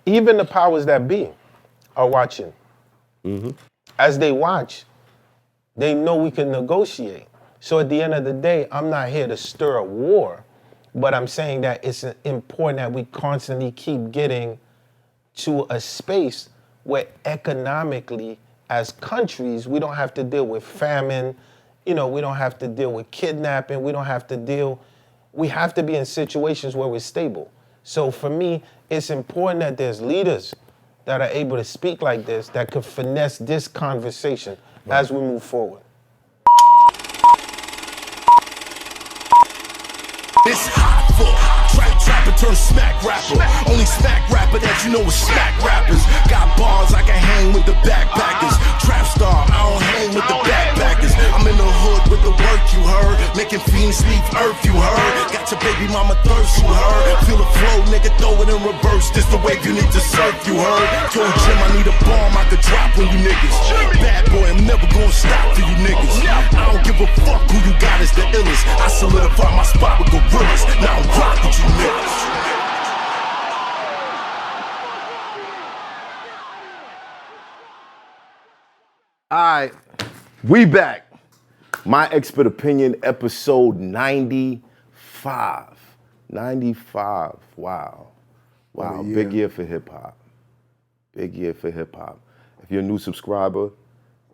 even the powers that be are watching. As they watch, they know we can negotiate. So at the end of the day, I'm not here to stir a war, but I'm saying that it's important that we constantly keep getting to a space where economically, as countries, we don't have to deal with famine, we don't have to deal with kidnapping, we have to be in situations where we're stable. So for me, it's important that there's leaders that are able to speak like this, that could finesse this conversation as we move forward. It's hot for trapper turn smack rapper. Only smack rapper that you know is smack rappers. Got bars I can hang with the backpackers. Trap star, I don't hang with the backpackers. I'm in the hood with the work you heard. Making fiends leave earth you heard. Got your baby mama thirst you heard. Feel the flow, nigga, throw it in reverse. This the wave you need to surf you heard. Told Jim I need a bomb I could drop on you niggas. Bad boy, I'm never gonna stop for you niggas. I don't give a fuck who you got as the illest. I solidify my spot with gorillas. Now I'm rock with you niggas. Alright, we back. My Expert Opinion, episode 95. 95, wow. Wow, big year for hip hop. Big year for hip hop. If you're a new subscriber,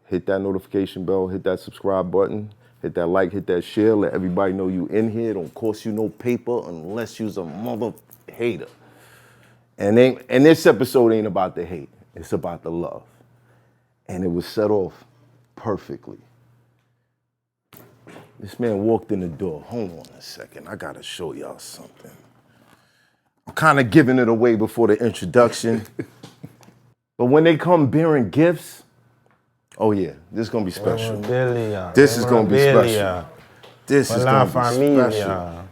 hit that notification bell, hit that subscribe button, hit that like, hit that share, let everybody know you in here. Don't cost you no paper unless you's a mother hater. And this episode ain't about the hate, it's about the love. And it was set off perfectly. This man walked in the door. Hold on a second, I gotta show y'all something. I'm kind of giving it away before the introduction. But when they come bearing gifts, oh yeah, this is gonna be special. This is gonna be special. This is gonna be special.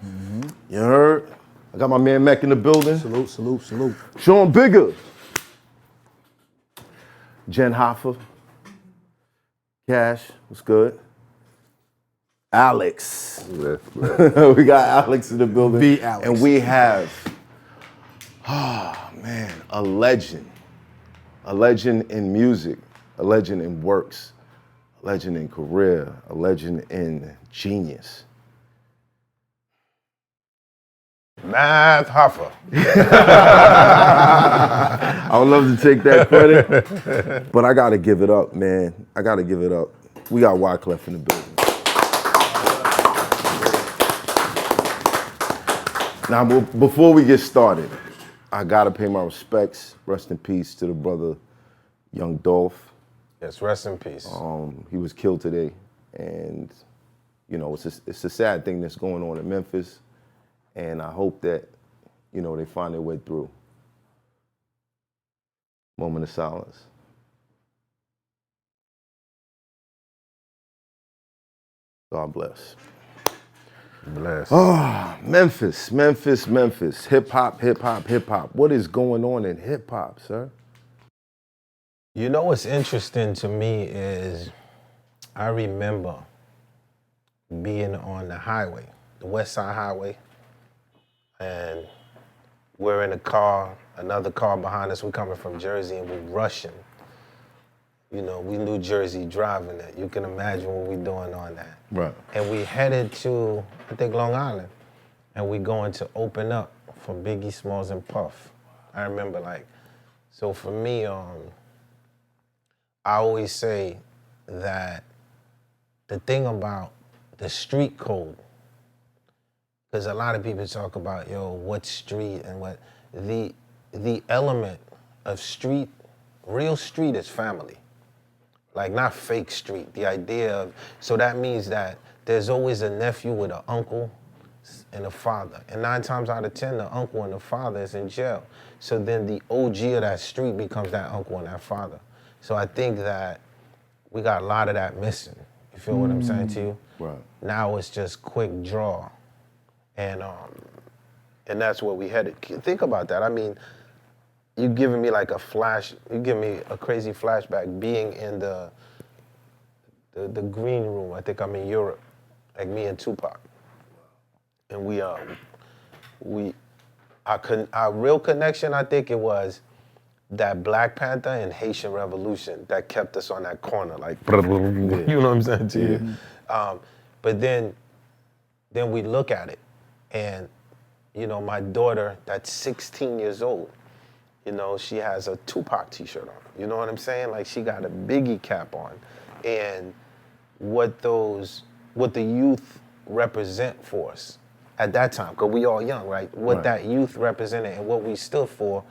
You heard? I got my man Mac in the building. Salute. Sean Bigger. Jen Hoffa. Cash, what's good? Alex. We got Alex in the building. The Alex. And we have, a legend. A legend in music, a legend in works, a legend in career, a legend in genius. Math Hoffa. I would love to take that credit, but I gotta give it up, man. I gotta give it up. We got Wyclef in the building. Now, before we get started, I gotta pay my respects. Rest in peace to the brother, Young Dolph. Yes, rest in peace. He was killed today, and it's a sad thing that's going on in Memphis, and I hope that they find their way through. Moment of silence. God bless. Bless. Oh, Memphis. Hip hop. What is going on in hip hop, sir? You know what's interesting to me is I remember being on the highway, the West Side Highway, and we're in a car, another car behind us, we're coming from Jersey and we're rushing. We New Jersey driving it. You can imagine what we're doing on that. Right. And we headed to, I think, Long Island, and we're going to open up for Biggie Smalls and Puff. I remember, so for me, I always say that the thing about the street code, because a lot of people talk about, what street and what, the element of street, real street is family. Not fake street, the idea of, so that means that there's always a nephew with an uncle and a father. And 9 times out of 10, the uncle and the father is in jail. So then the OG of that street becomes that uncle and that father. So I think that we got a lot of that missing. You feel what I'm saying to you? Right. Now it's just quick draw. And that's where we headed. Think about that. I mean, you giving me you give me a crazy flashback being in the green room. I think I'm in Europe, me and Tupac. And our real connection, I think it was that Black Panther and Haitian Revolution that kept us on that corner, like, you know what I'm saying to you? But then we look at it, and you know, my daughter that's 16 years old, you know, she has a Tupac t-shirt on. You know what I'm saying? Like, she got a Biggie cap on. And what the youth represent for us at that time, because we all young, right? What that youth represented and what we stood for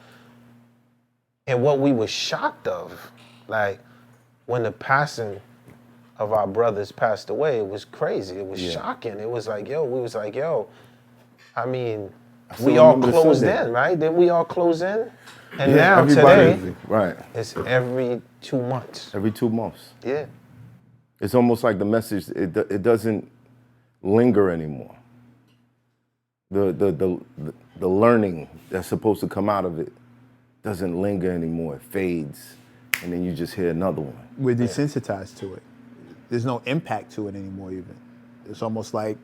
and what we were shocked of. Like, when the passing of our brothers passed away, it was crazy. It was shocking. It was like, yo, I mean, we all closed in, right? Didn't we all close in? And now today, it's every 2 months. Every 2 months. Yeah. It's almost like the message, it doesn't linger anymore. The learning that's supposed to come out of it doesn't linger anymore. It fades, and then you just hear another one. We're desensitized to it. There's no impact to it anymore even. It's almost like,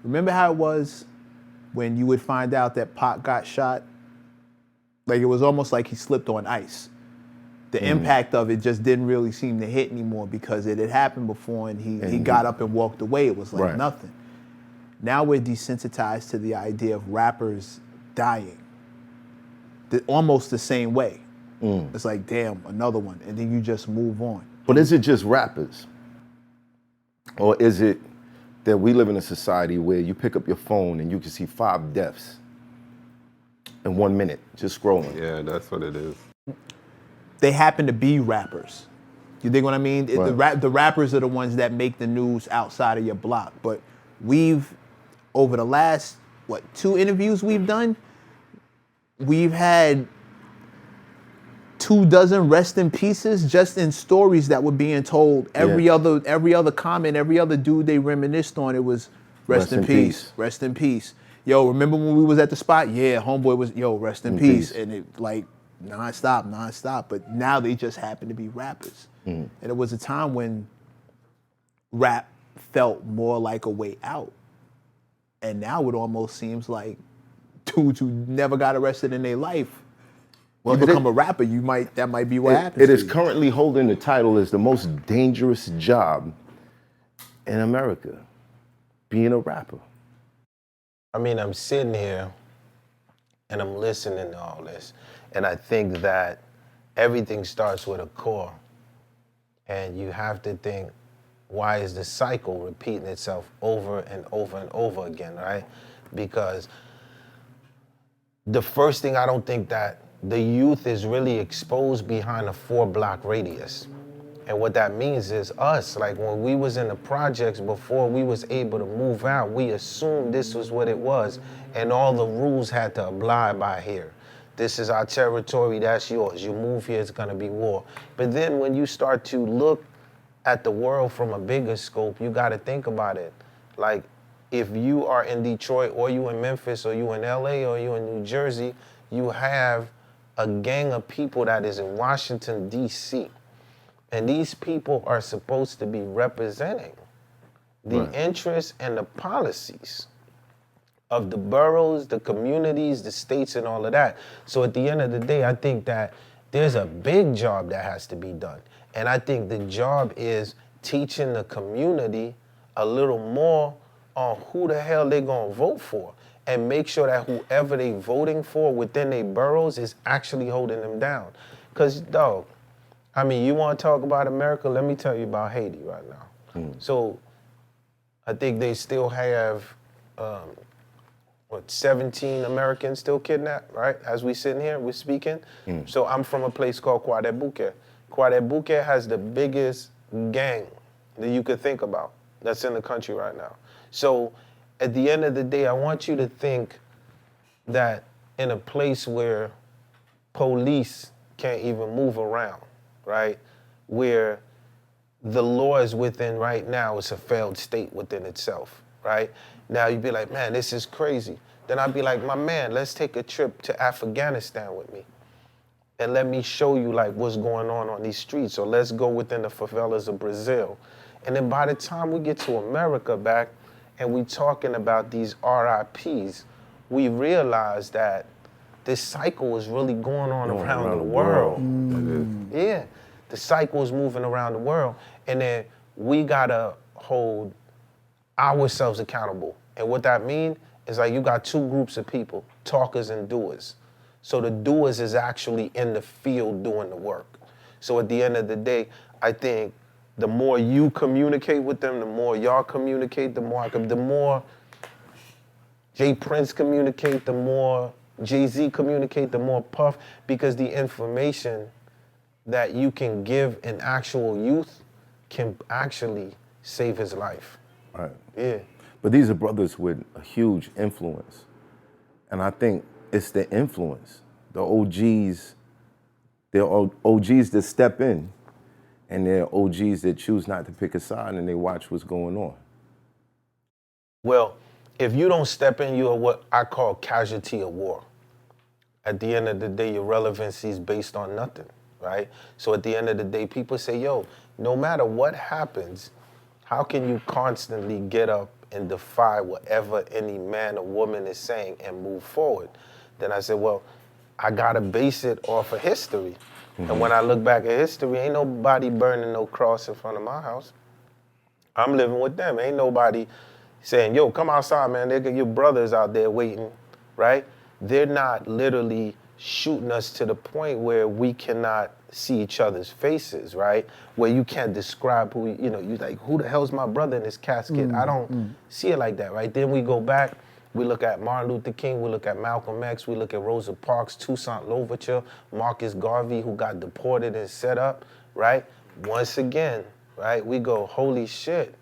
remember how it was when you would find out that Pac got shot? Like, it was almost like he slipped on ice. The impact of it just didn't really seem to hit anymore because it had happened before, and he got up and walked away. It was like nothing. Now we're desensitized to the idea of rappers dying. Almost the same way. It's like, damn, another one, and then you just move on. But is it just rappers? Or is it that we live in a society where you pick up your phone and you can see 5 deaths in 1 minute, just scrolling? Yeah, that's what it is. They happen to be rappers. You dig what I mean? The rappers are the ones that make the news outside of your block. But we've, over the last, 2 interviews we've done, we've had 24 rest in pieces just in stories that were being told. Every other comment, every other dude they reminisced on, it was rest in peace, rest in peace. Yo, remember when we was at the spot? Yeah, homeboy was, rest in peace. And it like nonstop. But now they just happen to be rappers. And it was a time when rap felt more like a way out. And now it almost seems like dudes who never got arrested in their life, you become a rapper, that might be what happens. It is currently holding the title as the most dangerous job in America, being a rapper. I mean, I'm sitting here and I'm listening to all this, and I think that everything starts with a core. And you have to think, why is the cycle repeating itself over and over and over again, right? Because the first thing, I don't think that the youth is really exposed behind a 4-block radius. And what that means is us, like when we was in the projects before we was able to move out, we assumed this was what it was, and all the rules had to abide by here. This is our territory, that's yours. You move here, it's gonna be war. But then when you start to look at the world from a bigger scope, you gotta think about it. Like, if you are in Detroit, or you in Memphis, or you in LA, or you in New Jersey, you have a gang of people that is in Washington, D.C. And these people are supposed to be representing the interests and the policies of the boroughs, the communities, the states, and all of that. So at the end of the day, I think that there's a big job that has to be done. And I think the job is teaching the community a little more on who the hell they're gonna vote for, and make sure that whoever they voting for within their boroughs is actually holding them down. Because, dog, I mean, you want to talk about America? Let me tell you about Haiti right now. So I think they still have, 17 Americans still kidnapped, right? As we sitting here, we're speaking. So I'm from a place called Kwadebuke. Kwadebuke has the biggest gang that you could think about that's in the country right now. So at the end of the day, I want you to think that in a place where police can't even move around, right? Where the law is within right now, it's a failed state within itself, right? Now you'd be like, man, this is crazy. Then I'd be like, my man, let's take a trip to Afghanistan with me. And let me show you like what's going on these streets. Or let's go within the favelas of Brazil. And then by the time we get to America back and we talking about these RIPs, we realize that this cycle is really going on around the world. Yeah, the cycle is moving around the world, and then we gotta hold ourselves accountable. And what that means is like you got two groups of people, talkers and doers. So the doers is actually in the field doing the work. So at the end of the day, I think the more you communicate with them, the more y'all communicate, the more Jay Prince communicate, the more Jay-Z communicate, the more Puff, because the information that you can give an actual youth can actually save his life. Right. Yeah. But these are brothers with a huge influence. And I think it's the influence. The OGs, they're OGs that step in, and they're OGs that choose not to pick a side and they watch what's going on. Well, if you don't step in, you are what I call casualty of war. At the end of the day, your relevancy is based on nothing, right? So at the end of the day, people say, yo, no matter what happens, how can you constantly get up and defy whatever any man or woman is saying and move forward? Then I said, well, I gotta base it off of history. And when I look back at history, ain't nobody burning no cross in front of my house. I'm living with them. Ain't nobody saying, yo, come outside, man. They got your brothers out there waiting, right? They're not literally shooting us to the point where we cannot see each other's faces, right? Where you can't describe who, you like, who the hell's my brother in this casket? I don't see it like that, right? Then we go back, we look at Martin Luther King, we look at Malcolm X, we look at Rosa Parks, Toussaint Louverture, Marcus Garvey, who got deported and set up, right? Once again, right, we go, holy shit,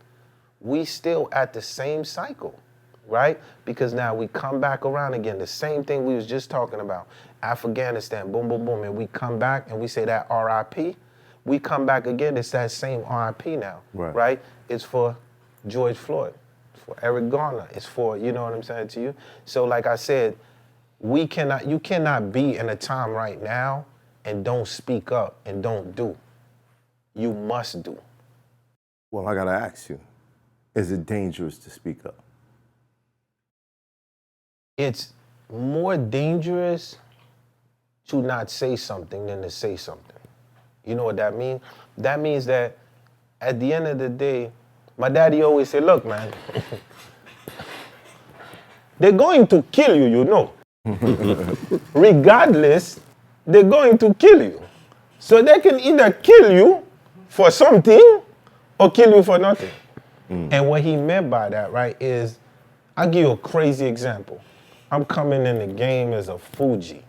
we still at the same cycle, right? Because now we come back around again, the same thing we was just talking about. Afghanistan, boom, boom, boom, and we come back and we say that RIP, we come back again, it's that same RIP now, right? It's for George Floyd, for Eric Garner, it's for, you know what I'm saying to you? So like I said, you cannot be in a time right now and don't speak up and don't do. You must do. Well, I gotta ask you, is it dangerous to speak up? It's more dangerous to not say something than to say something. You know what that means? That means that at the end of the day, my daddy always said, look, man, they're going to kill you, you know. Regardless, they're going to kill you. So they can either kill you for something or kill you for nothing. And what he meant by that, right, is, I'll give you a crazy example. I'm coming in the game as a Fugees,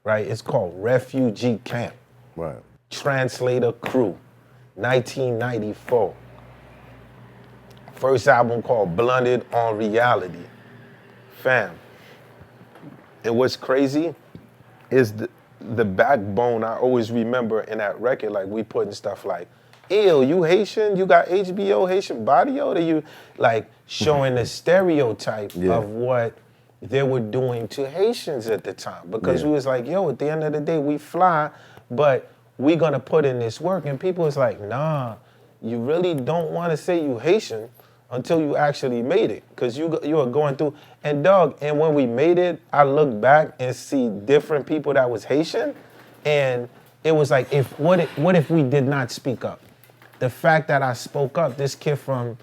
right? It's called Refugee Camp. Right. Translator Crew, 1994. First album called Blunted on Reality. Fam. And what's crazy is the backbone I always remember in that record, like we putting stuff like, ew, you Haitian? You got HBO Haitian body odor? You like showing the stereotype of what they were doing to Haitians at the time. Because we was like, yo, at the end of the day, we fly, but we gonna put in this work. And people was like, nah, you really don't wanna say you Haitian until you actually made it. Cause you are going through, and dog, and when we made it, I look back and see different people that was Haitian, and it was like, what if we did not speak up? The fact that I spoke up, this kid from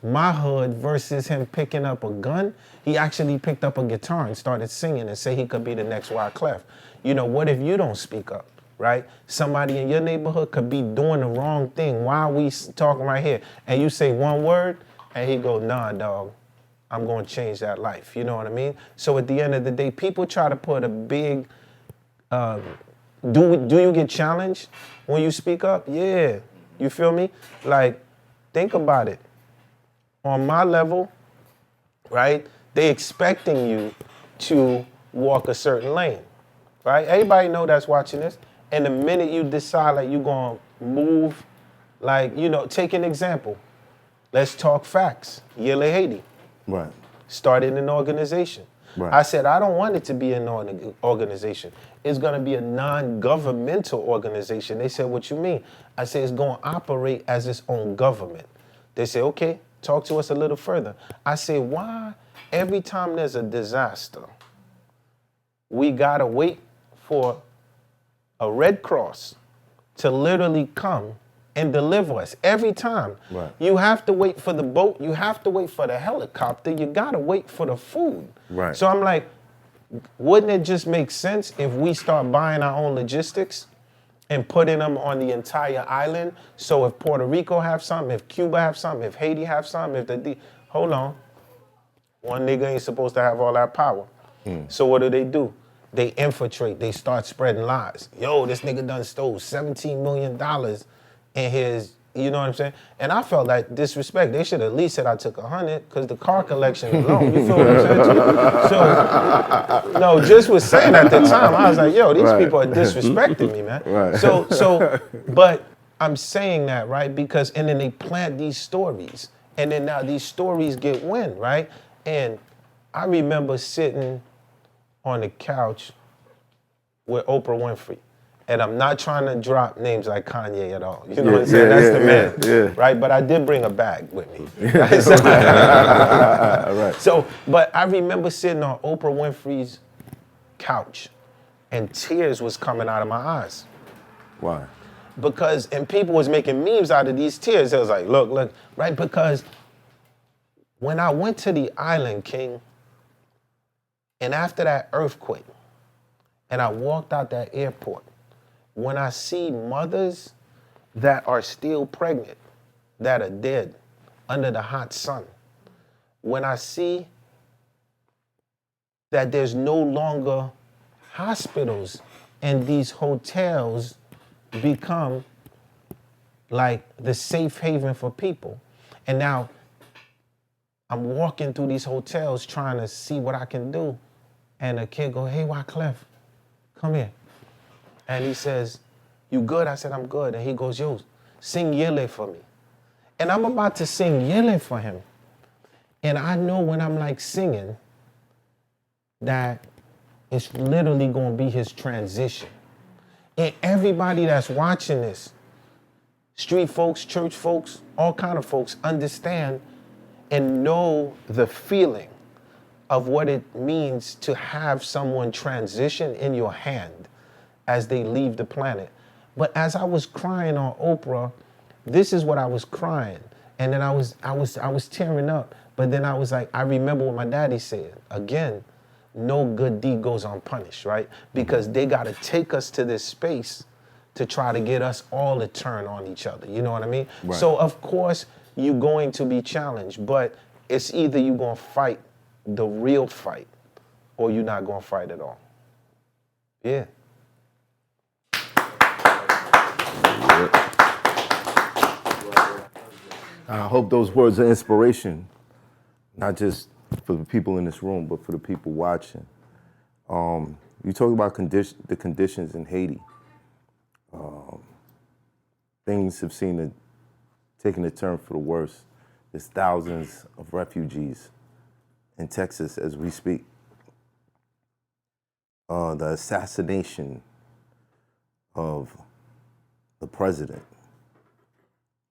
my hood versus him picking up a gun, he actually picked up a guitar and started singing and said he could be the next Wyclef. You know, what if you don't speak up, right? Somebody in your neighborhood could be doing the wrong thing. Why are we talking right here? And you say one word, and he go, nah, dog, I'm gonna change that life. You know what I mean? So at the end of the day, people try to put a big, do you get challenged when you speak up? Yeah. You feel me? Like, think about it. On my level, right, they expecting you to walk a certain lane, right? Everybody know that's watching this. And the minute you decide like you gonna move, like, you know, take an example. Let's talk facts. Yale Haiti. Right. Started an organization. Right. I said, I don't want it to be an organization. It's going to be a non-governmental organization. They said, what you mean? I said, it's going to operate as its own government. They said, okay, talk to us a little further. I said, why every time there's a disaster, we gotta wait for a Red Cross to literally come and deliver us every time. Right. You have to wait for the boat, you have to wait for the helicopter, you gotta wait for the food. Right. So I'm like, wouldn't it just make sense if we start buying our own logistics and putting them on the entire island? So if Puerto Rico have something, if Cuba have something, if Haiti have something, hold on. One nigga ain't supposed to have all that power. So what do? They infiltrate, they start spreading lies. Yo, this nigga done stole $17 million in his, you know what I'm saying? And I felt like disrespect. They should at least said I took 100, because the car collection alone, you feel what I'm saying? So, no, just was saying at the time, I was like, yo, these people are disrespecting me, man. Right. So, but I'm saying that, right? Because, and then they plant these stories, and then now these stories get wind, right? And I remember sitting on the couch with Oprah Winfrey. And I'm not trying to drop names like Kanye at all. You know what I'm saying? That's the man, right? But I did bring a bag with me. Right? Right. So, but I remember sitting on Oprah Winfrey's couch, and tears was coming out of my eyes. Why? Because, and people was making memes out of these tears. It was like, look, right? Because when I went to the island, King, and after that earthquake, and I walked out that airport, when I see mothers that are still pregnant, that are dead under the hot sun, when I see that there's no longer hospitals and these hotels become like the safe haven for people, and now I'm walking through these hotels trying to see what I can do, and a kid go, hey, Wyclef, come here. And he says, you good? I said, I'm good. And he goes, yo, sing Yele for me. And I'm about to sing Yele for him. And I know when I'm like singing that it's literally going to be his transition. And everybody that's watching this, street folks, church folks, all kind of folks, understand and know the feeling of what it means to have someone transition in your hand as they leave the planet. But as I was crying on Oprah, this is what I was crying. And then I was tearing up. But then I was like, I remember what my daddy said. Again, no good deed goes unpunished, right? Because they gotta take us to this space to try to get us all to turn on each other. You know what I mean? Right. So of course, you're going to be challenged, but it's either you're gonna fight the real fight or you're not gonna fight at all. Yeah. I hope those words are inspiration, not just for the people in this room, but for the people watching. You talk about the conditions in Haiti. Things have taken a turn for the worse. There's thousands of refugees in Texas as we speak. The assassination of the president,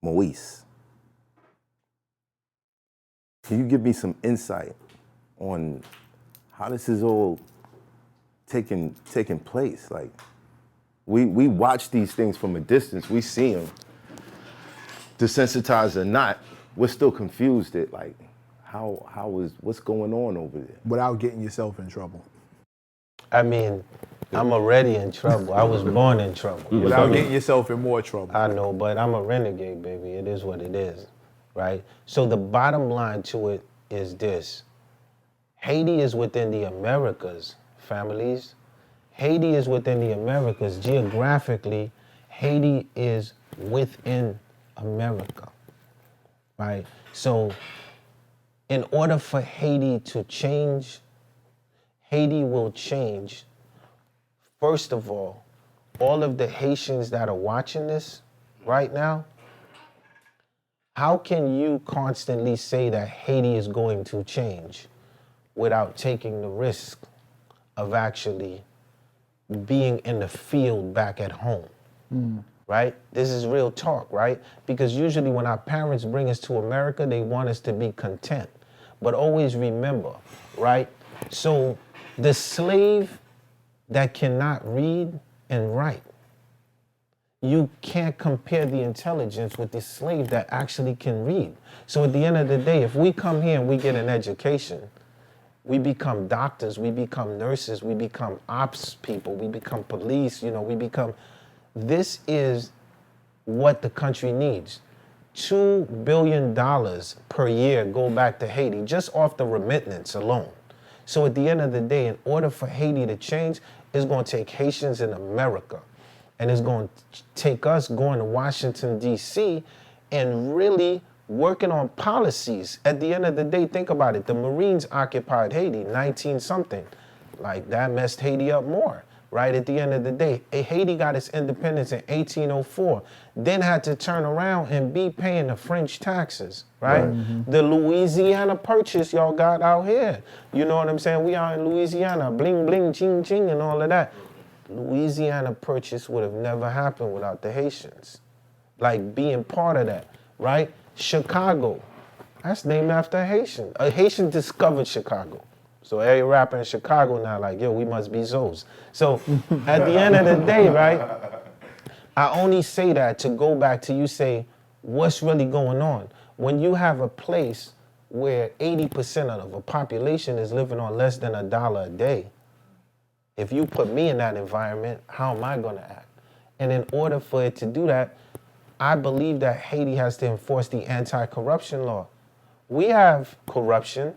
Moise. Can you give me some insight on how this is all taking place? Like, we watch these things from a distance. We see them. Desensitized or not, we're still confused at like, what's going on over there? Without getting yourself in trouble. I mean, I'm already in trouble. I was born in trouble. You Without feel me? getting yourself in more trouble. I know, but I'm a renegade, baby. It is what it is, right? So the bottom line to it is this. Haiti is within the Americas, families. Haiti is within the Americas. Geographically, Haiti is within America, right? So in order for Haiti to change, Haiti will change. First of all of the Haitians that are watching this right now, how can you constantly say that Haiti is going to change without taking the risk of actually being in the field back at home, right? This is real talk, right? Because usually when our parents bring us to America, they want us to be content. But always remember, right? So the slave that cannot read and write. You can't compare the intelligence with the slave that actually can read. So at the end of the day, if we come here and we get an education, we become doctors, we become nurses, we become ops people, we become police, this is what the country needs. $2 billion per year go back to Haiti, just off the remittance alone. So at the end of the day, in order for Haiti to change, it's going to take Haitians in America. And it's going to take us going to Washington, D.C. and really working on policies. At the end of the day, think about it. The Marines occupied Haiti, 19-something. Like, that messed Haiti up more, right? At the end of the day, Haiti got its independence in 1804, then had to turn around and be paying the French taxes, right? Mm-hmm. The Louisiana Purchase y'all got out here. You know what I'm saying? We are in Louisiana, bling, bling, ching, ching, and all of that. Louisiana Purchase would have never happened without the Haitians. Like, being part of that, right? Chicago, that's named after a Haitian. A Haitian discovered Chicago. So every rapper in Chicago now like, yo, we must be Zoes. So at the end of the day, right, I only say that to go back to you say, what's really going on? When you have a place where 80% of the population is living on less than $1 a day, if you put me in that environment, how am I gonna act? And in order for it to do that, I believe that Haiti has to enforce the anti-corruption law. We have corruption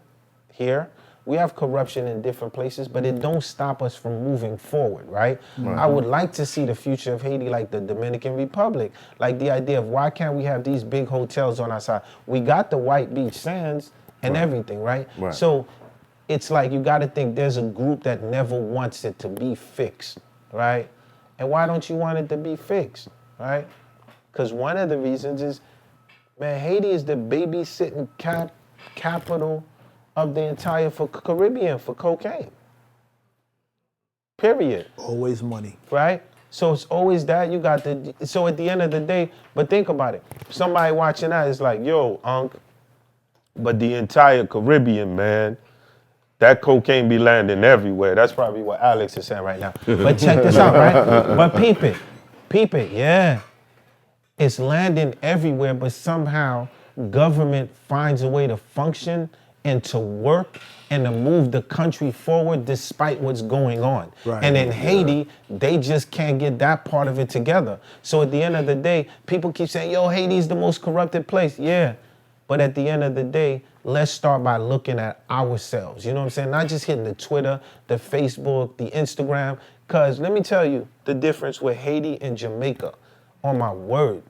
here. We have corruption in different places, but it don't stop us from moving forward, right? I would like to see the future of Haiti like the Dominican Republic, like the idea of why can't we have these big hotels on our side? We got the white beach sands and everything, right? So it's like you gotta think there's a group that never wants it to be fixed, right? And why don't you want it to be fixed, right? Because one of the reasons is, man, Haiti is the babysitting capital of the entire Caribbean for cocaine. Period. Always money. Right? So it's always that. You got so at the end of the day, but think about it. Somebody watching that is like, yo, Unc, but the entire Caribbean, man, that cocaine be landing everywhere. That's probably what Alex is saying right now. But check this out, right? But peep it, yeah. It's landing everywhere, but somehow government finds a way to function and to work and to move the country forward despite what's going on. Right. And in Haiti, they just can't get that part of it together. So at the end of the day, people keep saying, yo, Haiti's the most corrupted place. Yeah, but at the end of the day, let's start by looking at ourselves. You know what I'm saying? Not just hitting the Twitter, the Facebook, the Instagram. Because let me tell you the difference with Haiti and Jamaica. On my word.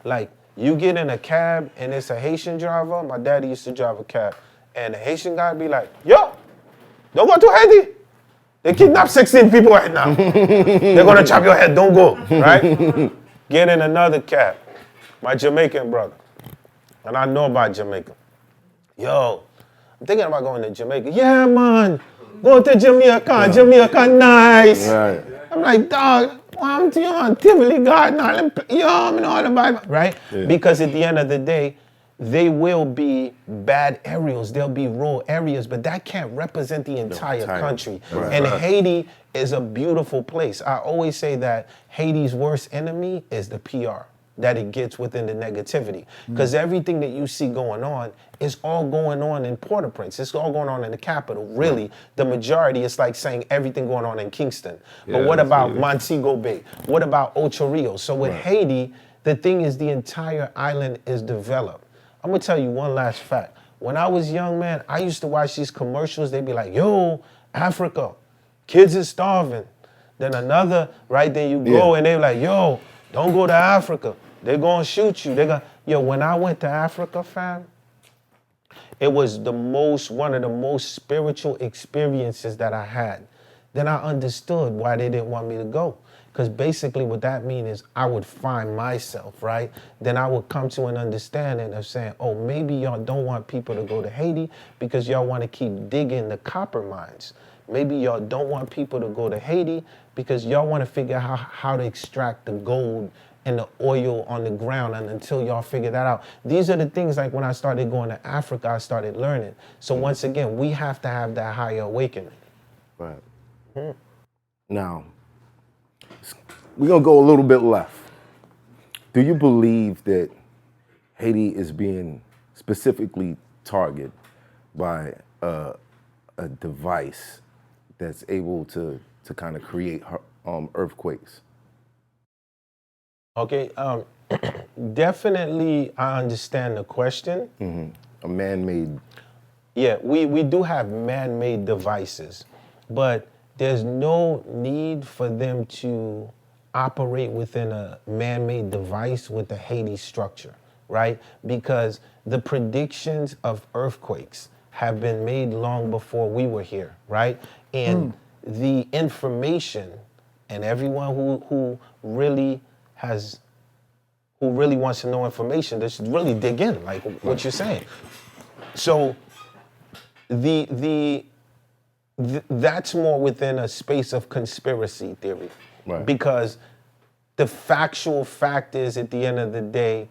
Like, you get in a cab and it's a Haitian driver. My daddy used to drive a cab. And the Haitian guy be like, yo, don't go to Haiti. They kidnapped 16 people right now. They're going to chop your head. Don't go, right? Get in another cab. My Jamaican brother. And I know about Jamaica. Yo, I'm thinking about going to Jamaica. Yeah, man. Go to Jamaica. Yeah. Jamaica, nice. Right. I'm like, dog, I'm to you on Tivoli Garden. Yo, I'm in all the Bible. Right? Yeah. Because at the end of the day, they will be bad areas, they'll be rural areas, but that can't represent the entire country. Right. And Haiti is a beautiful place. I always say that Haiti's worst enemy is the PR that it gets within the negativity. Because everything that you see going on is all going on in Port-au-Prince. It's all going on in the capital. Really, the majority is like saying everything going on in Kingston. But what about Montego Bay? What about Ocho Rios? So with Haiti, the thing is the entire island is developed. I'm gonna tell you one last fact. When I was young, man, I used to watch these commercials. They'd be like, yo, Africa, kids is starving. Then another, right there you go, and they're like, yo, don't go to Africa. They're gonna shoot you. Yo, when I went to Africa, fam, it was one of the most spiritual experiences that I had. Then I understood why they didn't want me to go. Because basically what that means is I would find myself, right? Then I would come to an understanding of saying, oh, maybe y'all don't want people to go to Haiti because y'all want to keep digging the copper mines. Maybe y'all don't want people to go to Haiti because y'all want to figure out how to extract the gold and the oil on the ground, and until y'all figure that out. These are the things like when I started going to Africa, I started learning. So once again, we have to have that higher awakening. Right. Now, we're going to go a little bit left. Do you believe that Haiti is being specifically targeted by a device that's able to kind of create earthquakes? Okay, definitely I understand the question. A man-made. Yeah, we do have man-made devices, but there's no need for them to operate within a man-made device with the Haiti structure, right? Because the predictions of earthquakes have been made long before we were here, right? And the information, and everyone who really wants to know information, they should really dig in, like what you're saying. So that's more within a space of conspiracy theory, Right. because the factual fact is, at the end of the day,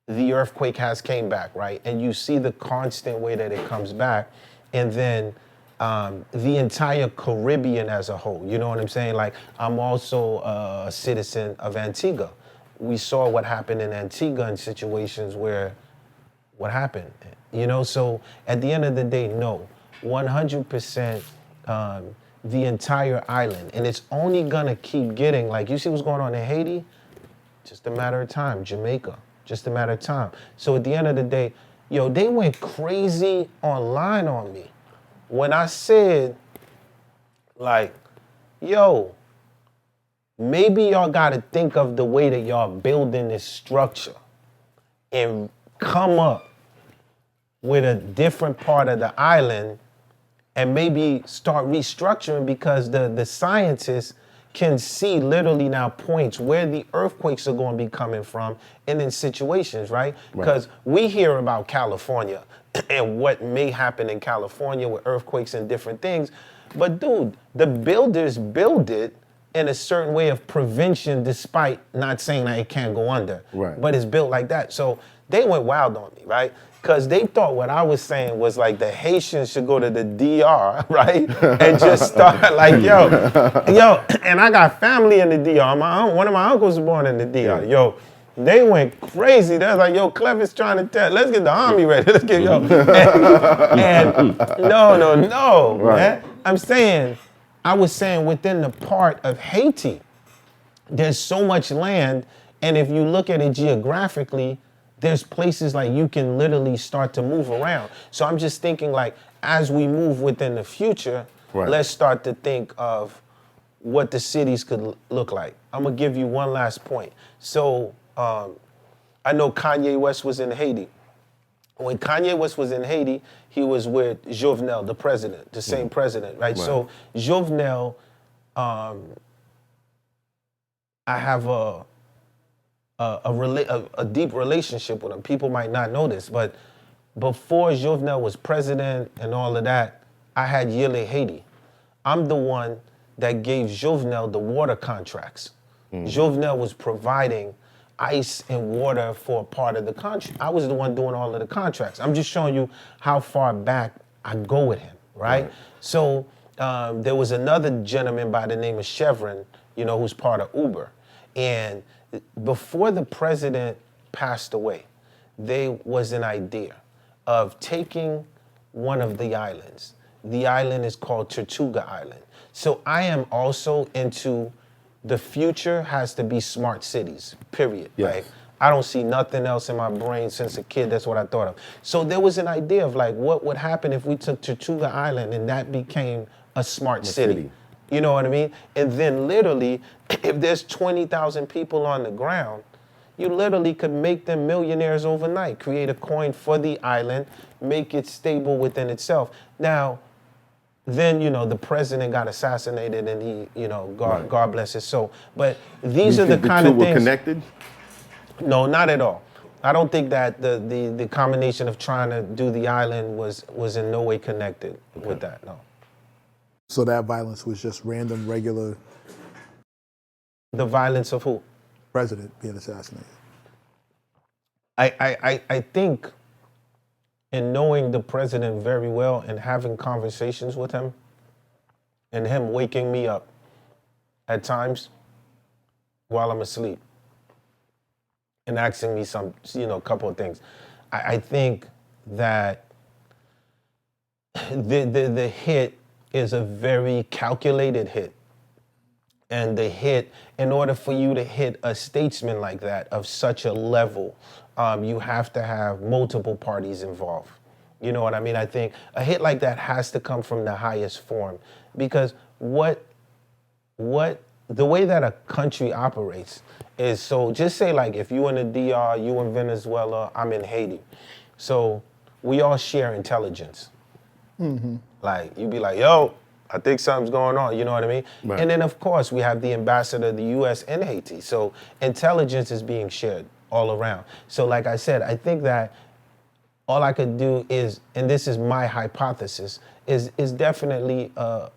the earthquake has came back, right? And you see the constant way that it comes back, and then the entire Caribbean as a whole. You know what I'm saying? Like, I'm also a citizen of Antigua. We saw what happened in Antigua in situations where what happened, you know? So at the end of the day, no, 100% the entire island. And it's only gonna keep getting, like, you see what's going on in Haiti? Just a matter of time. Jamaica, just a matter of time. So at the end of the day, yo, they went crazy online on me when I said, like, yo, maybe y'all gotta think of the way that y'all building this structure and come up with a different part of the island and maybe start restructuring, because the scientists can see literally now points where the earthquakes are going to be coming from and in situations, right? Because we hear about California and what may happen in California with earthquakes and different things. But dude, the builders build it in a certain way of prevention, despite not saying that it can't go under. Right. But it's built like that. So they went wild on me, right? Because they thought what I was saying was like the Haitians should go to the DR, right? And just start like, yo, and I got family in the DR. One of my uncles was born in the DR. Yo, they went crazy. They was like, yo, Clef is trying to tell, let's get the army ready. Let's get, yo. And no, man. I was saying within the part of Haiti, there's so much land, and if you look at it geographically, there's places like you can literally start to move around. So I'm just thinking, like, as we move within the future, let's start to think of what the cities could look like. I'm gonna give you one last point. So I know Kanye West was in Haiti. When Kanye West was in Haiti, he was with Jovenel, the president, the same president, right? So Jovenel, I have a deep relationship with him. People might not know this, but before Jovenel was president and all of that, I had Yele Haiti. I'm the one that gave Jovenel the water contracts. Jovenel was providing ice and water for a part of the country. I was the one doing all of the contracts. I'm just showing you how far back I go with him, right? So there was another gentleman by the name of Chevron, you know, who's part of Uber. And before the president passed away, there was an idea of taking one of the islands. The island is called Tortuga Island. So I am also into the future has to be smart cities, period. Yes. Like, I don't see nothing else in my brain since a kid. That's what I thought of. So there was an idea of like, what would happen if we took Tortuga Island and that became a smart city? You know what I mean? And then literally, if there's 20,000 people on the ground, you literally could make them millionaires overnight, create a coin for the island, make it stable within itself. Now, then, you know, the president got assassinated and he, you know, God bless his soul. But these are the kind of things. The two were connected? No, not at all. I don't think that the combination of trying to do the island was in no way connected with that, no. So that violence was just random, regular The violence of who? president being assassinated. I think in knowing the president very well and having conversations with him, and him waking me up at times while I'm asleep and asking me some, a couple of things. I think that the hit is a very calculated hit. And the hit, in order for you to hit a statesman like that of such a level, you have to have multiple parties involved. You know what I mean? I think a hit like that has to come from the highest form, because the way that a country operates is, so just say like if you in the DR, you in Venezuela, I'm in Haiti. So we all share intelligence. Mm-hmm. Like you be like, yo, I think something's going on, you know what I mean? Right. And then of course we have the ambassador of the US in Haiti. So intelligence is being shared all around. So like I said, I think that all I could do is, and this is my hypothesis, is definitely a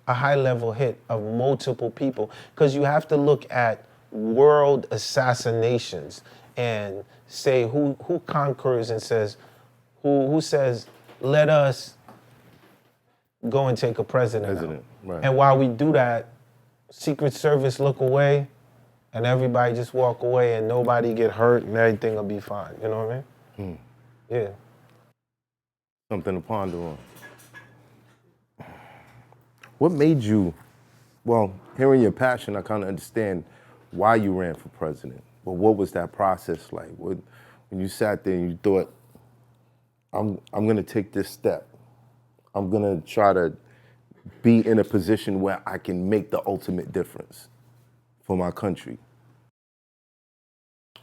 high level hit of multiple people, because you have to look at world assassinations and say who conquers and says, who says, let us go and take a president. Right. And while we do that, Secret Service look away and everybody just walk away and nobody get hurt and everything will be fine. You know what I mean? Yeah. Something to ponder on. What made you, well, hearing your passion, I kind of understand why you ran for president. But what was that process like? When you sat there and you thought, I'm going to take this step. I'm going to try to be in a position where I can make the ultimate difference for my country.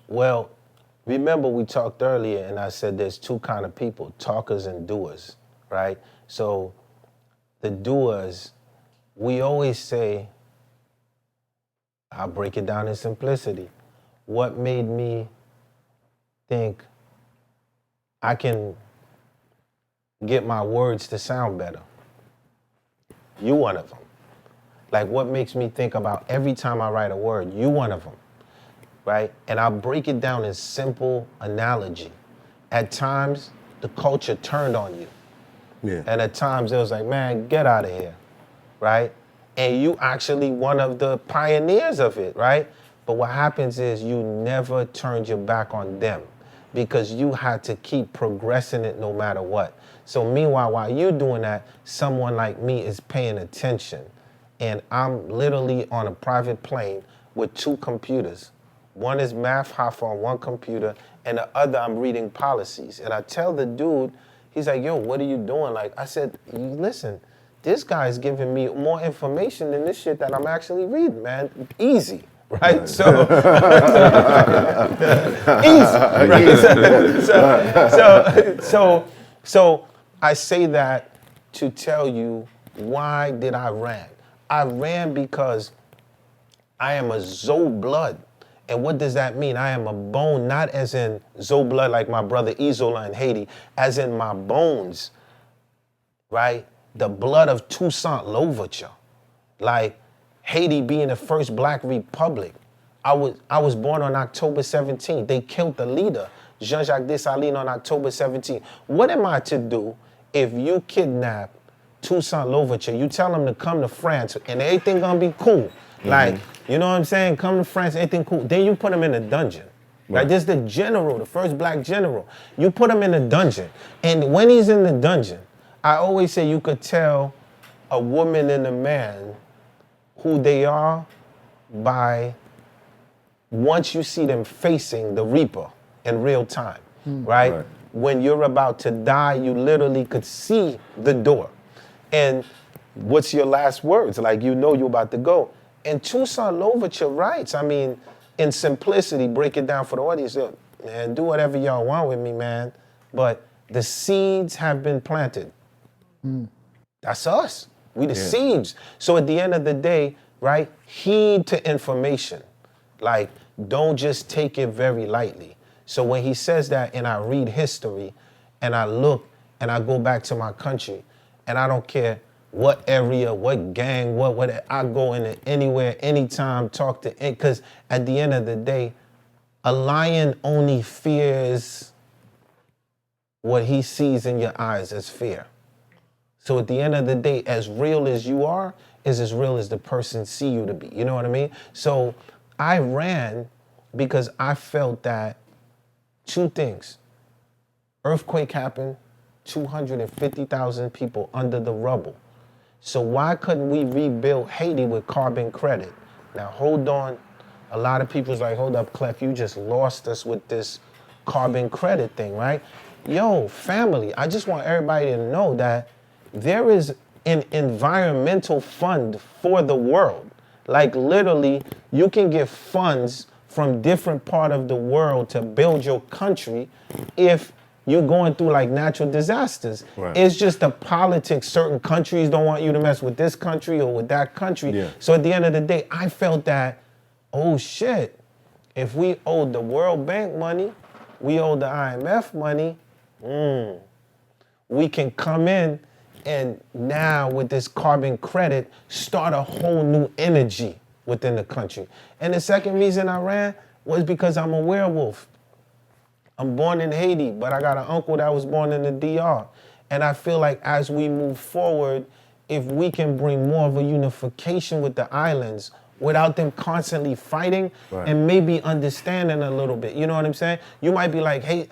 Well, remember we talked earlier and I said there's two kind of people, talkers and doers, right? So the doers, we always say, I'll break it down in simplicity. What made me think I can get my words to sound better? You one of them. Like what makes me think about every time I write a word, you one of them, right? And I'll break it down in simple analogy. At times, the culture turned on you. Yeah. And at times it was like, man, get out of here, right? And you actually one of the pioneers of it, right? But what happens is you never turned your back on them because you had to keep progressing it no matter what. So meanwhile, while you're doing that, someone like me is paying attention. And I'm literally on a private plane with two computers. One is math Hoffa on one computer, and the other I'm reading policies. And I tell the dude, he's like, yo, what are you doing? Like, I said, listen, this guy's giving me more information than this shit that I'm actually reading, man. Easy. Right, so easy. Right? So I say that to tell you why did I ran. I ran because I am a Zo blood, and what does that mean? I am a bone, not as in Zo blood like my brother Isola in Haiti, as in my bones, right? The blood of Toussaint Louverture, like. Haiti being the first black republic. I was born on October 17th. They killed the leader, Jean-Jacques Dessalines, on October 17th. What am I to do if you kidnap Toussaint Louverture? You tell him to come to France and everything gonna be cool. Mm-hmm. Like, you know what I'm saying? Come to France, everything cool. Then you put him in a dungeon. Right. Like this is the general, the first black general. You put him in a dungeon. And when he's in the dungeon, I always say you could tell a woman and a man who they are by once you see them facing the Reaper in real time, right? When you're about to die, you literally could see the door. And what's your last words? Like, you know you're about to go. And Toussaint Louverture writes, I mean, in simplicity, break it down for the audience, man, do whatever y'all want with me, man, but the seeds have been planted. That's us. We the seeds. So at the end of the day, right, heed to information. Like, don't just take it very lightly. So when he says that and I read history and I look and I go back to my country and I don't care what area, what gang, what I go in anywhere, anytime, talk to, because at the end of the day, a lion only fears what he sees in your eyes as fear. So at the end of the day, as real as you are is as real as the person see you to be. You know what I mean? So I ran because I felt that two things. Earthquake happened, 250,000 people under the rubble. So why couldn't we rebuild Haiti with carbon credit? Now hold on. A lot of people's like, hold up, Clef, you just lost us with this carbon credit thing, right? Yo, family, I just want everybody to know that there is an environmental fund for the world. Like literally, you can get funds from different part of the world to build your country if you're going through like natural disasters. Right. It's just the politics. Certain countries don't want you to mess with this country or with that country. Yeah. So at the end of the day, I felt that, oh shit, if we owed the World Bank money, we owe the IMF money, we can come in and now with this carbon credit, start a whole new energy within the country. And the second reason I ran was because I'm a werewolf. I'm born in Haiti, but I got an uncle that was born in the DR. And I feel like as we move forward, if we can bring more of a unification with the islands without them constantly fighting and maybe understanding a little bit, you know what I'm saying? You might be like, hey,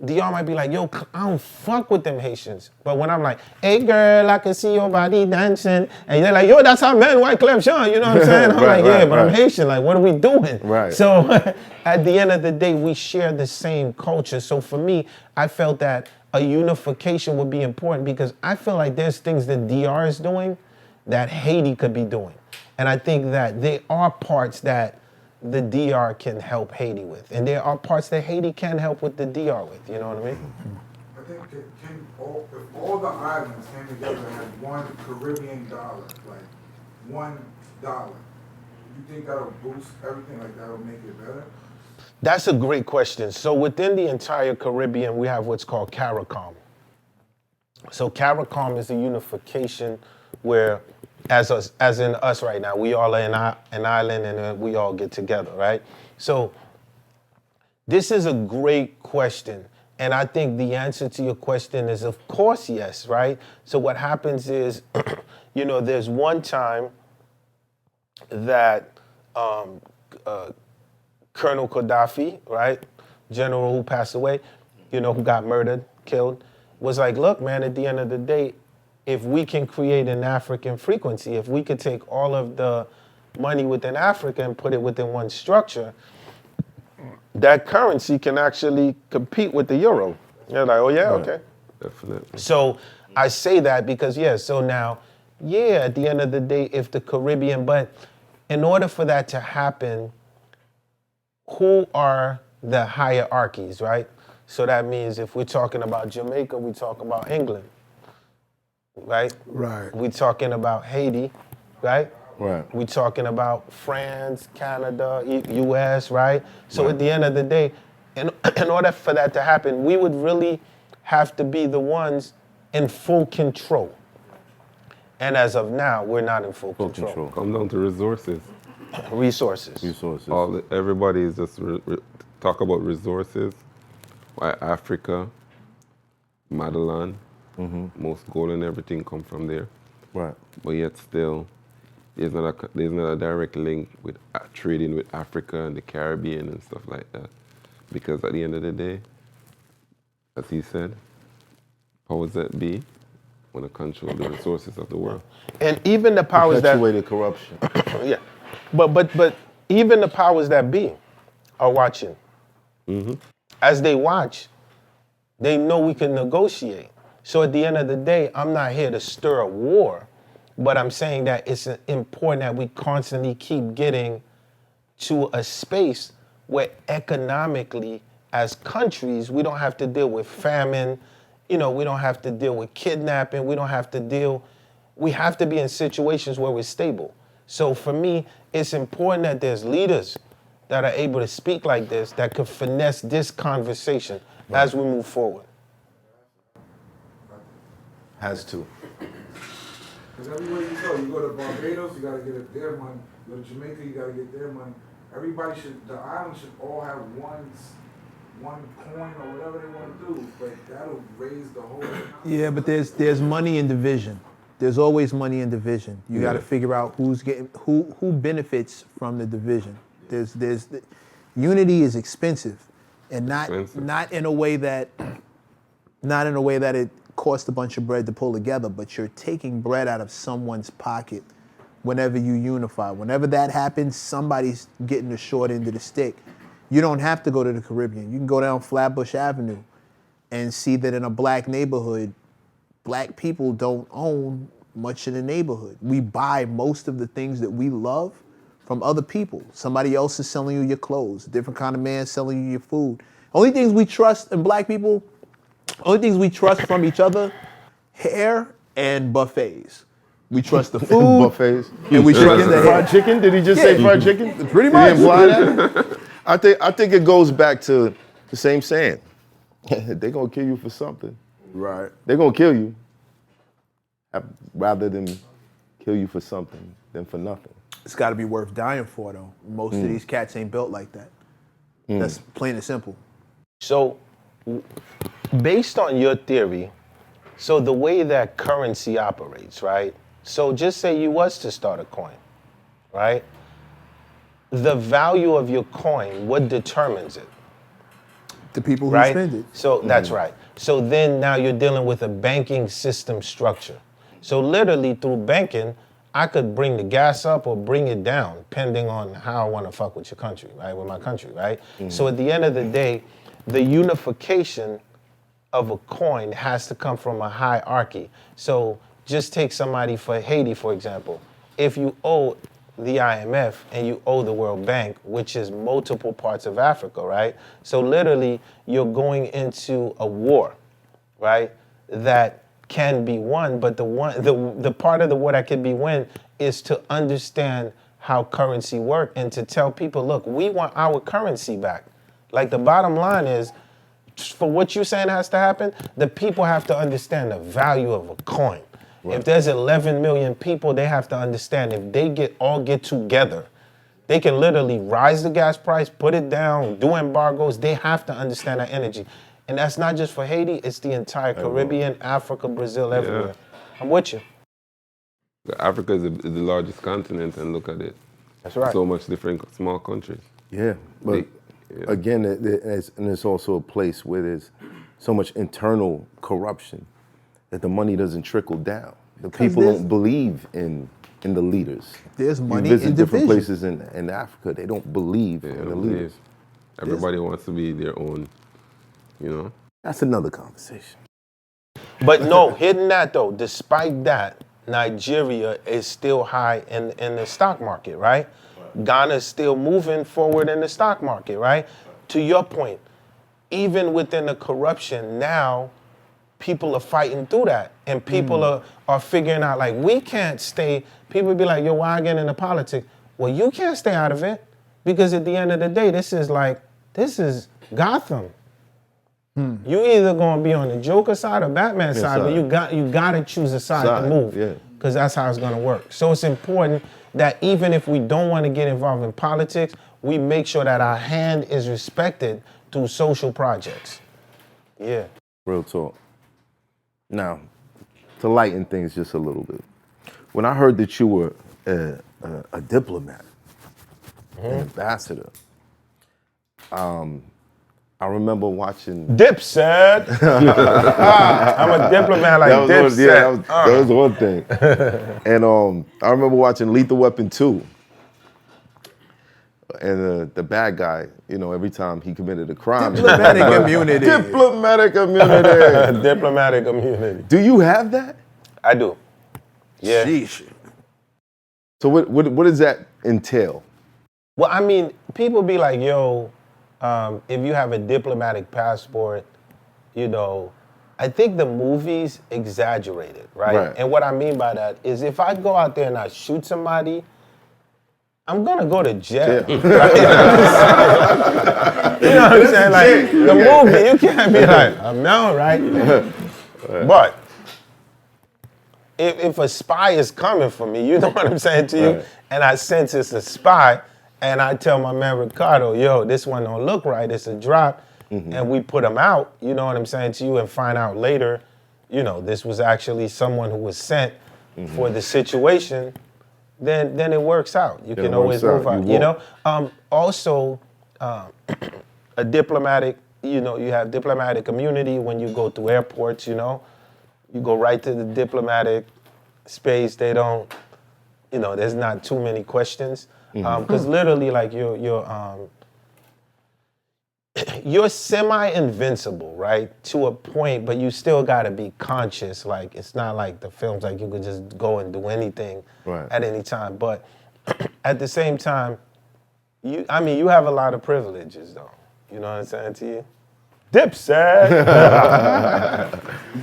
DR might be like, yo, I don't fuck with them Haitians. But when I'm like, hey girl, I can see your body dancing. And they're like, yo, that's our man, Wyclef Jean, you know what I'm saying? I'm like, yeah, but I'm Haitian, like, what are we doing? Right. So at the end of the day, we share the same culture. So for me, I felt that a unification would be important because I feel like there's things that DR is doing that Haiti could be doing. And I think that there are parts that the DR can help Haiti with. And there are parts that Haiti can help with the DR with, you know what I mean? I think if all the islands came together and had one Caribbean dollar, like $1, you think that'll boost everything, like that'll make it better? That's a great question. So within the entire Caribbean, we have what's called CARICOM. So CARICOM is a unification where, as in us right now, we all are an island and we all get together, right? So this is a great question. And I think the answer to your question is, of course, yes, right? So what happens is, you know, there's one time that Colonel Gaddafi, right, general who passed away, you know, who got murdered, killed, was like, look, man, at the end of the day, if we can create an African frequency, if we could take all of the money within Africa and put it within one structure, that currency can actually compete with the euro. You're like, oh yeah, okay. Definitely. So I say that because, yeah, so now, yeah, at the end of the day, if the Caribbean, but in order for that to happen, who are the hierarchies, right? So that means if we're talking about Jamaica, we talk about England, right? Right. We're talking about Haiti, right? Right. We're talking about France, Canada, US, right? So at the end of the day, in order for that to happen, we would really have to be the ones in full control. And as of now, we're not in full control. Come down to resources. Resources. Everybody is just talk about resources. Why Africa, Madeline, most gold and everything come from there. Right. But yet still, there's not a direct link with trading with Africa and the Caribbean and stuff like that. Because at the end of the day, as he said, powers that be want to control the resources of the world. And even the powers that Perpetuated corruption. yeah, but even the powers that be are watching. As they watch, they know we can negotiate. So at the end of the day, I'm not here to stir a war, but I'm saying that it's important that we constantly keep getting to a space where economically, as countries, we don't have to deal with famine, you know, we don't have to deal with kidnapping, we have to be in situations where we're stable. So for me, it's important that there's leaders that are able to speak like this, that could finesse this conversation as we move forward. Has to. Because everywhere you go to Barbados, you gotta get their money. You go to Jamaica, you gotta get their money. The island should all have one coin or whatever they want to do, but that'll raise the whole economy. Yeah, but there's money in division. There's always money in division. You got to figure out who's getting who benefits from the division. There's unity is expensive, and not in a way that it costs a bunch of bread to pull together. But you're taking bread out of someone's pocket whenever you unify. Whenever that happens, somebody's getting the short end of the stick. You don't have to go to the Caribbean. You can go down Flatbush Avenue and see that in a black neighborhood, black people don't own much of the neighborhood. We buy most of the things that we love from other people. Somebody else is selling you your clothes. A different kind of man selling you your food. Only things we trust in black people, only things we trust from each other, hair and buffets. We trust the food. Buffets. And we trust the fried hair. chicken? Did he just say fried chicken? Pretty Did much. he imply that? I think it goes back to the same saying. They're gonna kill you for something. Right. They're gonna kill you rather than kill you for something than for nothing. It's got to be worth dying for, though. Most of these cats ain't built like that. That's plain and simple. So, based on your theory, so the way that currency operates, right? So just say you was to start a coin, right? The value of your coin, what determines it? The people who Right? spend it. So that's right. So then now you're dealing with a banking system structure. So literally through banking, I could bring the gas up or bring it down, depending on how I want to fuck with your country, right? With my country, right? So at the end of the day, the unification of a coin has to come from a hierarchy. So just take somebody for Haiti, for example. If you owe the IMF and you owe the World Bank, which is multiple parts of Africa, right? So literally you're going into a war, right? That can be won, but the part of the war that can be won is to understand how currency works and to tell people, look, we want our currency back. Like the bottom line is, for what you're saying has to happen, the people have to understand the value of a coin. Right. If there's 11 million people, they have to understand if they all get together, they can literally rise the gas price, put it down, do embargoes. They have to understand that energy. And that's not just for Haiti, it's the entire Caribbean, Africa, Brazil, everywhere. I'm with you. Africa is the largest continent, and look at it. That's right. So much different small countries. Yeah, but again, it's also a place where there's so much internal corruption that the money doesn't trickle down. The people don't believe in the leaders. There's money you visit in different division. places in Africa, they don't believe in the leaders. Everybody wants to be their own, you know? That's another conversation. But no, hidden that though, despite that, Nigeria is still high in the stock market, right? Ghana is still moving forward in the stock market, right? To your point, even within the corruption now, people are fighting through that. And people are figuring out, like, we can't stay, people be like, yo, why I get into politics? Well, you can't stay out of it, because at the end of the day, this is Gotham. You either gonna be on the Joker side or Batman side, but you gotta choose a side to move, because that's how it's gonna work. So it's important that even if we don't want to get involved in politics, we make sure that our hand is respected through social projects. Yeah. Real talk. Now, to lighten things just a little bit, when I heard that you were a diplomat, an ambassador, I remember watching Dipset. I'm a diplomat like Dipset. That was one thing. And I remember watching Lethal Weapon 2. And the bad guy, you know, every time he committed a crime. Diplomatic immunity. Diplomatic immunity. Diplomatic immunity. Do you have that? I do. Yeah. Sheesh. So what does that entail? Well, I mean, people be like, yo, if you have a diplomatic passport, you know, I think the movies exaggerate it, right? And what I mean by that is if I go out there and I shoot somebody, I'm gonna go to jail. Right? You know what I'm saying? Like the movie, you can't be like, no, right? But if a spy is coming for me, you know what I'm saying to you, and I sense it's a spy, and I tell my man Ricardo, yo, this one don't look right, it's a drop, and we put them out, you know what I'm saying, to you, and find out later, you know, this was actually someone who was sent for the situation, then it works out. You can always move out, you know? Also, a diplomatic, you know, you have diplomatic immunity when you go through airports, you know? You go right to the diplomatic space. They don't, you know, there's not too many questions. Because literally, like, you're semi-invincible, right, to a point, but you still got to be conscious. Like, it's not like the films, like you could just go and do anything at any time. But at the same time, you have a lot of privileges, though. You know what I'm saying to you? Dipset!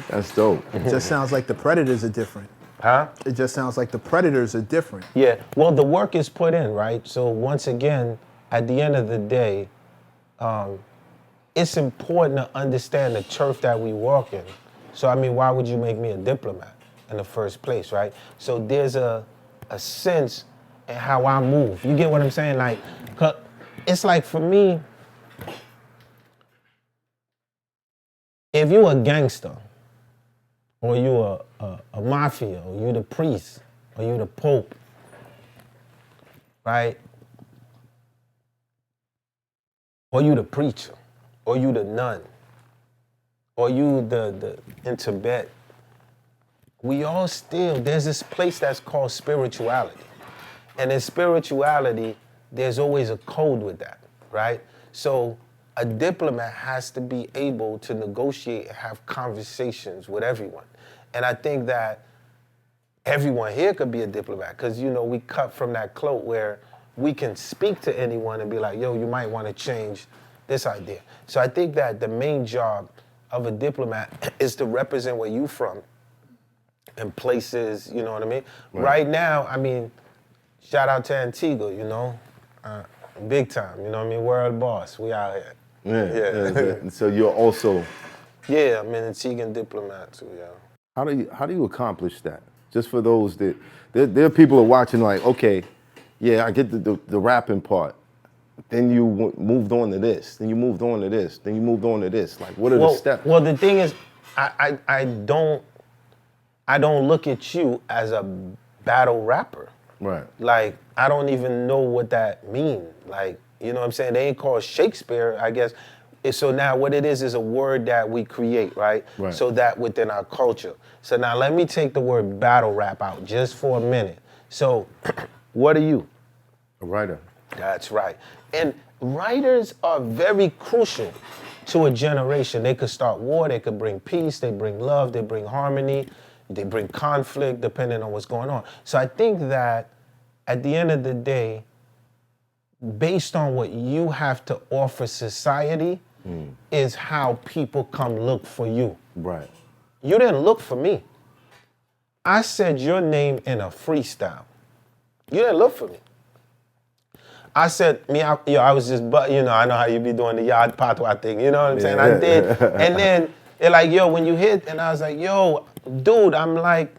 That's dope. It just sounds like the predators are different. Huh? It just sounds like the predators are different. Yeah, well, the work is put in, right? So once again, at the end of the day, it's important to understand the turf that we walk in. So, I mean, why would you make me a diplomat in the first place, right? So there's a sense in how I move. You get what I'm saying? Like, it's like for me, if you a gangster, or you a mafia, or you the priest, or you the pope, right? Or you the preacher, or you the nun, or you the in Tibet. We all still, there's this place that's called spirituality. And in spirituality, there's always a code with that, right? So a diplomat has to be able to negotiate and have conversations with everyone. And I think that everyone here could be a diplomat because, you know, we cut from that cloak where we can speak to anyone and be like, yo, you might want to change this idea. So I think that the main job of a diplomat is to represent where you from in places, you know what I mean? Right now, I mean, shout out to Antigua, you know? Big time, you know what I mean? World boss, we out here. Yeah. So you're also... Yeah, I'm an Antiguan diplomat too, yeah. How do you accomplish that? Just for those that... There are people who are watching like, okay, yeah, I get the rapping part. Then you moved on to this. Then you moved on to this. Then you moved on to this. Like, what are the steps? Well, the thing is, I don't look at you as a battle rapper. Right. Like, I don't even know what that means. Like, you know what I'm saying? They ain't called Shakespeare, I guess. So now what it is a word that we create, right? So that within our culture. So now let me take the word battle rap out just for a minute. So what are you? A writer. That's right. And writers are very crucial to a generation. They could start war, they could bring peace, they bring love, they bring harmony, they bring conflict depending on what's going on. So I think that at the end of the day, based on what you have to offer society, is how people come look for you. Right. You didn't look for me. I said your name in a freestyle. You didn't look for me. I said, I was just, you know, I know how you be doing the yard patwa thing, you know what I'm saying? I did. And then they're like, yo, when you hit, and I was like, yo, dude, I'm like,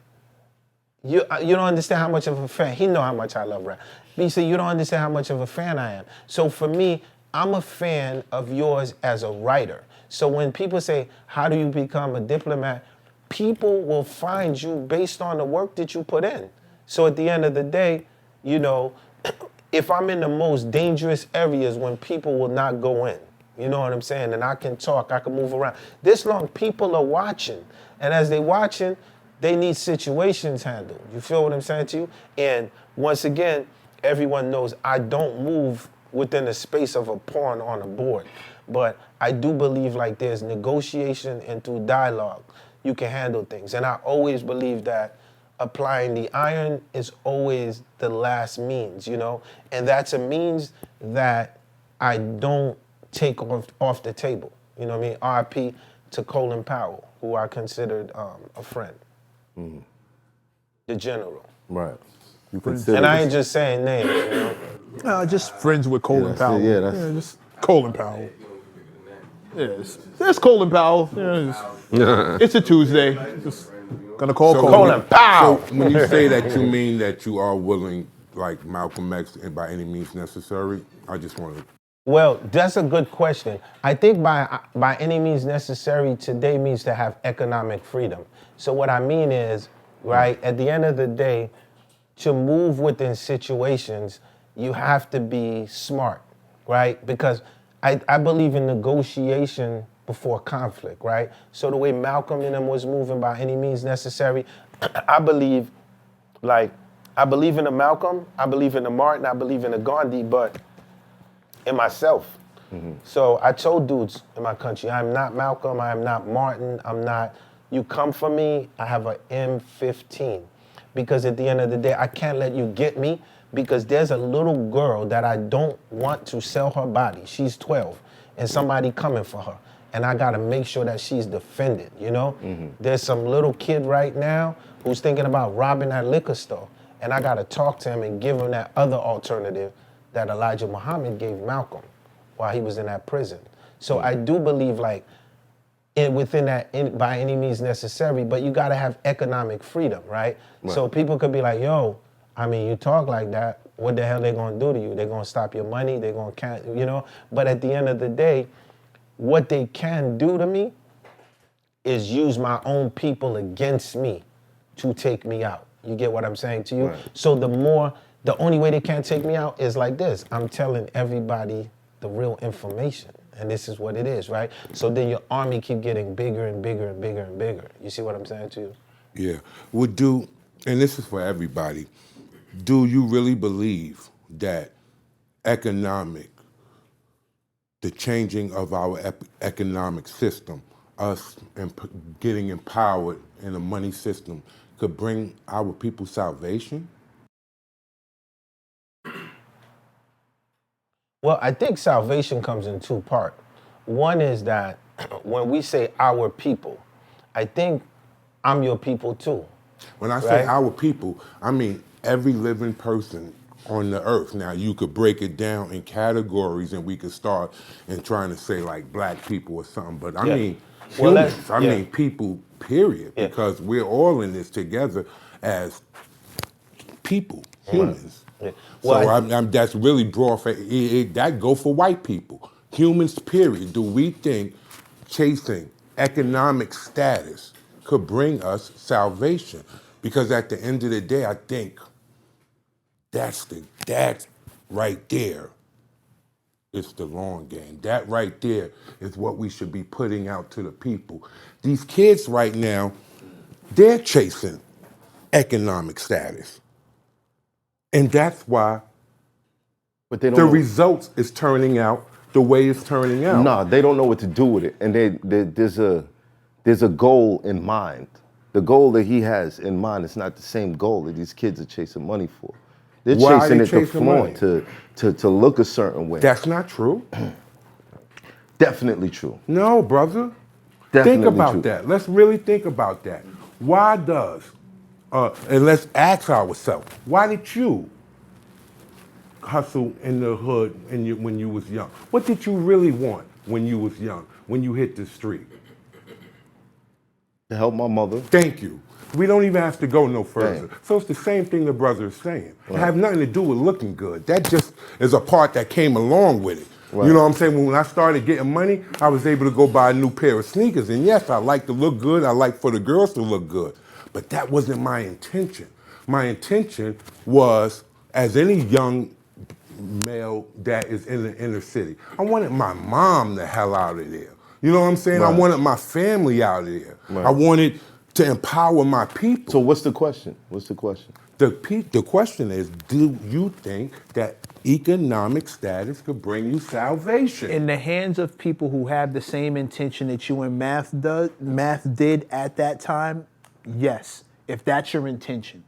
you don't understand how much of a fan. He know how much I love rap. But he said, you don't understand how much of a fan I am. So for me, I'm a fan of yours as a writer. So when people say, how do you become a diplomat? People will find you based on the work that you put in. So at the end of the day, you know, if I'm in the most dangerous areas when people will not go in, you know what I'm saying? And I can talk, I can move around. This long, people are watching. And as they watching, they need situations handled. You feel what I'm saying to you? And once again, everyone knows I don't move within the space of a pawn on a board. But I do believe like there's negotiation and through dialogue, you can handle things. And I always believe that applying the iron is always the last means, you know? And that's a means that I don't take off the table. You know what I mean? R.I.P. to Colin Powell, who I considered a friend. The general. Right. You And I ain't just saying names, you know? Just friends with Colin Powell. Yeah, that's... just Colin Powell. Yes, there's Colin Powell. It's a Tuesday. Just gonna call Colin Powell. So when you say that, you mean that you are willing, like Malcolm X, and by any means necessary? I just want to Well, that's a good question. I think by any means necessary today means to have economic freedom. So what I mean is, right, at the end of the day, to move within situations, you have to be smart, right? Because I believe in negotiation before conflict, right? So the way Malcolm and them was moving by any means necessary, I believe, like, I believe in the Malcolm, I believe in the Martin, I believe in the Gandhi, but in myself. So I told dudes in my country, I'm not Malcolm, I'm not Martin, I'm not, you come for me, I have an M15. Because at the end of the day, I can't let you get me because there's a little girl that I don't want to sell her body. She's 12 and somebody coming for her. And I gotta make sure that she's defended, you know? There's some little kid right now who's thinking about robbing that liquor store. And I gotta talk to him and give him that other alternative that Elijah Muhammad gave Malcolm while he was in that prison. So I do believe like within that, by any means necessary, but you gotta have economic freedom, right? So people could be like, yo, I mean, you talk like that, what the hell they gonna do to you? They're gonna stop your money, they're gonna count, you know? But at the end of the day, what they can do to me is use my own people against me to take me out. You get what I'm saying to you? So the only way they can't take me out is like this. I'm telling everybody the real information. And this is what it is, right? So then your army keep getting bigger and bigger and bigger and bigger. You see what I'm saying to you? Yeah. And this is for everybody, do you really believe that the changing of our economic system, us getting empowered in a money system, could bring our people salvation? Well, I think salvation comes in two parts. One is that when we say our people, I think I'm your people too. When I say Right. our people, I mean every living person on the earth. Now, you could break it down in categories and we could start and trying to say like black people or something, but I Yeah. mean Well, humans, I yeah. mean people, period, Yeah. because we're all in this together as people, humans. Yeah. So Well, that's really broad. That go for white people. Humans, period. Do we think chasing economic status could bring us salvation? Because at the end of the day, I think that right there is the long game. That right there is what we should be putting out to the people. These kids right now, they're chasing economic status. And that's why But they don't the know. results is turning out the way it's turning out. No, they don't know what to do with it, and there's a goal in mind. The goal that he has in mind is not the same goal that these kids are chasing money for. They're Why are chasing they it to chasing flaunt, to look a certain way. That's not true. Definitely true. No, brother. Definitely Think about true. that. Let's really think about that. Why does, and let's ask ourselves, why did you hustle in the hood when you was young? What did you really want when you was young, when you hit the street? To help my mother. Thank you. We don't even have to go no further. Right. So it's the same thing the brother is saying. It have nothing to do with looking good. That just is a part that came along with it. Right. You know what I'm saying? When I started getting money, I was able to go buy a new pair of sneakers. And yes, I like to look good. I like for the girls to look good. But that wasn't my intention. My intention was, as any young male that is in the inner city, I wanted my mom the hell out of there. You know what I'm saying? I Right. wanted my family out of there. Right. I wanted to empower my people. So what's the question? What's the question? The question is, do you think that economic status could bring you salvation? In the hands of people who have the same intention that you and math did at that time, yes, if that's your intention.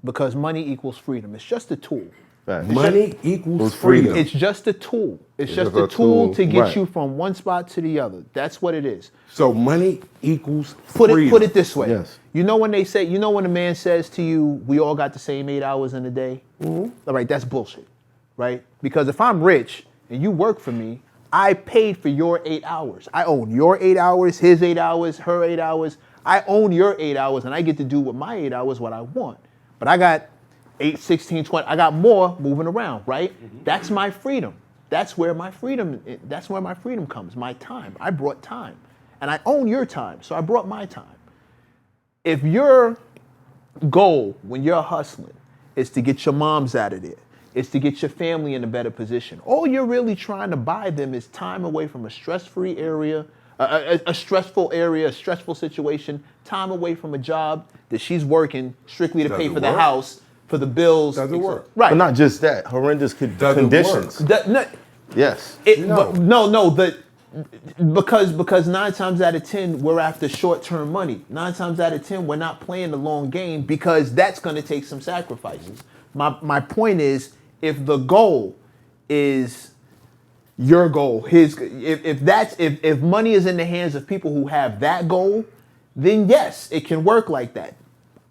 Because money equals freedom. It's just a tool. Right. Money equals Equals freedom. freedom. It's just a tool. It's just just a a tool tool. to get Right. you from one spot to the other. That's what it is. So money equals Put freedom. it this way. Yes. You know when a man says to you, we all got the same 8 hours in a day? All right, that's bullshit, right? Because if I'm rich and you work for me, I paid for your 8 hours. I own your 8 hours, his 8 hours, her 8 hours. I own your 8 hours and I get to do with my 8 hours what I want. But I got 8, 16, 20, I got more moving around, right? That's my freedom. That's where my freedom comes, my time. I brought time. And I own your time, so I brought my time. If your goal when you're hustling is to get your moms out of there, is to get your family in a better position, all you're really trying to buy them is time away from a stress-free area, a stressful area, a stressful situation, time away from a job that she's working strictly to pay for the house, for the bills. Doesn't work. Right. But not just that, horrendous conditions. Yes. Because 9 times out of 10 we're after short-term money. 9 times out of 10 we're not playing the long game because that's going to take some sacrifices. My point is, if the goal is your goal, if money is in the hands of people who have that goal, then yes, it can work like that.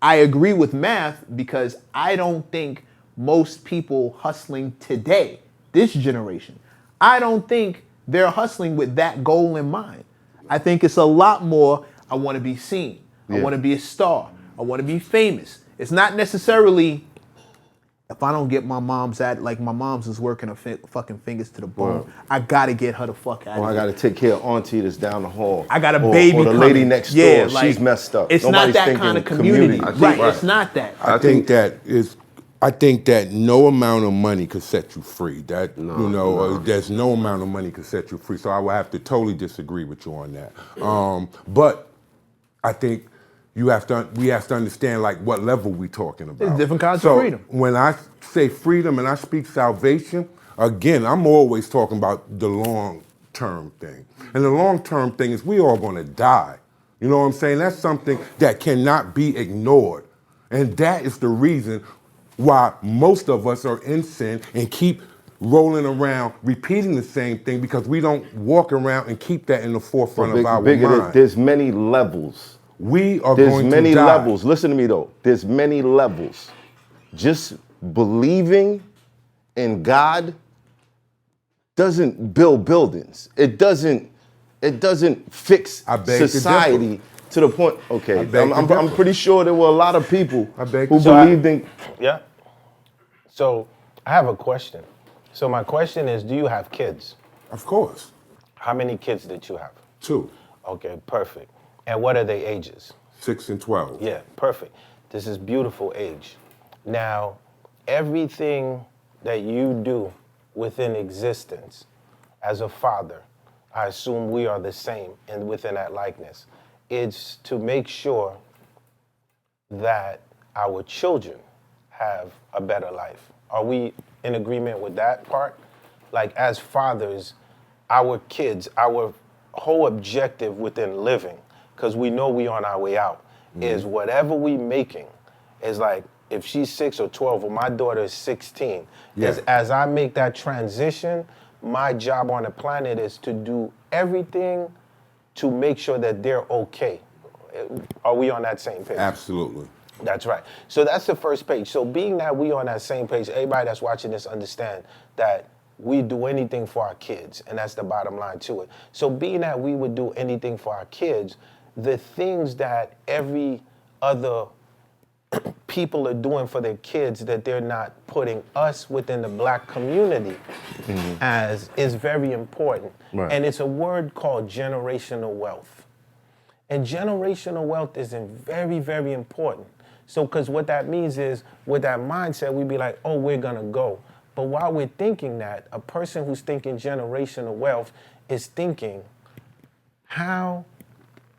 I agree with math because I don't think most people hustling today, this generation, I don't think they're hustling with that goal in mind. I think it's a lot more, I want to be seen. I want to be a star. I want to be famous. It's not necessarily, if I don't get my mom's like my mom's is working her fucking fingers to the bone, I got to get her the fuck out of here. I got to take care of auntie that's down the hall. I got a baby or the coming. lady next door, she's messed up. It's Nobody's not that kind of community. Right, it's not that. I think that no amount of money could set you free. There's no amount of money could set you free. So I would have to totally disagree with you on that. But I think we have to understand like what level we talking about. There's different kinds of freedom. When I say freedom and I speak salvation, again, I'm always talking about the long-term thing. And the long-term thing is we all gonna die. You know what I'm saying? That's something that cannot be ignored. And that is the reason why most of us are in sin and keep rolling around, repeating the same thing because we don't walk around and keep that in the forefront of our mind. There's many levels. We are There's going to many die. levels. Listen to me though. There's many levels. Just believing in God doesn't build buildings. It doesn't fix society to the point. Okay, I'm pretty sure there were a lot of people who believed in. Yeah. So I have a question. So my question is, do you have kids? Of course. How many kids did you have? 2. Okay, perfect. And what are their ages? 6 and 12. Yeah, perfect. This is beautiful age. Now, everything that you do within existence as a father, I assume we are the same and within that likeness. It's to make sure that our children have a better life. Are we in agreement with that part? Like as fathers, our kids, our whole objective within living, because we know we on our way out, is whatever we making is like, if she's 6 or 12 or my daughter is 16, as I make that transition, my job on the planet is to do everything to make sure that they're okay. Are we on that same page? Absolutely. That's right. So that's the first page. So being that we on that same page, everybody that's watching this understand that we do anything for our kids, and that's the bottom line to it. So being that we would do anything for our kids, the things that every other people are doing for their kids that they're not putting us within the black community as is very important. Right. And it's a word called generational wealth. And generational wealth is very, very important. So, because what that means is, with that mindset, we'd be like, oh, we're gonna go. But while we're thinking that, a person who's thinking generational wealth is thinking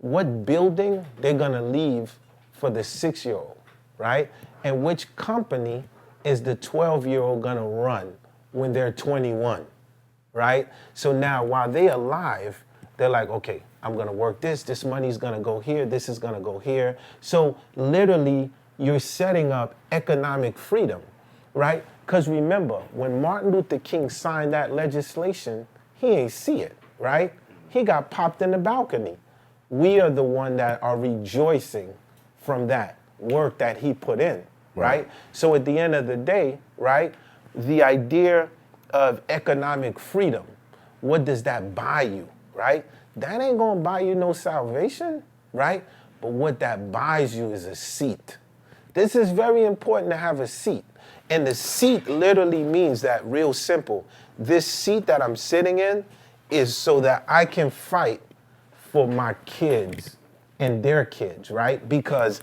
what building they're gonna leave for the 6-year-old, right? And which company is the 12-year-old gonna run when they're 21, right? So now, while they're alive, they're like, okay, I'm gonna work this money's gonna go here, this is gonna go here. So literally, you're setting up economic freedom, right? Because remember, when Martin Luther King signed that legislation, he ain't see it, right? He got popped in the balcony. We are the one that are rejoicing from that work that he put in, right? So at the end of the day, right, the idea of economic freedom, what does that buy you, right? That ain't gonna buy you no salvation, right? But what that buys you is a seat. This is very important to have a seat. And the seat literally means that, real simple. This seat that I'm sitting in is so that I can fight for my kids and their kids, right? Because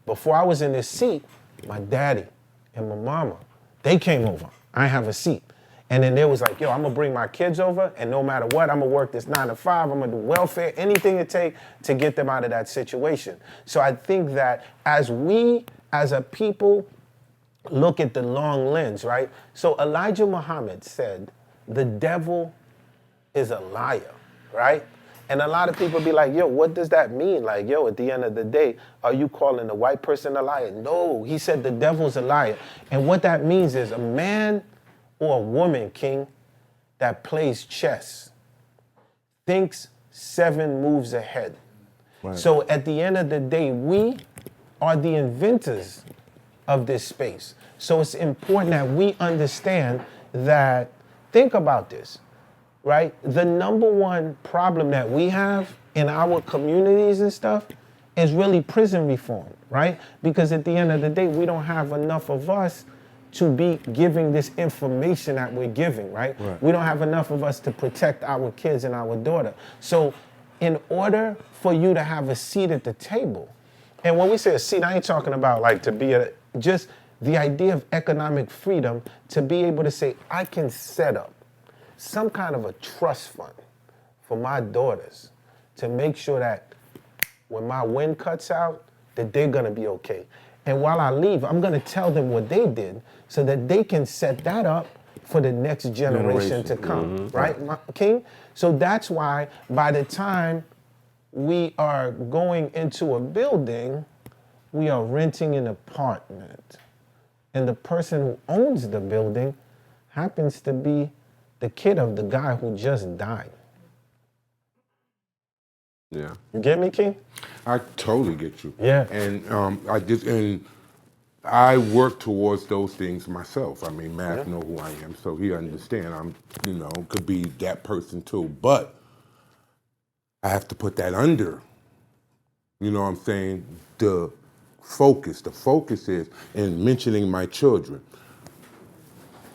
before I was in this seat, my daddy and my mama, they came over. I have a seat. And then they was like, yo, I'm gonna bring my kids over, and no matter what, I'm gonna work this 9 to 5, I'm gonna do welfare, anything it takes to get them out of that situation. So I think that as we, as a people, look at the long lens, right? So Elijah Muhammad said, the devil is a liar, right? And a lot of people be like, yo, what does that mean? Like, yo, at the end of the day, are you calling a white person a liar? No, he said the devil's a liar. And what that means is a man or a woman, King, that plays chess thinks 7 moves ahead. Right. So at the end of the day, we are the inventors of this space. So it's important that we understand that, think about this, right? The number one problem that we have in our communities and stuff is really prison reform, right? Because at the end of the day, we don't have enough of us to be giving this information that we're giving, right? We don't have enough of us to protect our kids and our daughter. So in order for you to have a seat at the table, and when we say a seat, I ain't talking about like to be just the idea of economic freedom, to be able to say, I can set up some kind of a trust fund for my daughters to make sure that when my wind cuts out, that they're gonna be okay. And while I leave, I'm gonna tell them what they did so that they can set that up for the next generation to come, right, King? So that's why by the time we are going into a building, we are renting an apartment. And the person who owns the building happens to be the kid of the guy who just died. Yeah. You get me, King? I totally get you. Yeah. And I work towards those things myself. I mean, Matt know who I am, so he understand. I'm, could be that person too. But I have to put that under. You know what I'm saying? The focus. The focus is in mentioning my children.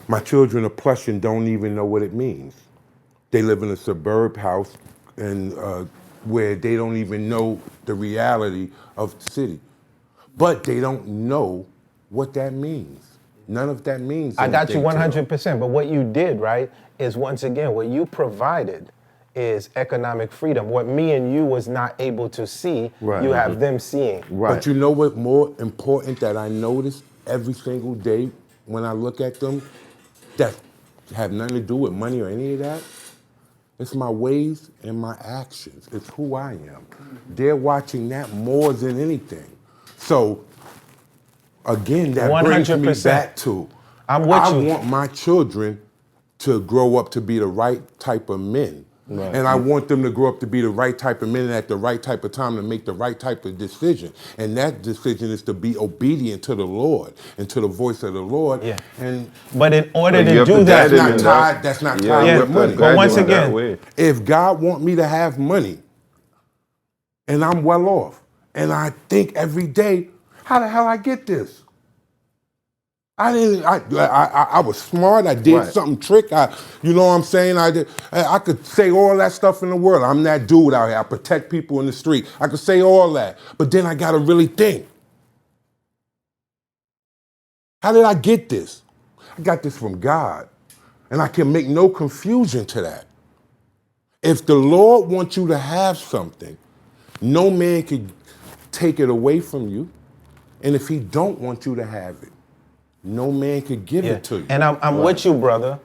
My children are plush and don't even know what it means. They live in a suburb house and where they don't even know the reality of the city. But they don't know what that means. None of that means I got you anything 100%, but what you did, right, is once again, what you provided is economic freedom. What me and you was not able to see, you have them seeing. Right. But you know what more important that I notice every single day when I look at them that have nothing to do with money or any of that? It's my ways and my actions. It's who I am. They're watching that more than anything. So, again, that 100%. Brings me back to, I want my children to grow up to be the right type of men. Right. And I want them to grow up to be the right type of men and at the right type of time to make the right type of decision. And that decision is to be obedient to the Lord and to the voice of the Lord. Yeah. But in order to do that, that's not tied with money. But once again, if God want me to have money and I'm well off and I think every day, how the hell I get this? I was smart. I did something trick. You know what I'm saying? I could say all that stuff in the world. I'm that dude out here. I protect people in the street. I could say all that. But then I got to really think. How did I get this? I got this from God. And I can make no confusion to that. If the Lord wants you to have something, no man can take it away from you. And if he don't want you to have it, no man could give it to you. And I'm with you, brother,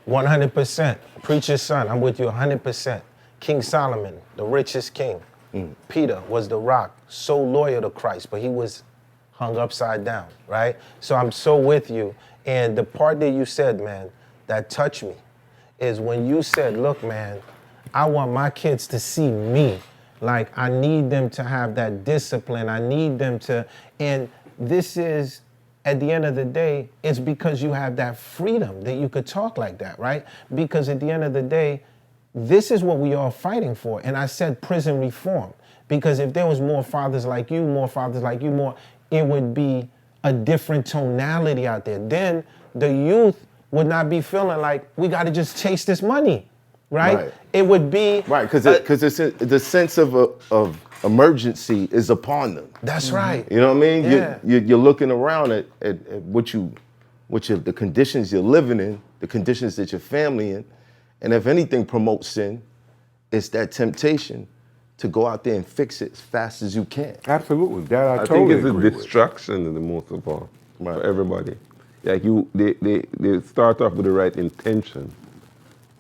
100%. Preacher's son, I'm with you 100%. King Solomon, the richest king. Peter was the rock, so loyal to Christ, but he was hung upside down, right? So I'm so with you. And the part that you said, man, that touched me is when you said, look, man, I want my kids to see me. Like, I need them to have that discipline. I need them to, and this is, at the end of the day, it's because you have that freedom that you could talk like that, right? Because at the end of the day, this is what we are fighting for. And I said prison reform, because if there was more fathers like you, it would be a different tonality out there. Then the youth would not be feeling like we got to just chase this money, right? It would be right because the sense of emergency is upon them. That's right. You know what I mean? Yeah. You're looking around at the conditions you're living in, the conditions that your family in, and if anything promotes sin, it's that temptation to go out there and fix it as fast as you can. Absolutely, that I think totally it's a agree with. distraction the most of all for everybody. Like they start off with the right intention.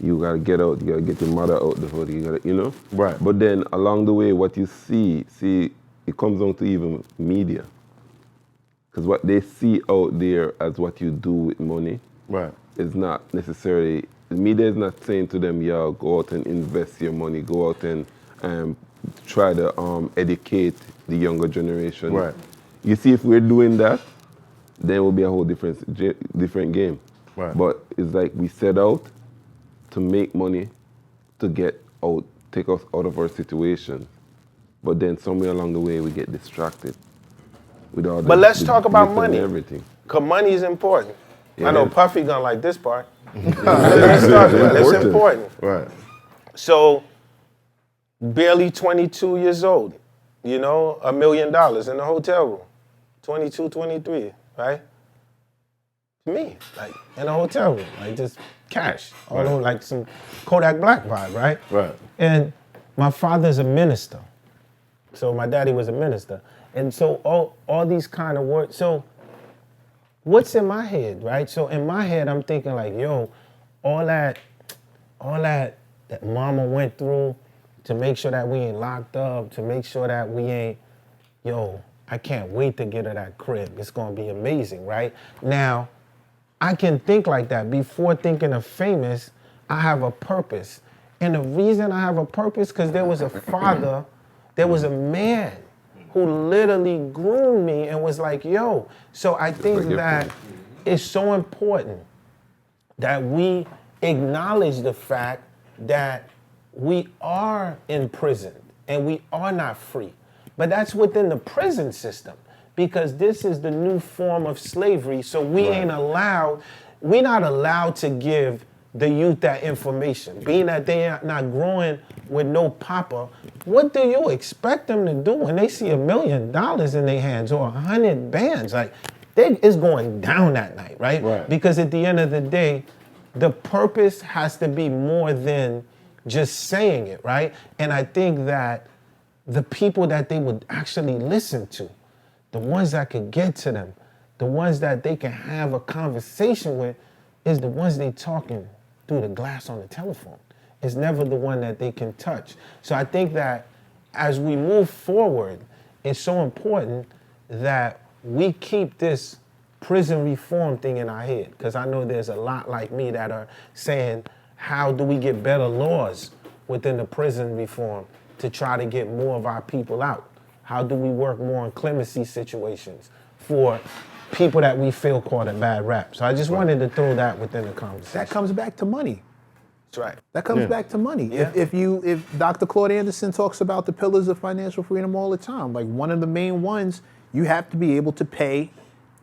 You gotta get out. You gotta get your mother out the hood. You gotta, Right. But then along the way, what you see, it comes down to even media. Because what they see out there as what you do with money, Right. is not necessarily. The media is not saying to them, "Yo, go out and invest your money. Go out and try to educate the younger generation." Right. You see, if we're doing that, then it will be a whole different game. Right. But it's like we set out to make money, to take us out of our situation. But then somewhere along the way, we get distracted with all But let's talk about glitter and money. everything. Because money is important. Yeah, I know it is. Puffy gonna like this part. Let's talk about it. It's important. Right. So, barely 22 years old, $1 million in the hotel room. 22, 23, right? To me, like in a hotel room, like just cash. Although like some Kodak Black vibe, right? Right. And my father's a minister. So my daddy was a minister. And so all these kind of words. So what's in my head, right? So in my head, I'm thinking like, yo, all that mama went through to make sure that we ain't locked up, to make sure that we ain't, I can't wait to get her that crib. It's gonna be amazing, right? Now, I can think like that. Before thinking of famous, I have a purpose. And the reason I have a purpose, because there was a father, there was a man who literally groomed me and was like, yo. So I think that it's so important that we acknowledge the fact that we are in prison and we are not free. But that's within the prison system, because this is the new form of slavery. So we're not allowed to give the youth that information. Being that they are not growing with no papa, what do you expect them to do when they see $1 million in their hands or 100 bands? Like, it's going down that night, right? Because at the end of the day, the purpose has to be more than just saying it, right? And I think that the people that they would actually listen to, the ones that could get to them, the ones that they can have a conversation with, is the ones they talking through the glass on the telephone. It's never the one that they can touch. So I think that as we move forward, it's so important that we keep this prison reform thing in our head, because I know there's a lot like me that are saying, how do we get better laws within the prison reform to try to get more of our people out? How do we work more on clemency situations for people that we feel caught a bad rap? So I just wanted to throw that within the conversation. That comes back to money. That's right. That comes back to money. Yeah. If Dr. Claude Anderson talks about the pillars of financial freedom all the time, like one of the main ones, you have to be able to pay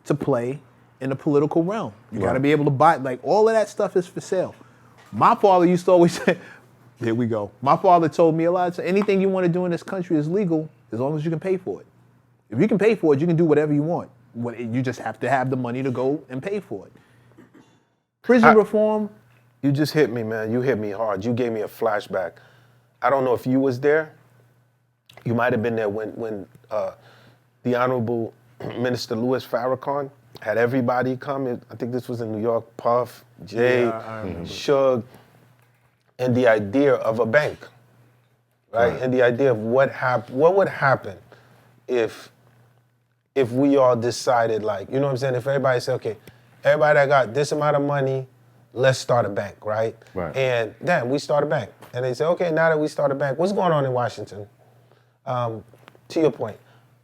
to play in the political realm. You got to be able to buy, like all of that stuff is for sale. My father used to always say, here we go. My father told me a lot of times, anything you want to do in this country is legal as long as you can pay for it. If you can pay for it, you can do whatever you want. You just have to have the money to go and pay for it. Prison reform. You just hit me, man. You hit me hard. You gave me a flashback. I don't know if you was there. You might have been there when the Honorable Minister Louis Farrakhan had everybody come. I think this was in New York. Puff, Jay, Suge, and the idea of a bank, right? And the idea of what would happen if we all decided, like, you know what I'm saying? If everybody said, okay, everybody that got this amount of money, let's start a bank, right? And then we start a bank. And they say, okay, now that we start a bank, what's going on in Washington? To your point,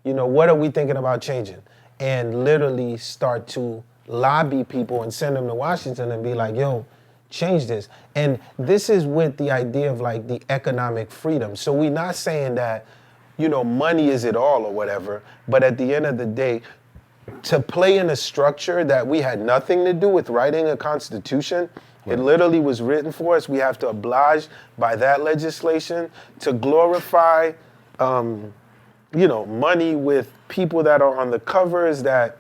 what are we thinking about changing? And literally start to lobby people and send them to Washington and be like, yo, change this. And this is with the idea of like the economic freedom. So we're not saying that, money is it all or whatever, but at the end of the day, to play in a structure that we had nothing to do with writing a constitution. It literally was written for us. We have to oblige by that legislation to glorify, money with people that are on the covers that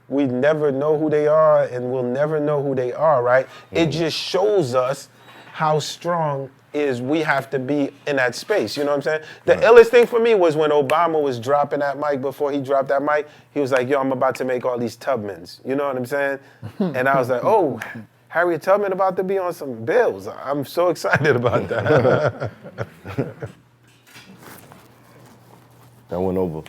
we never know who they are and we'll never know who they are, right? It just shows us how strong is we have to be in that space, you know what I'm saying? The illest thing for me was when Obama was dropping that mic, before he dropped that mic, he was like, yo, I'm about to make all these Tubmans, you know what I'm saying? And I was like, oh, Harriet Tubman about to be on some bills. I'm so excited about that. That went over.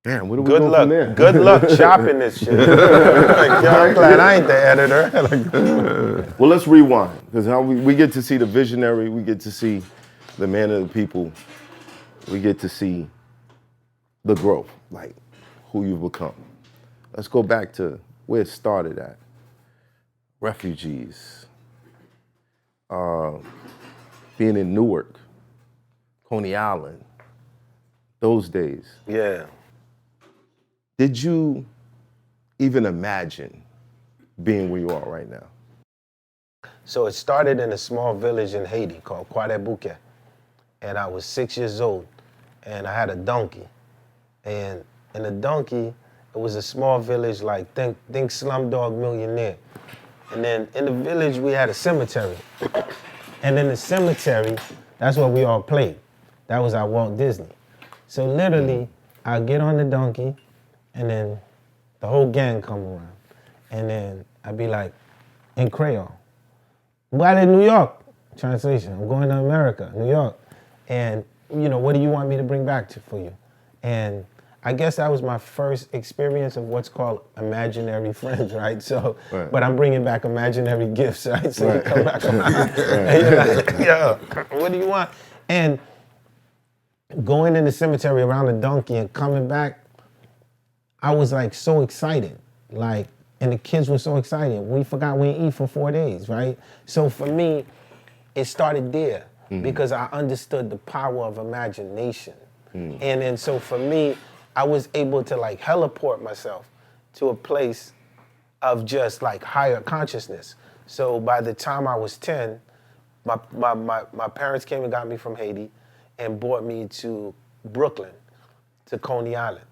Damn, what do we Good go luck. from there? Good luck chopping this shit. Like, yo, I'm glad I ain't the editor. Well, let's rewind, because we get to see the visionary, we get to see the man of the people, we get to see the growth, like who you've become. Let's go back to where it started at. Refugees, being in Newark, Coney Island, those days. Yeah. Did you even imagine being where you are right now? So it started in a small village in Haiti called Kwadebuke. And I was 6 years old. And I had a donkey. And in the donkey, it was a small village, like think Slumdog Millionaire. And then in the village, we had a cemetery. And in the cemetery, that's where we all played. That was our Walt Disney. So literally, I'd get on the donkey, and then the whole gang come around. And then I'd be like, in Creole, "But in New York," translation, "I'm going to America, New York. And, what do you want me to bring back for you?" And I guess that was my first experience of what's called imaginary friends, right? So, but I'm bringing back imaginary gifts, right? So you come back around, and you're like, yo, what do you want? And going in the cemetery around the donkey and coming back, I was like so excited, and the kids were so excited. We forgot we didn't eat for 4 days, right? So for me, it started there because I understood the power of imagination. And then so for me, I was able to heliport myself to a place of just higher consciousness. So by the time I was 10, my parents came and got me from Haiti and brought me to Brooklyn, to Coney Island.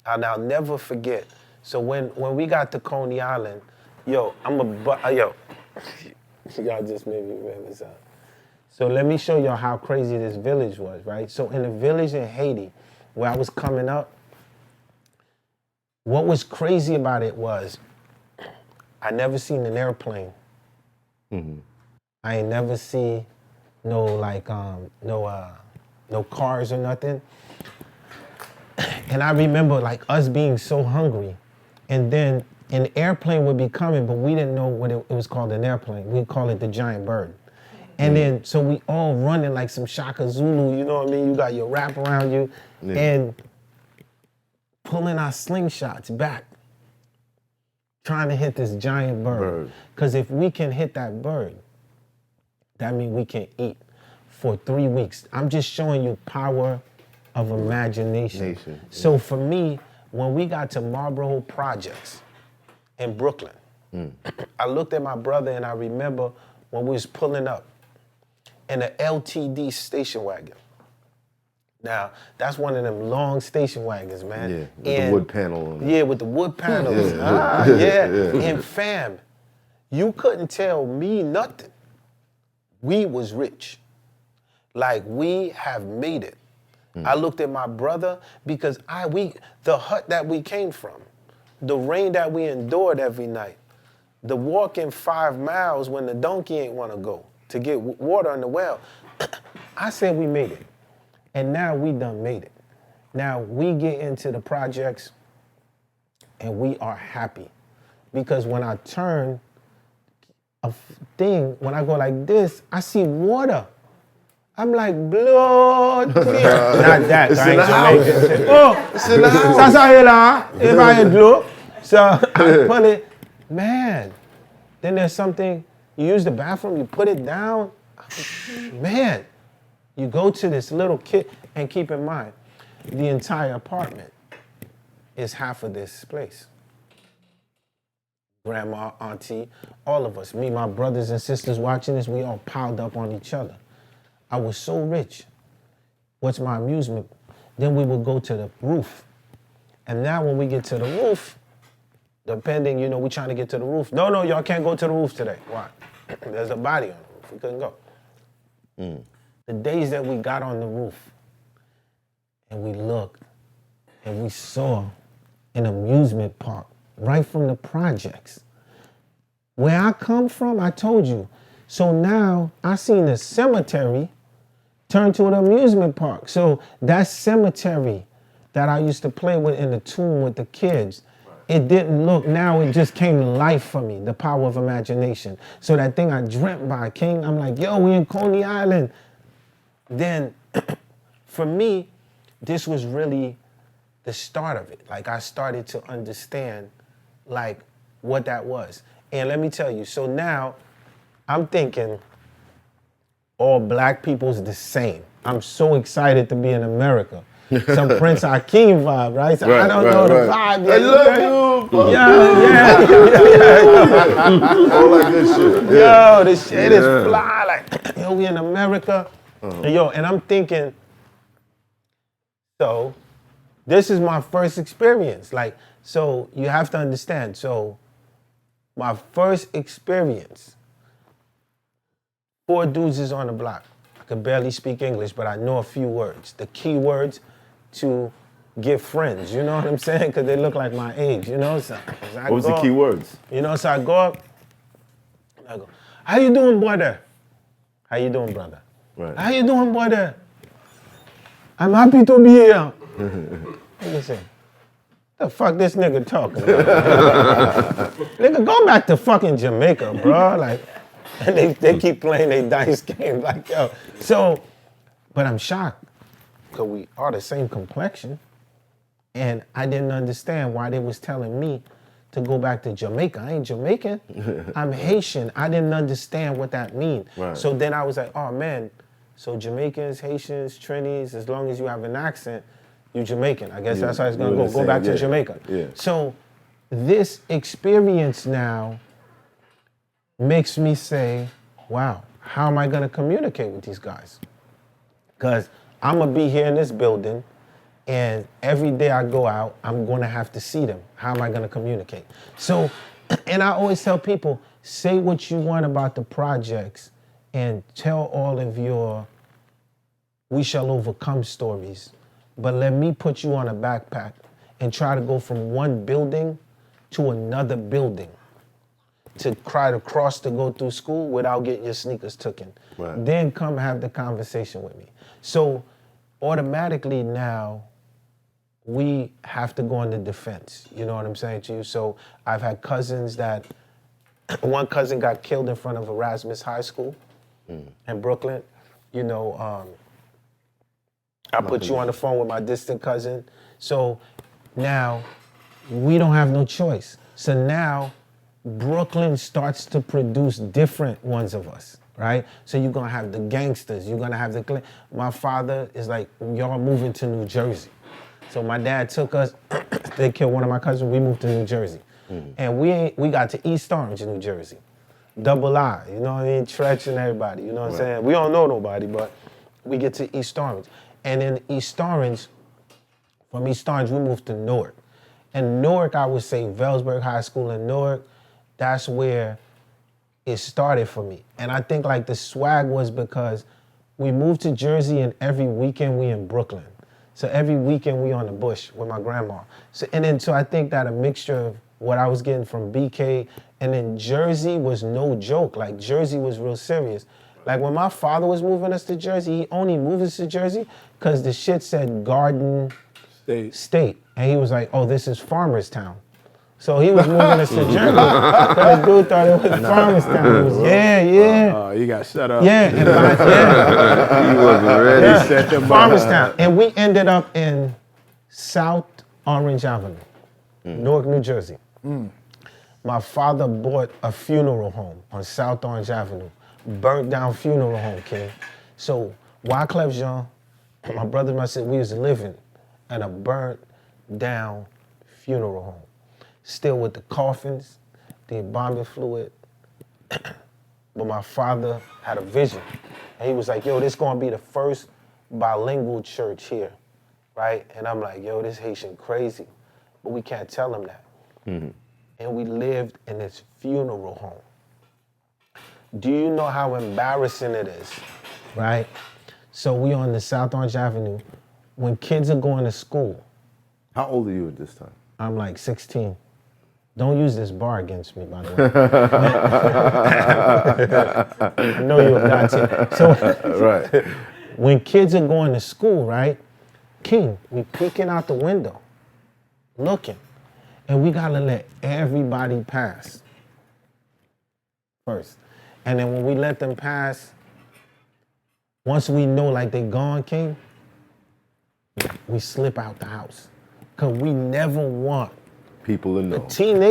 And I'll never forget. So when we got to Coney Island, y'all just made me remember something. So let me show y'all how crazy this village was, right? So in the village in Haiti, where I was coming up, what was crazy about it was I never seen an airplane. I ain't never see no cars or nothing. And I remember us being so hungry, and then an airplane would be coming, but we didn't know what it was called, an airplane. We'd call it the giant bird. And then, so we all running like some Shaka Zulu, you know what I mean? You got your wrap around you, and pulling our slingshots back, trying to hit this giant bird. Because if we can hit that bird, that means we can eat for 3 weeks. I'm just showing you power of imagination. So for me, when we got to Marlboro Projects in Brooklyn, I looked at my brother and I remember when we was pulling up in an LTD station wagon. Now, that's one of them long station wagons, man. Yeah, with the wood panel on it. Yeah, with the wood panels. And fam, you couldn't tell me nothing. We was rich. We have made it. I looked at my brother because the hut that we came from, the rain that we endured every night, the walking 5 miles when the donkey ain't want to go to get water in the well. I said we made it. And now we done made it. Now we get into the projects and we are happy. Because when I turn when I go like this, I see water. I'm like, blood. Not that, right? Oh, it's in the house. So I put it, man. Then there's something, you use the bathroom, you put it down. Man, you go to this little kid. And keep in mind, the entire apartment is half of this place. Grandma, auntie, all of us, me, my brothers and sisters watching this, we all piled up on each other. I was so rich. What's my amusement? Then we would go to the roof. And now when we get to the roof, depending, you know, we trying to get to the roof. No, y'all can't go to the roof today. Why? There's a body on the roof. We couldn't go. The days that we got on the roof and we looked and we saw an amusement park right from the projects. Where I come from, I told you. So now I seen the cemetery turn to an amusement park. So that cemetery that I used to play with in the tomb with the kids, it didn't look, now it just came to life for me, the power of imagination. So that thing I dreamt by, King, I'm like, yo, we in Coney Island. Then for me, this was really the start of it. Like I started to understand like what that was. And let me tell you, so now I'm thinking all black people's the same. I'm so excited to be in America. Some Prince Hakeem vibe, right? So I don't know the vibe yet. I love you. Yeah. All that good shit. Yo, this shit is fly. Like, yo, we in America. And I'm thinking, so this is my first experience. Like, so you have to understand. So my first experience, 4 dudes is on the block. I can barely speak English, but I know a few words. The key words to get friends, you know what I'm saying? Because they look like my age, you know? So What was the key words? You know, so I go up, I go, how you doing, brother? How you doing, brother? Right. How you doing, brother? I'm happy to be here. Let me say, the fuck this nigga talking about? Nigga, go back to fucking Jamaica, bro. Like, and they keep playing their dice game like, yo. So, but I'm shocked because we are the same complexion. And I didn't understand why they was telling me to go back to Jamaica. I ain't Jamaican. I'm Haitian. I didn't understand what that mean. Right. So then I was like, oh man, so Jamaicans, Haitians, Trinis, as long as you have an accent, you Jamaican. I guess that's how it's gonna go. Go back to Jamaica. Yeah. So this experience now makes me say, wow, how am I gonna communicate with these guys? Because I'm gonna be here in this building, and every day I go out, I'm gonna have to see them. How am I gonna communicate? So, and I always tell people, say what you want about the projects and tell all of your we shall overcome stories, but let me put you on a backpack and try to go from one building to another building to try to cross to go through school without getting your sneakers taken. Right. Then come have the conversation with me. So automatically now, we have to go on the defense. You know what I'm saying to you? So I've had cousins that, one cousin got killed in front of Erasmus High School in Brooklyn. You know, I put you on the phone with my distant cousin. So now we don't have no choice. So now Brooklyn starts to produce different ones of us, right? So you're gonna have the gangsters, you're gonna have the, my father is like, y'all moving to New Jersey. So my dad took us, they killed one of my cousins, we moved to New Jersey. And we got to East Orange in New Jersey. Double I, you know what I mean? Tretch and everybody, you know what I'm saying? We don't know nobody, but we get to East Orange. And in East Orange, from East Orange, we moved to Newark. And Newark, I would say Velsburg High School in Newark, that's where it started for me. And I think like the swag was because we moved to Jersey and every weekend we in Brooklyn. So every weekend we on the bush with my grandma. So I think that a mixture of what I was getting from BK and then Jersey was no joke. Like Jersey was real serious. Like when my father was moving us to Jersey, he only moved us to Jersey because the shit said Garden State. And he was like, oh, this is Farmer's Town. So he was moving us to Jersey. The dude thought it was Farmer's Town. He was, yeah. You got shut up. Yeah, He wasn't ready. Set them up. Farmer's Town. And we ended up in South Orange Avenue, Newark, New Jersey. My father bought a funeral home on South Orange Avenue. Burnt down funeral home, King. So Wyclef Jean my brother and I said we was living in a burnt down funeral home. Still with the coffins, the embalming fluid. But my father had a vision. And he was like, yo, this gonna be the first bilingual church here, right? And I'm like, yo, this Haitian crazy. But we can't tell him that. And we lived in this funeral home. Do you know how embarrassing it is, right? So we on the South Orange Avenue. When kids are going to school. How old are you at this time? I'm like 16. Don't use this bar against me, by the way. I know you're a God. So Right. when kids are going to school, right? King, we peeking out the window, looking. And we gotta let everybody pass first. And then when we let them pass, once we know like they gone, King, we slip out the house. Cause we never want People to know.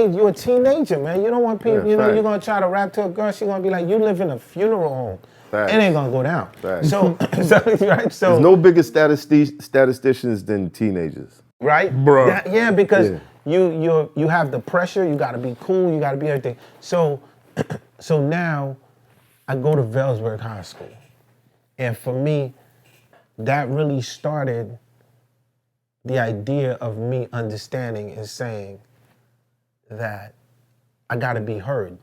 you're a teenager, man. You don't want people, Yeah, you're facts. gonna try to rap to a girl, she gonna be like, you live in a funeral home. Facts. It ain't gonna go down. Facts. So, right? So, There's no bigger statisticians than teenagers. right? Bruh. Yeah, because Yeah. you have the pressure, you gotta be cool, you gotta be everything. So so now I go to Velsburg High School. And for me, that really started the idea of me understanding and saying that I gotta be heard.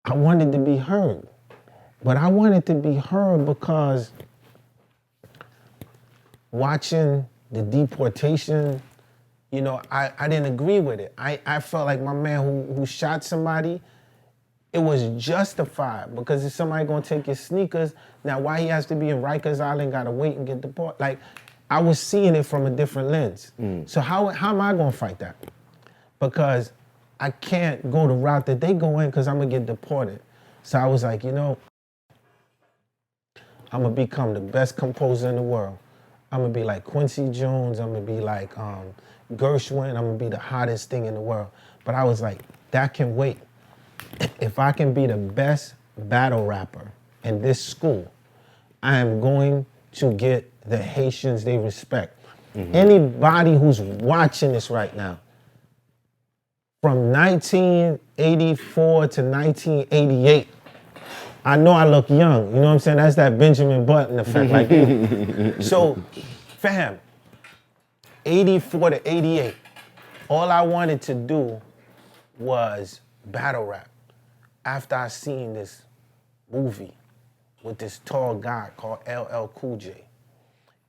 I wanted to be heard. But I wanted to be heard because watching the deportation, you know, I didn't agree with it. I felt like my man who shot somebody, it was justified because if somebody gonna take your sneakers, now why he has to be in Rikers Island, gotta wait and get deported? Like, I was seeing it from a different lens. So how am I gonna fight that? Because I can't go the route that they go in because I'm gonna get deported. So I was like, you know, I'm gonna become the best composer in the world. I'm gonna be like Quincy Jones, I'm gonna be like Gershwin, I'm gonna be the hottest thing in the world. But I was like, that can wait. If I can be the best battle rapper in this school, I am going to get the Haitians they respect. Anybody who's watching this right now, from 1984 to 1988, I know I look young, you know what I'm saying? That's that Benjamin Button effect. Like, so, fam, 84 to 88, all I wanted to do was battle rap. After I seen this movie with this tall guy called LL Cool J.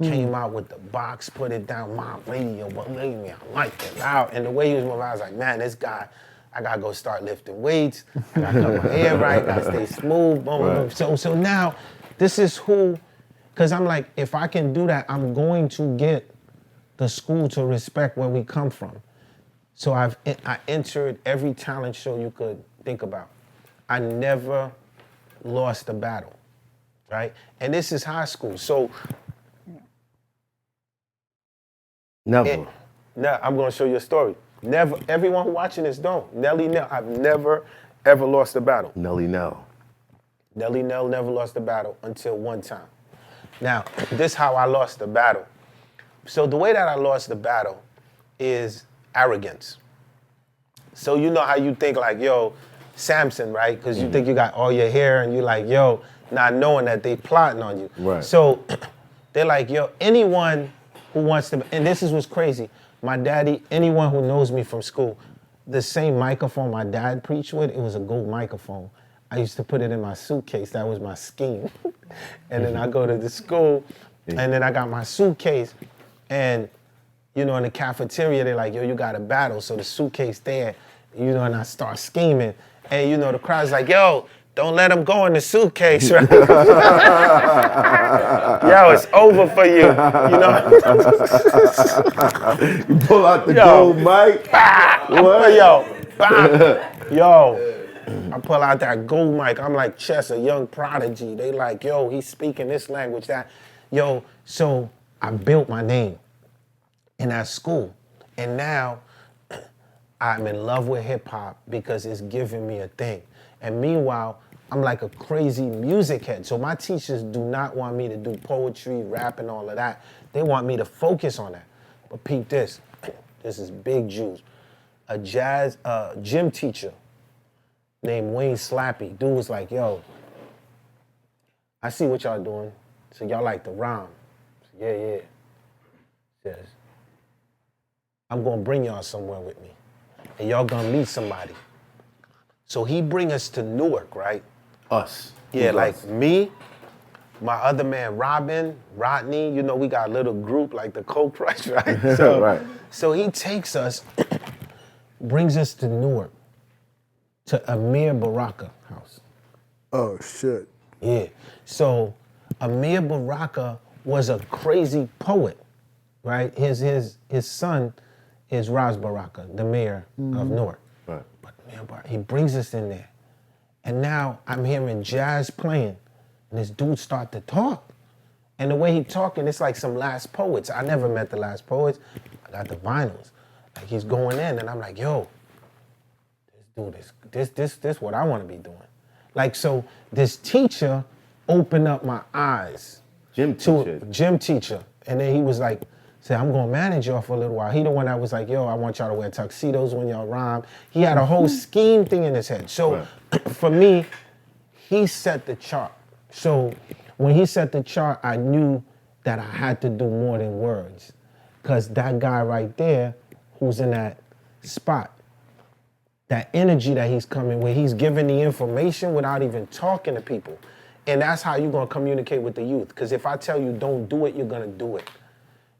Came out with the box, put it down, my radio, believe me, I liked it out. And the way he was moving, I was like, man, this guy, I gotta go start lifting weights. I gotta cut my hair right, gotta stay smooth, boom, boom. So now, this is who, because I'm like, if I can do that, I'm going to get the school to respect where we come from. So I entered every talent show you could think about. I never lost a battle, right? And this is high school, so. Never. Now, I'm gonna show you a story. Never, everyone who watching this don't. Nelly Nell, I've never, ever lost a battle. Nelly Nell. Nelly Nell never lost a battle until one time. Now, this is how I lost the battle. So the way that I lost the battle is arrogance. So you know how you think like, yo, Samson, right? Because you think you got all your hair and you like, yo, not knowing that they plotting on you. Right. So they're like, yo, anyone who wants to, and this is what's crazy. My daddy, anyone who knows me from school, the same microphone my dad preached with, it was a gold microphone. I used to put it in my suitcase. That was my scheme. And then I go to the school, and then I got my suitcase, and you know, in the cafeteria, they're like, yo, you got a battle. So the suitcase there, you know, and I start scheming. And you know, the crowd's like, yo, don't let him go in the suitcase, right? Yo, it's over for you, you know? You pull out the gold mic. What? Yo, I pull out that gold mic. I'm like Chess, a young prodigy. They like, yo, he's speaking this language, that. Yo, so I built my name in that school. And now I'm in love with hip hop because it's giving me a thing. And meanwhile, I'm like a crazy music head. So my teachers do not want me to do poetry, rap, and all of that. They want me to focus on that. But peep this. This is big juice. A jazz gym teacher named Wayne Slappy. Dude was like, yo, I see what y'all doing. So y'all like to rhyme. So, yeah. Says, I'm gonna bring y'all somewhere with me. And y'all gonna meet somebody. So he bring us to Newark, right? Us. Yeah, like me, my other man Robin, Rodney, you know, we got a little group like the Coke Crush, right? So, Right. So he takes us, brings us to Newark, to Amir Baraka house. Oh shit. Yeah. So Amir Baraka was a crazy poet, right? His son is Raz Baraka, the mayor of Newark. Right. But Amir Baraka, he brings us in there. And now I'm hearing jazz playing, and this dude start to talk. And the way he talking, it's like some Last Poets. I never met the Last Poets. I got the vinyls. Like he's going in, and I'm like, yo, this what I want to be doing. Like, so this teacher opened up my eyes. Gym teacher. And then he was like, say, I'm gonna manage y'all for a little while. He the one that was like, yo, I want y'all to wear tuxedos when y'all rhyme. He had a whole scheme thing in his head. So for me, he set the chart. So when he set the chart, I knew that I had to do more than words. Because that guy right there, who's in that spot, that energy that he's coming with, he's giving the information without even talking to people. And that's how you're gonna communicate with the youth. Because if I tell you don't do it, you're gonna do it.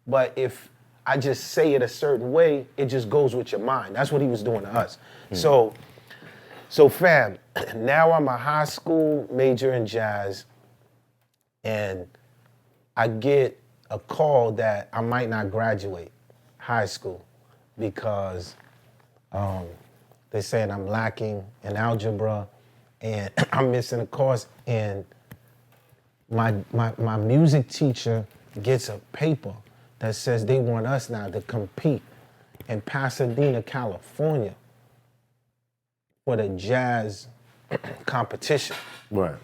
But if I just say it a certain way, it just goes with your mind. That's what he was doing to us. So fam, now I'm a high school major in jazz, and I get a call that I might not graduate high school because they're saying I'm lacking in algebra and I'm missing a course, and my music teacher gets a paper that says they want us now to compete in Pasadena, California for the jazz competition. Right.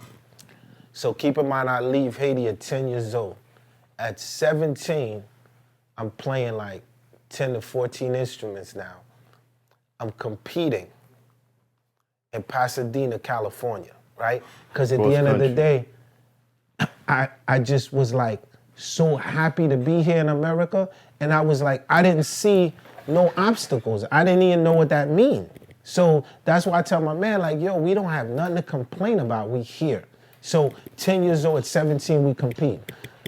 So keep in mind, I leave Haiti at 10 years old. At 17, I'm playing like 10 to 14 instruments now. I'm competing in Pasadena, California, right? Because at the end of the day, I just was like so happy to be here in America. And I was like, I didn't see no obstacles. I didn't even know what that mean. So that's why I tell my man, like, yo, we don't have nothing to complain about. We here. So 10 years old, at 17, we compete.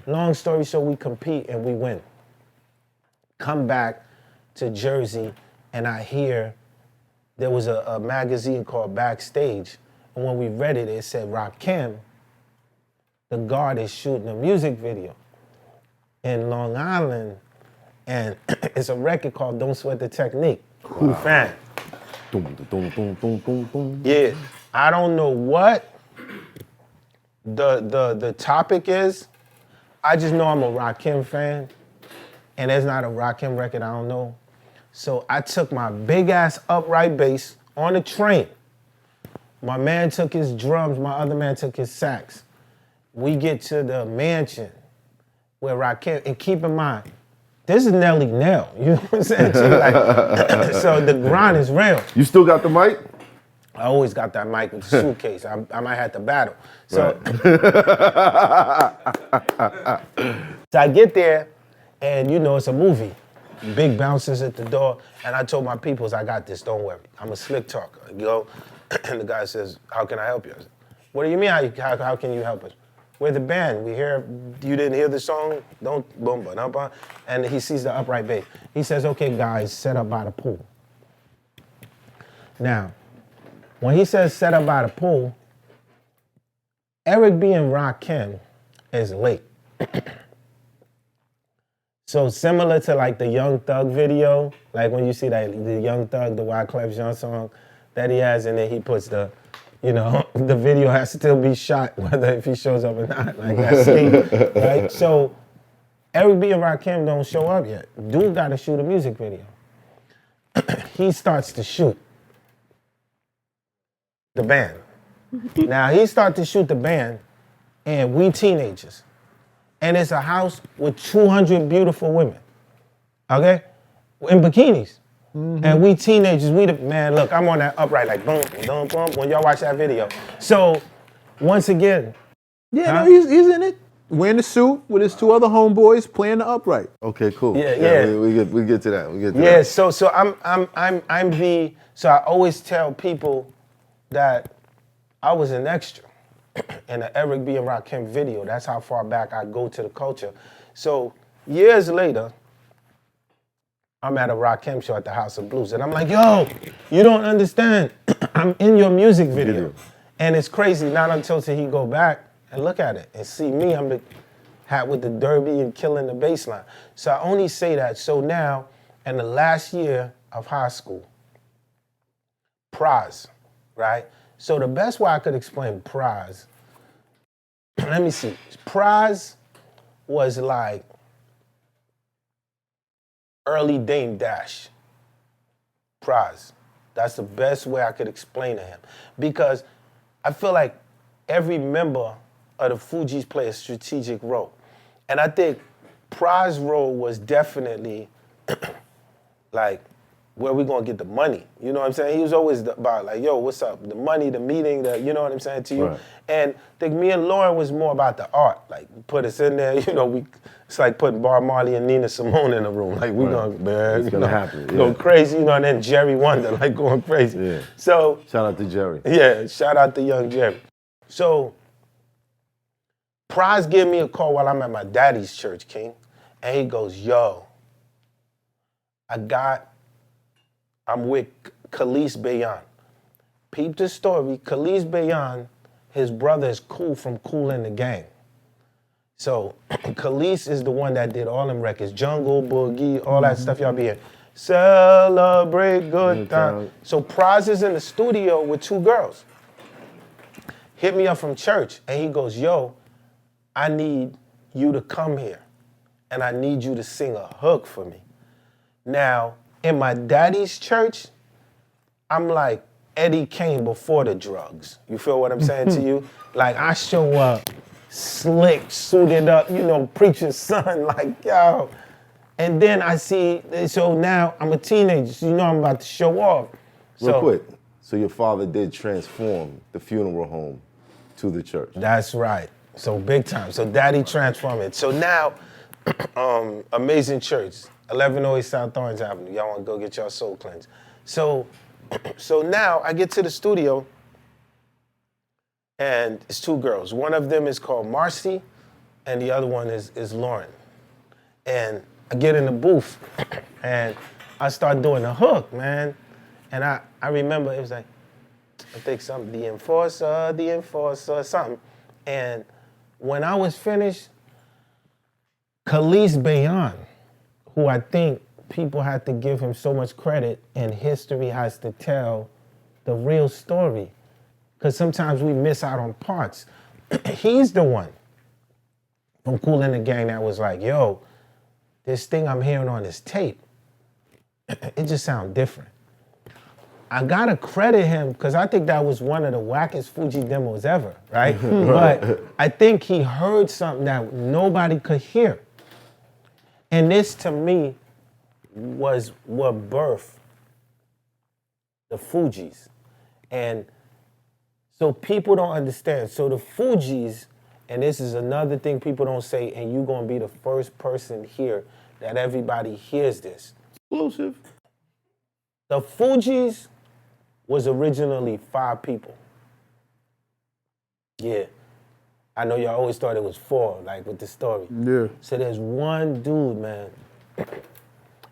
Long story short, we compete and we win. Come back to Jersey, and I hear there was a magazine called Backstage. And when we read it, it said Rakim, the guard, is shooting a music video in Long Island. And it's a record called Don't Sweat the Technique. Wow. Fan. Yeah, I don't know what the topic is. I just know I'm a Rakim fan, and there's not a Rakim record I don't know. So I took my big ass upright bass on the train. My man took his drums, my other man took his sax. We get to the mansion where Rakim, and keep in mind, this is Nelly Nell, you know what I'm saying? So the grind is real. You still got the mic? I always got that mic with the suitcase. I might have to battle. So, so I get there, and you know it's a movie. Big bouncers at the door, and I told my peoples, I got this, don't worry. I'm a slick talker, you know? And the guy says, how can I help you? I said, what do you mean, how can you help us? We're the band. We hear, you didn't hear the song? Don't, boom, ba. And he sees the upright bass. He says, okay, guys, set up by the pool. Now, when he says set up by the pool, Eric B. and Rakim is late. So similar to like the Young Thug video, like when you see that the Young Thug, the Wyclef Jean song that he has, and then he puts the, you know, the video has to still be shot, whether if he shows up or not, like that skate, right? So Eric B. and Rakim don't show up yet. Dude got to shoot a music video. He starts to shoot the band. Now he started to shoot the band, and we teenagers. And it's a house with 200 beautiful women, okay? In bikinis. And we teenagers, man, look, I'm on that upright like boom, boom, boom, when y'all watch that video. So, once again. Yeah, no, he's in it. Wearing the suit with his two other homeboys playing the upright. Okay, cool. Yeah. We get to that. Yeah, so so I always tell people that I was an extra in the Eric B. and Rakim video. That's how far back I go to the culture. So years later, I'm at a Rakim show at the House of Blues, and I'm like, yo, you don't understand. I'm in your music video. And it's crazy, not until he go back and look at it and see me. I'm the hat with the derby and killing the bass line. So I only say that. So now, in the last year of high school, prize, right? So the best way I could explain prize, let me see. Prize was like early Dame Dash. Prize. That's the best way I could explain to him. Because I feel like every member of the Fugees play a strategic role. And I think Prize's role was definitely like, where we gonna get the money? You know what I'm saying? He was always about like, yo, what's up? The money, the meeting, you know what I'm saying to you? Right. And I think me and Lauren was more about the art. Like, put us in there, it's like putting Bob Marley and Nina Simone in the room. Like, we gonna, man, it's gonna happen. Go crazy, and then Jerry Wonder, like going crazy. Yeah. So, shout out to Jerry. Yeah, shout out to young Jerry. So, Prize gave me a call while I'm at my daddy's church, King. And he goes, yo, I'm with Khalees Bayan. Peep the story, Khalees Bayan, his brother is Cool from Kool and the Gang. So Khalees is the one that did all them records, Jungle, Boogie, all that stuff y'all be hearing. Celebrate good time. So Prize is in the studio with two girls. Hit me up from church, and he goes, yo, I need you to come here, and I need you to sing a hook for me. Now, in my daddy's church, I'm like Eddie Kane before the drugs. You feel what I'm saying to you? Like, I show up slick, suited up, preacher's son, like, yo. And then I see, so now I'm a teenager, so I'm about to show off. Real quick, so your father did transform the funeral home to the church. That's right. So big time. So daddy transformed it. So now, amazing church, 1108 South Orange Avenue. Y'all want to go get your soul cleansed. So now I get to the studio, and it's two girls. One of them is called Marcy, and the other one is Lauren. And I get in the booth, and I start doing the hook, man. And I remember it was like, I think something, the enforcer, something. And when I was finished, Khalees Bayan, who I think people had to give him so much credit, and history has to tell the real story. Because sometimes we miss out on parts. He's the one from Kool and the Gang that was like, yo, this thing I'm hearing on this tape, it just sounds different. I gotta credit him because I think that was one of the wackest Fugees demos ever, right? But I think he heard something that nobody could hear. And this, to me, was what birthed the Fugees. And so people don't understand. So the Fugees, and this is another thing people don't say, and you're gonna be the first person here that everybody hears this. Exclusive. The Fugees was originally 5 people. Yeah. I know y'all always thought it was 4, like with the story. Yeah. So there's one dude, man.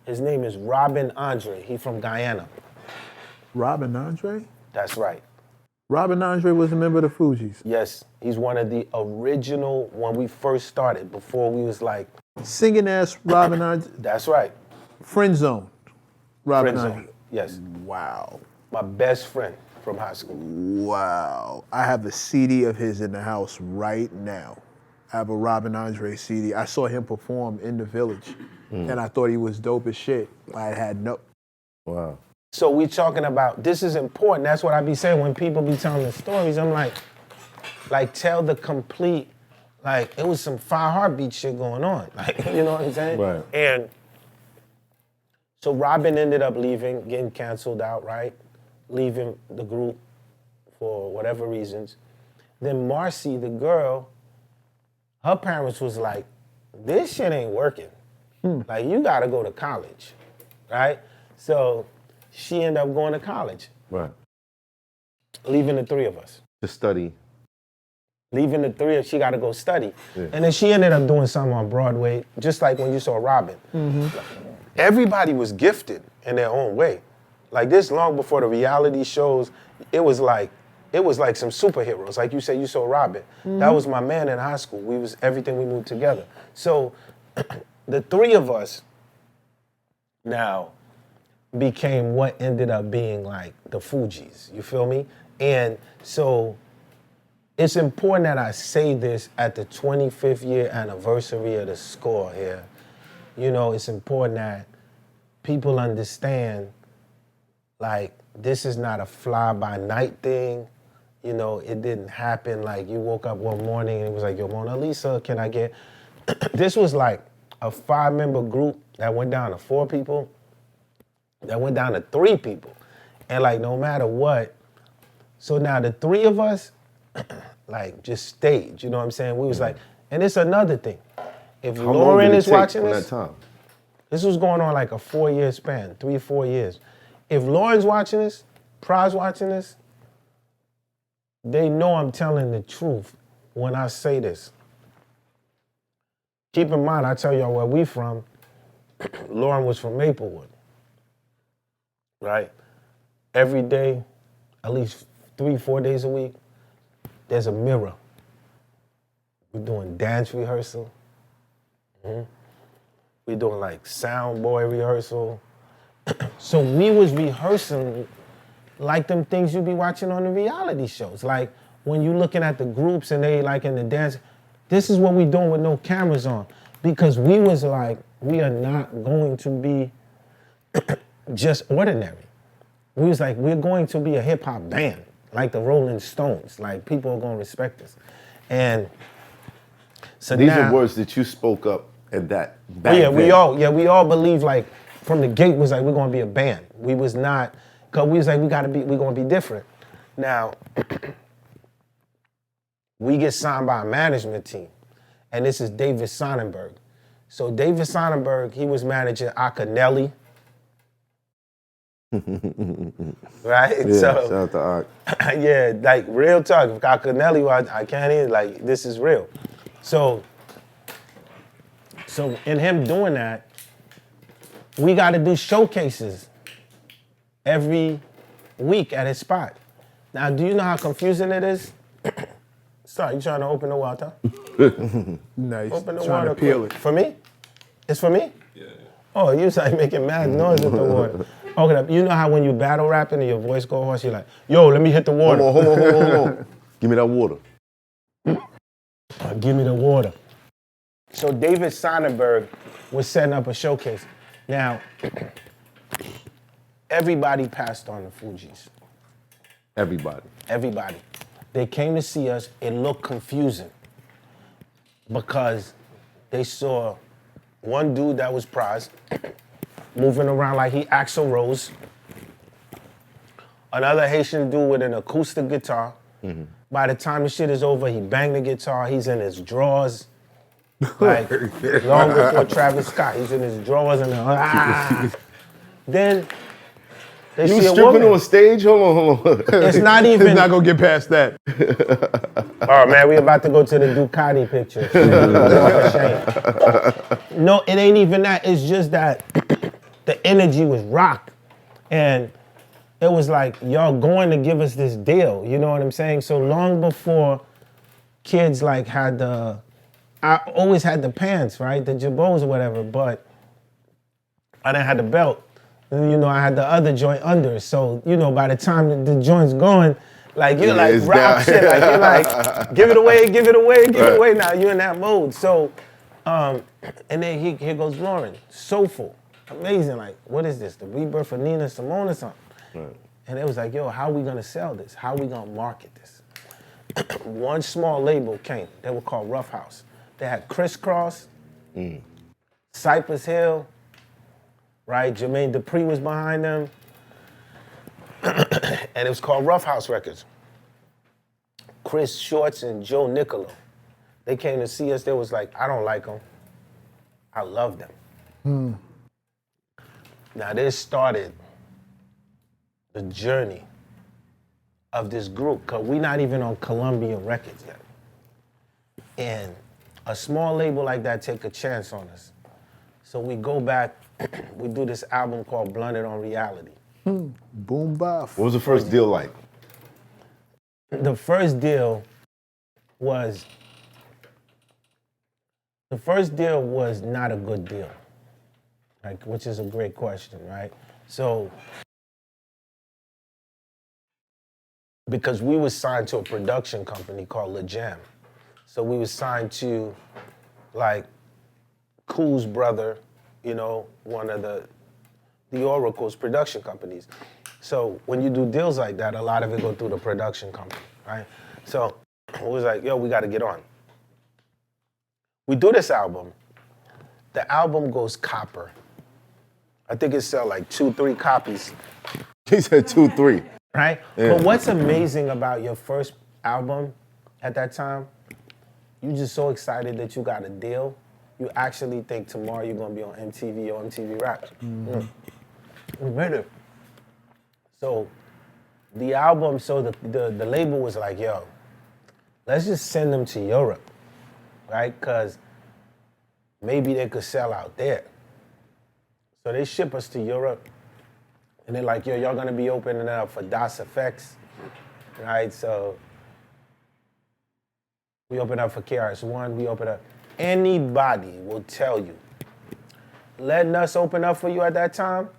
His name is Robin Andre. He from Guyana. Robin Andre? That's right. Robin Andre was a member of the Fugees. Yes, he's one of the original when we first started, before we was like... Singing ass Robin Andre. That's right. Friend Zone. Robin Friend Andre. Zone. Yes. Wow. My best friend from high school. Wow. I have a CD of his in the house right now. I have a Robin Andre CD. I saw him perform in the Village, and I thought he was dope as shit. I had no... Wow. So we talking about, this is important. That's what I be saying when people be telling the stories. I'm like tell the complete, like it was some 5 Heartbeat shit going on. Like, you know what I'm saying? Right. And so Robin ended up leaving, getting canceled out, right? Leaving the group for whatever reasons. Then Marcy, the girl, her parents was like, this shit ain't working. Like, you gotta go to college, right? So she ended up going to college, Right. leaving the 3 of us. To study. Leaving the 3 of us, she gotta go study. Yeah. And then she ended up doing something on Broadway, just like when you saw Robin. Everybody was gifted in their own way. Like this long before the reality shows, it was like some superheroes. Like you said, you saw Robin. That was my man in high school. We was everything, we moved together. So the 3 of us now became what ended up being like the Fugees. You feel me? And so it's important that I say this at the 25th year anniversary of the score here. You know, it's important that people understand, like, this is not a fly-by-night thing. You know, it didn't happen like you woke up one morning and it was like, yo, Mona Lisa, can I get... This was like a 5-member group that went down to 4 people, that went down to 3 people. And like, no matter what, so now the 3 of us, like, just stayed, you know what I'm saying? We was like, and it's another thing. If How long Lauren did it is take watching from this, that time? this was going on like a 4-year span, 3-4 years. If Lauren's watching this, Pra's watching this, they know I'm telling the truth when I say this. Keep in mind, I tell y'all where we from. Lauren was from Maplewood, right? Every day, at least 3-4 days a week, there's a mirror. We're doing dance rehearsal. We're doing like sound boy rehearsal. So we was rehearsing like them things you be watching on the reality shows. Like when you looking at the groups and they like in the dance, this is what we doing with no cameras on. Because we was like, we are not going to be just ordinary. We was like, we're going to be a hip hop band, like the Rolling Stones. Like people are gonna respect us. And so These now, are words that you spoke up at that back yeah, then. we all believe like from the gate was like we're gonna be a band. We was not, cause we was like we're gonna be different. Now we get signed by a management team, and this is David Sonnenberg. So David Sonnenberg, he was managing Akinelli. Right? Yeah, So shout out to Ak. yeah, like real talk. If Akinelli, I can't even, like, this is real. So in him doing that, we got to do showcases every week at his spot. Now, do you know how confusing it is? Sorry, you trying to open the water? Nice. Open the Trying water. to peel quick. it. For me? It's for me? Yeah. Oh, you was like making mad noise with the water. Okay, you know how when you battle rapping and your voice go hoarse, you're like, yo, let me hit the water. Hold on. Give me that water. Give me the water. So David Sonnenberg was setting up a showcase. Now, everybody passed on the Fugees. Everybody. They came to see us. It looked confusing because they saw one dude that was Praz moving around like he Axl Rose. Another Haitian dude with an acoustic guitar. By the time the shit is over, he banged the guitar. He's in his drawers. Like, long before Travis Scott. He's in his drawers and then they You see a stripping woman. on stage? Hold on. It's not even. He's not gonna get past that. Oh man, we about to go to the Ducati picture. No, it ain't even that. It's just that the energy was rocked. And it was like, y'all going to give us this deal. You know what I'm saying? So long before kids like had I always had the pants, right? The jabots or whatever, but I didn't have the belt. And, you know, I had the other joint under. So, you know, by the time the joint's going, like, you're like, it's rap down. shit. Like, you're like, give it away. Now you're in that mode. So, and then here goes Lauren. Soulful. Amazing. Like, what is this? The rebirth of Nina Simone or something? Right. And it was like, yo, how are we gonna sell this? How are we gonna market this? One small label came. They were called Rough House. They had Crisscross, Cypress Hill, right? Jermaine Dupri was behind them. And it was called Rough House Records. Chris Shorts and Joe Nicolo. They came to see us. They was like, I don't like them. I love them. Now this started the journey of this group, because we're not even on Columbia Records yet. And a small label like that take a chance on us. So we go back, we do this album called Blunted on Reality. Boom baf. What was the first deal like? The first deal was not a good deal, like, which is a great question, right? So, because we were signed to a production company called La Jam. So we were signed to, like, Cool's brother, you know, one of the Oracle's production companies. So when you do deals like that, a lot of it go through the production company, right? So it was like, yo, we gotta get on. We do this album. The album goes copper. I think it sell like 2-3 copies. He said 2-3. Right? Yeah. But what's amazing about your first album at that time, you're just so excited that you got a deal, you actually think tomorrow you're gonna be on MTV or MTV Raps. We made it. So the album, so the label was like, yo, let's just send them to Europe, right? Because maybe they could sell out there. So they ship us to Europe, and they're like, yo, y'all gonna be opening up for Das Effects, right? So we open up for KRS-One, we open up. Anybody will tell you, letting us open up for you at that time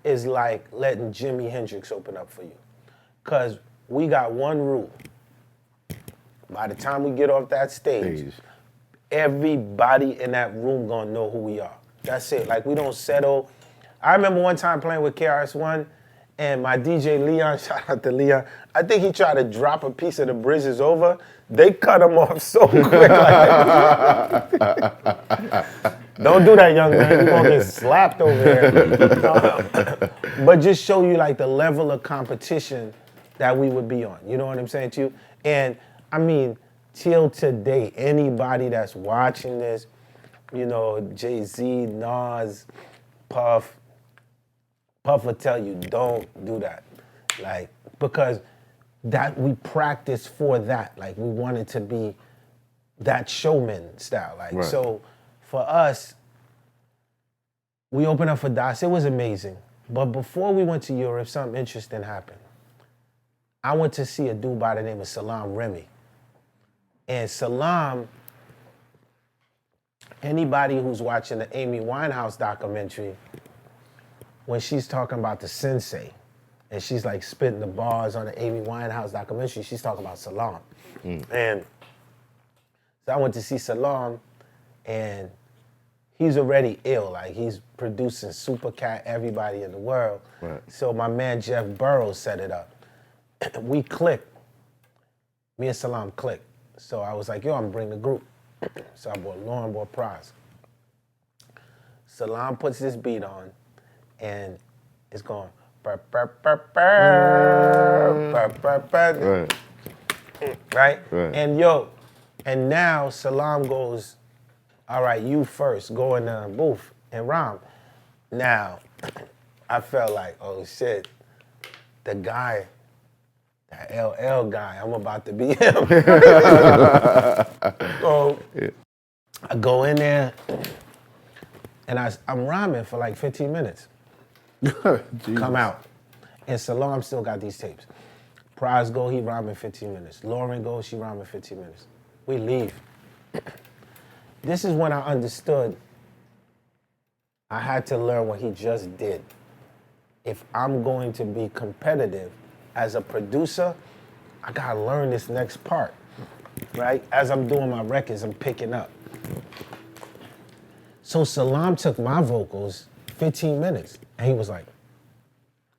is like letting Jimi Hendrix open up for you. Because we got one rule. By the time we get off that stage, everybody in that room gonna know who we are. That's it. Like, we don't settle. I remember one time playing with KRS-One, and my DJ Leon, shout out to Leon, I think he tried to drop a piece of the Bridges Over. They cut him off so quick. Like, don't do that, young man. You're gonna get slapped over there. But just show you like the level of competition that we would be on. You know what I'm saying to you? And I mean, till today, anybody that's watching this, you know, Jay-Z, Nas, Puff will tell you, don't do that. Like, because that we practice for that. Like, we wanted to be that showman style. Like, right. So for us, we opened up for Das. It was amazing. But before we went to Europe, something interesting happened. I went to see a dude by the name of Salam Remy. And Salam, anybody who's watching the Amy Winehouse documentary, when she's talking about the sensei, and she's like spitting the bars on the Amy Winehouse documentary, she's talking about Salam. And so I went to see Salam, and he's already ill. Like, he's producing Super Cat, everybody in the world. Right. So my man Jeff Burrows set it up. We clicked. Me and Salam clicked. So I was like, yo, I'm gonna bring the group. So I bought Lauren, bought Prize. Salam puts this beat on, and it's going, burr, burr, burr, burr, burr, burr, burr. Right? And yo, and now Salam goes, all right, you first, go in the booth and rhyme. Now, I felt like, oh shit, the guy, that LL guy, I'm about to be him. So I go in there, and I'm rhyming for like 15 minutes. Come out. And Salam still got these tapes. Prize go, he rhyming 15 minutes. Lauren goes, she rhyming 15 minutes. We leave. This is when I understood I had to learn what he just did. If I'm going to be competitive as a producer, I gotta learn this next part, right? As I'm doing my records, I'm picking up. So Salam took my vocals 15 minutes, and he was like,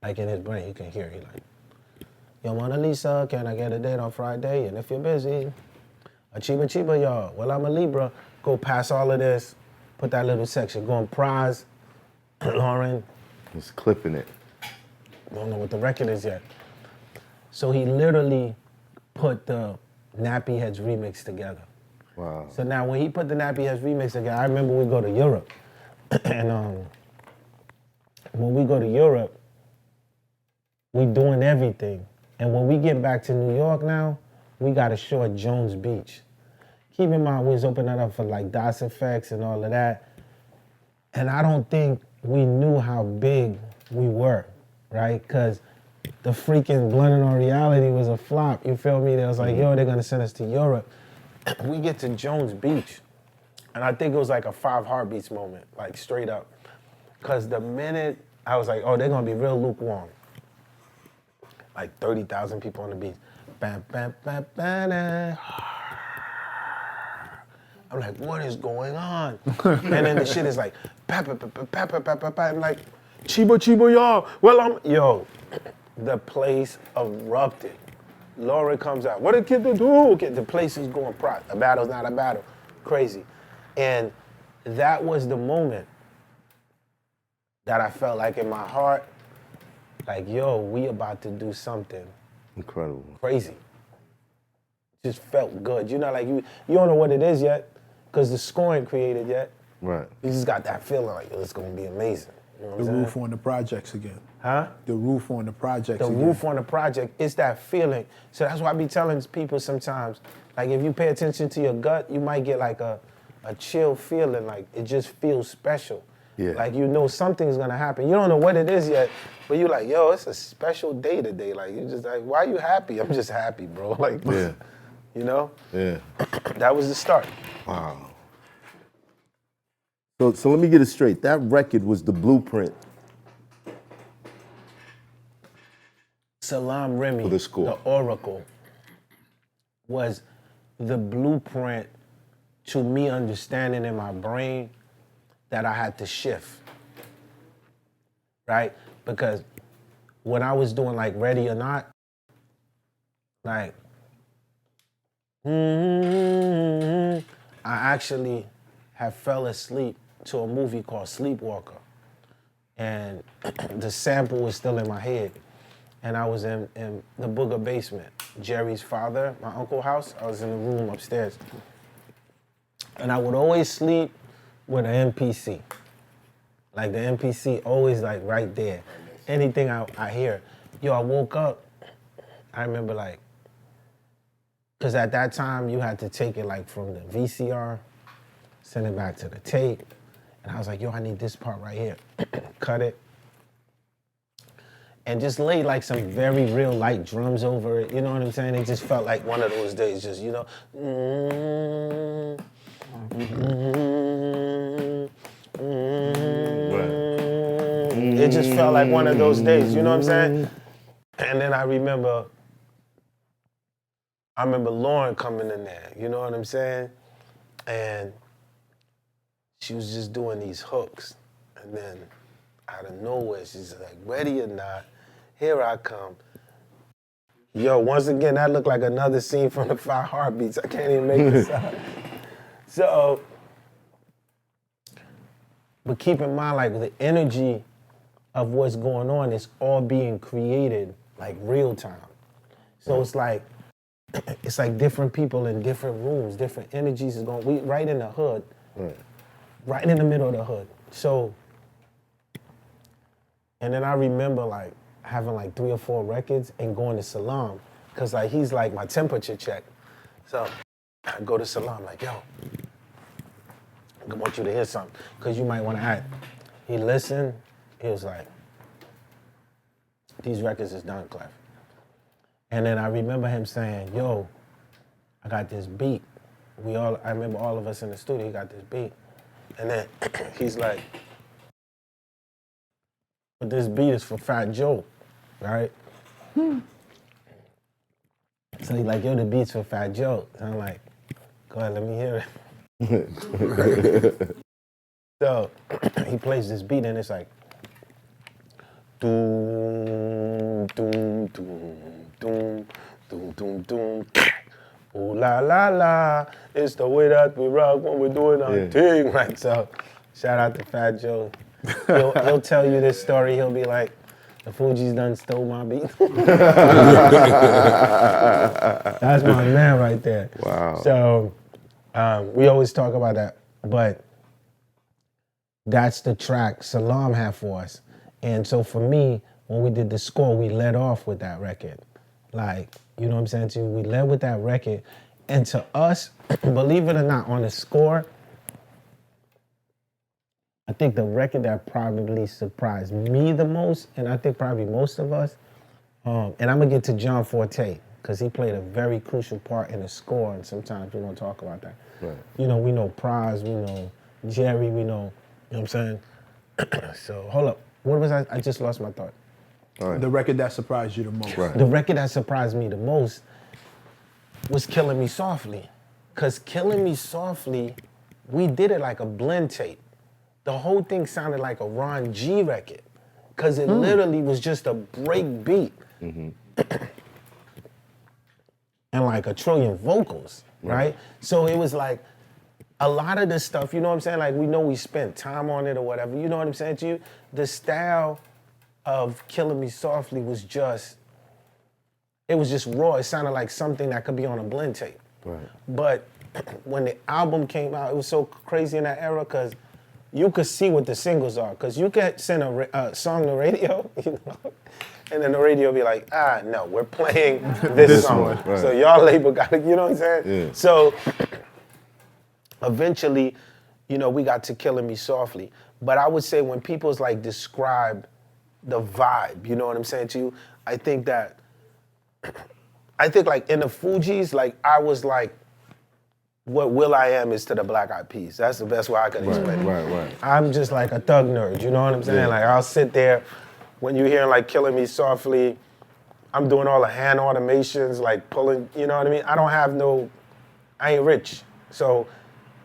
Like in his brain, you can hear he like, yo, Mona Lisa, can I get a date on Friday? And if you're busy, a chiba, y'all. Well, I'm a Libra. Go past all of this, put that little section. Go on Prize, Lauren. He's clipping it. Don't know what the record is yet. So he literally put the Nappy Heads remix together. Wow. So now when he put the Nappy Heads remix together, I remember we go to Europe. And when we go to Europe, we doing everything. And when we get back to New York now, we got a show at Jones Beach. Keep in mind, we was opening up for like DOS Effects and all of that. And I don't think we knew how big we were, right? Because the freaking Blending on Reality was a flop, you feel me? They was like, yo, they're gonna send us to Europe. We get to Jones Beach, and I think it was like a 5 Heartbeats moment, like straight up. Because the minute I was like, oh, they're gonna be real lukewarm. Like 30,000 people on the beach. Bam, bam, bam, bam, bam. I'm like, what is going on? And then the shit is like, pepper, pepper, pepper, pepper, pepper. I'm like, Chibo, y'all. Well, yo, the place erupted. Laura comes out. What did kid do? The place is going prot. A battle's not a battle. Crazy. And that was the moment that I felt like in my heart, like, yo, we about to do something Incredible. crazy. Just felt good. You know, like you don't know what it is yet, because the score ain't created yet. Right. You just got that feeling like, yo, it's gonna be amazing. You know what I'm The saying? roof on the projects again. Huh? The roof on the projects The again. roof on the project, it's that feeling. So that's why I be telling people sometimes, like if you pay attention to your gut, you might get like a chill feeling, like it just feels special. Yeah. Like you know something's gonna happen. You don't know what it is yet, but you're like, yo, it's a special day today. Like you just like, why are you happy? I'm just happy, bro. Like, Yeah. you know? Yeah. That was the start. Wow. So let me get it straight. That record was the blueprint Salam Remy, for the score. the Oracle, was the blueprint to me understanding in my brain that I had to shift, right? Because when I was doing like Ready or Not, like, I actually have fell asleep to a movie called Sleepwalker. And the sample was still in my head. And I was in the Booger basement, Jerry's father, my uncle's house. I was in the room upstairs. And I would always sleep with an MPC. Like the MPC always like right there. Anything I hear. Yo, I woke up, I remember like, because at that time you had to take it like from the VCR, send it back to the tape. And I was like, yo, I need this part right here. Cut it. And just laid like some very real light drums over it. You know what I'm saying? It just felt like one of those days, just, you know. It just felt like one of those days, you know what I'm saying? And then I remember Lauren coming in there, you know what I'm saying? And she was just doing these hooks. And then out of nowhere, she's like, ready or not, here I come. Yo, once again, that looked like another scene from the 5 Heartbeats. I can't even make this out. So, but keep in mind, like the energy of what's going on is all being created like real time. So it's like different people in different rooms, different energies is going. We right in the hood, right in the middle of the hood. So, and then I remember like having like 3 or 4 records and going to Salam, cause like he's like my temperature check. So I go to Salam like, yo, I want you to hear something, cause you might want to act. He listened. He was like, these records is done, Clef. And then I remember him saying, yo, I got this beat. I remember all of us in the studio, he got this beat. And then he's like, but this beat is for Fat Joe, right? So he's like, yo, the beat's for Fat Joe. And I'm like, go ahead, let me hear it. So he plays this beat and it's like, doom, doom, doom, doom, doom, doom, doom, doom. Ooh la la la, it's the way that we rock when we're doing our thing, right? So, shout out to Fat Joe. He'll tell you this story. He'll be like, the Fugees done stole my beat. That's my man right there. Wow. So, we always talk about that, but that's the track Salam had for us. And so for me, when we did the score, we led off with that record. Like, you know what I'm saying to you? We led with that record. And to us, believe it or not, on the score, I think the record that probably surprised me the most, and I think probably most of us, and I'm gonna get to John Forte, because he played a very crucial part in the score, and sometimes we don't talk about that. Right. You know, we know Praz, we know Jerry, we know, you know what I'm saying? So, hold up. What was I just lost my thought. Right. The record that surprised you the most. Right. The record that surprised me the most was Killing Me Softly. Because Killing Me Softly, we did it like a blend tape. The whole thing sounded like a Ron G record. Because it literally was just a break beat. And like a trillion vocals, right? So it was like, a lot of this stuff, you know what I'm saying? Like, we know we spent time on it or whatever, you know what I'm saying to you? The style of Killing Me Softly was just, it was just raw. It sounded like something that could be on a blend tape. Right. But when the album came out, it was so crazy in that era because you could see what the singles are. Because you could send a song to radio, you know, and then the radio be like, no, we're playing this song. one, right. So y'all label got to, you know what I'm saying? Yeah. So eventually, you know, we got to Killing Me Softly. But I would say when people's like describe the vibe, you know what I'm saying to you? I think like in the Fugees, like I was like what Will.i.am is to the Black Eyed Peas. That's the best way I can explain it. Right. I'm just like a thug nerd, you know what I'm saying? Yeah. Like I'll sit there, when you're hearing like Killing Me Softly, I'm doing all the hand automations, like pulling, you know what I mean? I ain't rich. So,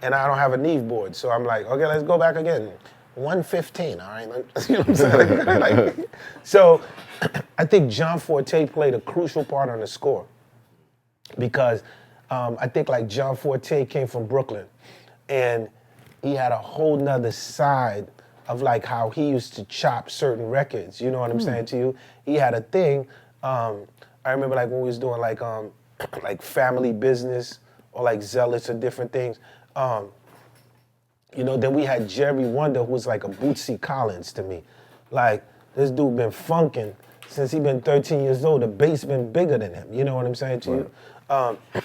and I don't have a Neve board. So I'm like, okay, let's go back again. 115, all right? You know what I'm saying? Like, so I think John Forte played a crucial part on the score because I think like John Forte came from Brooklyn and he had a whole nother side of like how he used to chop certain records. You know what I'm saying to you? He had a thing. I remember like when we was doing like Family Business or like Zealots or different things. You know, then we had Jerry Wonder, who was like a Bootsy Collins to me. Like, this dude been funking since he been 13 years old. The bass been bigger than him, you know what I'm saying to you?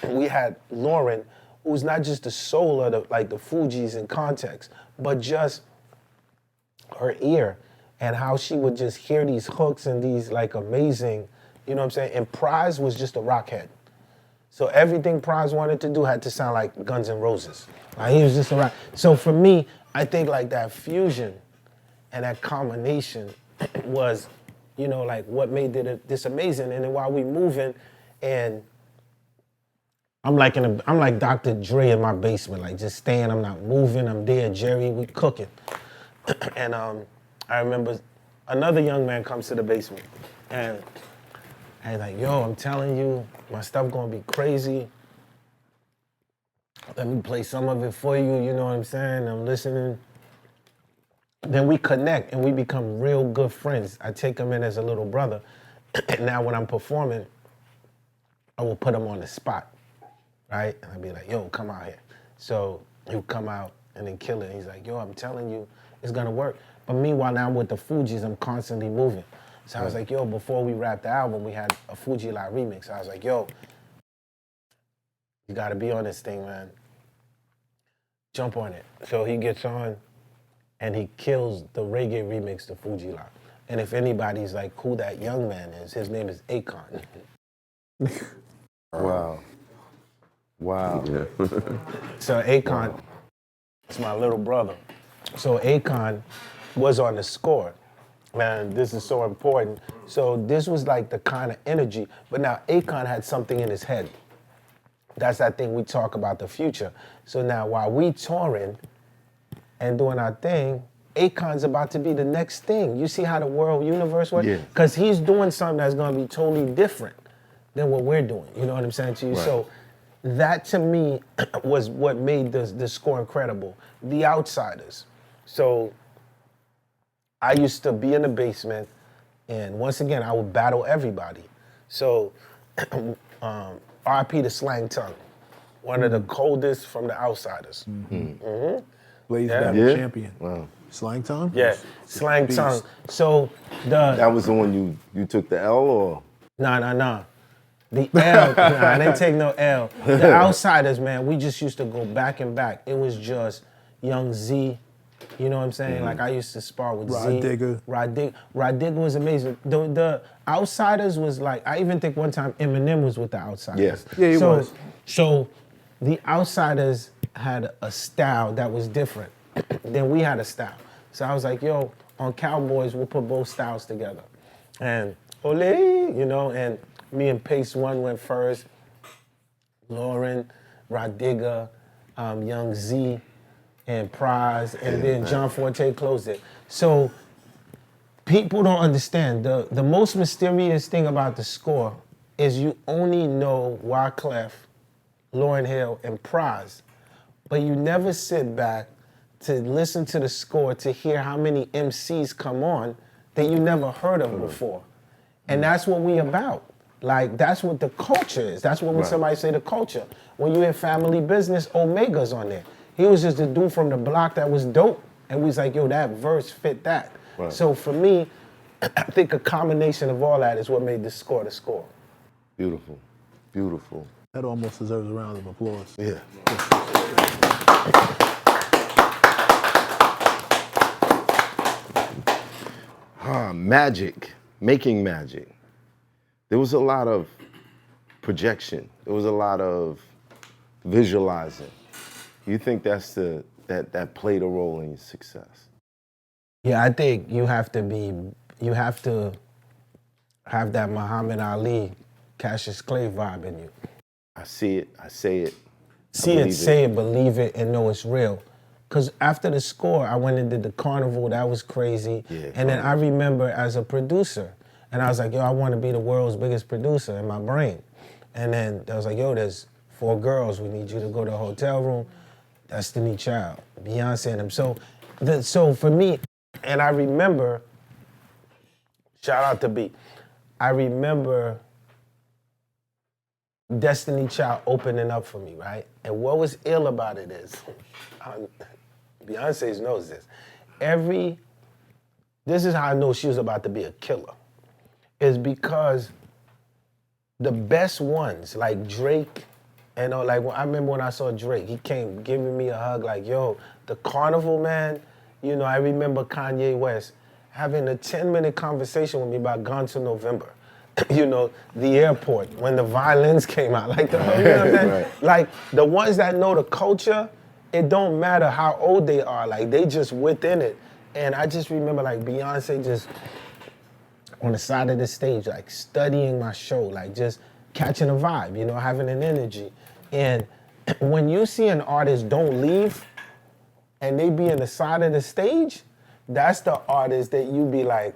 We had Lauren, who's not just the soul of the Fugees in context, but just her ear and how she would just hear these hooks and these like amazing, you know what I'm saying? And Prize was just a rock head. So everything Prize wanted to do had to sound like Guns N' Roses. Like he was just a rock. So for me, I think like that fusion and that combination was, you know, like what made this amazing. And then while we moving, and I'm like Dr. Dre in my basement, like just staying, I'm not moving, I'm there, Jerry, we cooking. And I remember another young man comes to the basement and he's like, yo, I'm telling you, my stuff gonna be crazy. Let me play some of it for you, you know what I'm saying? I'm listening. Then we connect and we become real good friends. I take him in as a little brother. And now when I'm performing, I will put him on the spot, right? And I'll be like, yo, come out here. So he'll come out and then kill it. He's like, yo, I'm telling you, it's gonna work. But meanwhile, now with the Fugees, I'm constantly moving. So I was like, yo, before we wrapped the album, we had a Fuji Lot remix. I was like, yo, you gotta be on this thing, man. Jump on it. So he gets on and he kills the reggae remix to Fuji Lot. And if anybody's like who that young man is, his name is Akon. Wow. Yeah. So Akon is my little brother. So Akon was on the score. Man, this is so important. So this was like the kind of energy, but now Akon had something in his head. That's that thing we talk about the future. So now while we touring and doing our thing, Akon's about to be the next thing. You see how the world universe works? Yeah. Because he's doing something that's gonna be totally different than what we're doing. You know what I'm saying to you? Right. So that to me was what made the score incredible. The Outsiders. So I used to be in the basement, and once again, I would battle everybody. So RP to Slang Tongue, one of the coldest from the Outsiders. Blaze Yeah. Battle Yeah? Champion. Wow. Slang Tongue? Yeah, Slang Beast. Tongue. So That was the one you took the L or? Nah. The L, I didn't take no L. The Outsiders, man, we just used to go back and back. It was just Young Z, you know what I'm saying? Like I used to spar with Rod Z. Digger. Rod Digger was amazing. The Outsiders was like, I even think one time Eminem was with the Outsiders. Yes. Yeah, he was. So the Outsiders had a style that was different than we had a style. So I was like, yo, on Cowboys, we'll put both styles together. And ole, you know, and me and Pace One went first. Lauren, Rod Digger, Young Z, and Prize, and then John Forte closed it. So people don't understand. The most mysterious thing about the score is you only know Wyclef, Lauryn Hill, and Prize, but you never sit back to listen to the score to hear how many MCs come on that you never heard of before. And that's what we about. Like, that's what the culture is. That's what when somebody say the culture. When you hear Family Business, Omega's on there. He was just a dude from the block that was dope. And we was like, yo, that verse fit that. Right. So for me, I think a combination of all that is what made the score the score. Beautiful. Beautiful. That almost deserves a round of applause. Yeah. Magic, making magic. There was a lot of projection. There was a lot of visualizing. You think that's that played a role in your success? Yeah, I think you have to have that Muhammad Ali, Cassius Clay vibe in you. I see it, I say it. See it, say it, believe it, and know it's real. Because after the score, I went and did the carnival. That was crazy. Yeah, and then I remember as a producer, and I was like, yo, I want to be the world's biggest producer in my brain. And then I was like, yo, there's 4 girls. We need you to go to a hotel room. Destiny Child, Beyonce and them. So for me, and I remember, shout out to B, I remember Destiny Child opening up for me, right? And what was ill about it is, Beyonce knows this. This is how I know she was about to be a killer, is because the best ones, like Drake, and like I remember when I saw Drake, he came giving me a hug like, yo, the carnival, man, you know, I remember Kanye West having a 10-minute conversation with me about Gone to November. You know, the airport, when the violins came out, like, you know what I'm saying? Right. Like, the ones that know the culture, it don't matter how old they are, like, they just within it. And I just remember, like, Beyonce just on the side of the stage, like, studying my show, like, just catching a vibe, you know, having an energy. And when you see an artist don't leave, and they be in the side of the stage, that's the artist that you be like,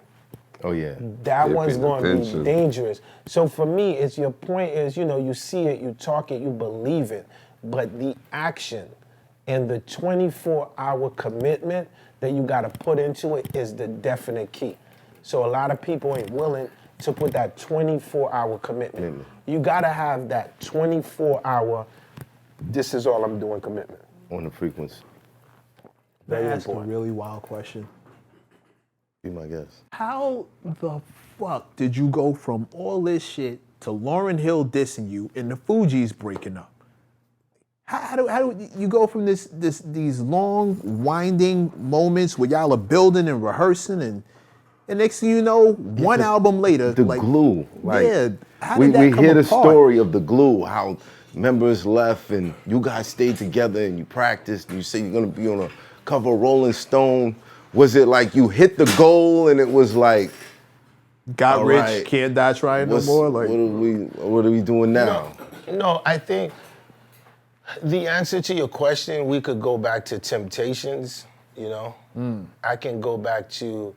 Oh yeah. that Yeah, one's pay going to be attention. dangerous. So for me, it's your point is, you know, you see it, you talk it, you believe it, but the action and the 24-hour commitment that you got to put into it is the definite key. So a lot of people ain't willing to put that 24-hour commitment. You got to have that 24-hour, this is all I'm doing commitment. On the frequency. Very That's a important. really wild question. Be my guest. How the fuck did you go from all this shit to Lauryn Hill dissing you and the Fugees breaking up? How do you go from these long winding moments where y'all are building and rehearsing and next thing you know, one album later, The like, glue. Like, yeah, how we did that come hear the apart? story of the glue, how members left and you guys stayed together and you practiced and you say you're gonna be on a cover of Rolling Stone. Was it like you hit the goal and it was like, got all rich, right, can't die trying no more? Like, what are we doing now? No, I think the answer to your question, we could go back to Temptations, you know, I can go back to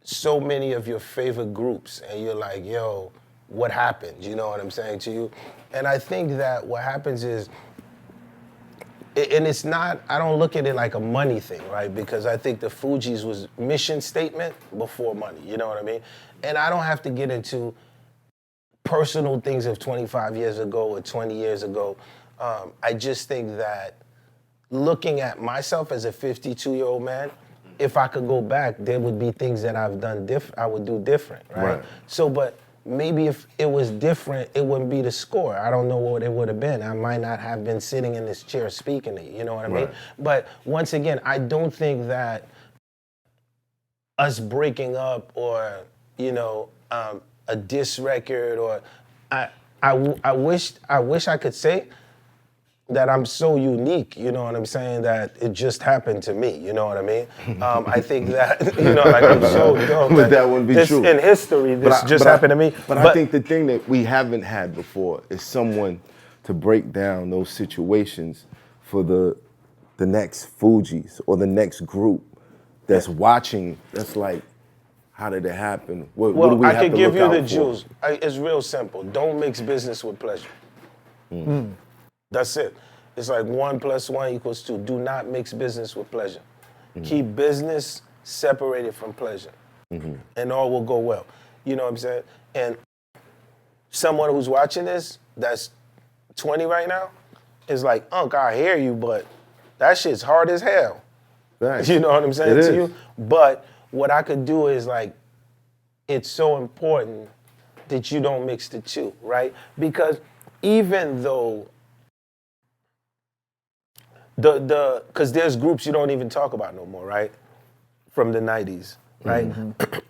so many of your favorite groups, and you're like, yo, what happened? You know what I'm saying to you? And I think that what happens is, and it's not, I don't look at it like a money thing, right? Because I think the Fugees was mission statement before money, you know what I mean? And I don't have to get into personal things of 25 years ago or 20 years ago. I just think that looking at myself as a 52-year-old man, if I could go back, there would be things that I've done different, I would do different, right? So, but maybe if it was different, it wouldn't be the score. I don't know what it would have been. I might not have been sitting in this chair speaking to you, you know what I mean? But once again, I don't think that us breaking up or, you know, a diss record or, I wish I could say that I'm so unique, you know what I'm saying, that it just happened to me, you know what I mean? I think that, you know, like I'm so dope. Would that one be this, true? In history, this just happened to me. But I think the thing that we haven't had before is someone to break down those situations for the next Fugees or the next group that's watching, that's like, how did it happen? What do we have to look out for? I could give you the jewels. It's real simple. Don't mix business with pleasure. That's it. It's like 1 + 1 = 2. Do not mix business with pleasure. Keep business separated from pleasure. And all will go well. You know what I'm saying? And someone who's watching this that's 20 right now is like, Unc, I hear you, but that shit's hard as hell. Right. You know what I'm saying It to is. you? But what I could do is like, it's so important that you don't mix the two, right? Because even though because there's groups you don't even talk about no more, right? From the 90s, right?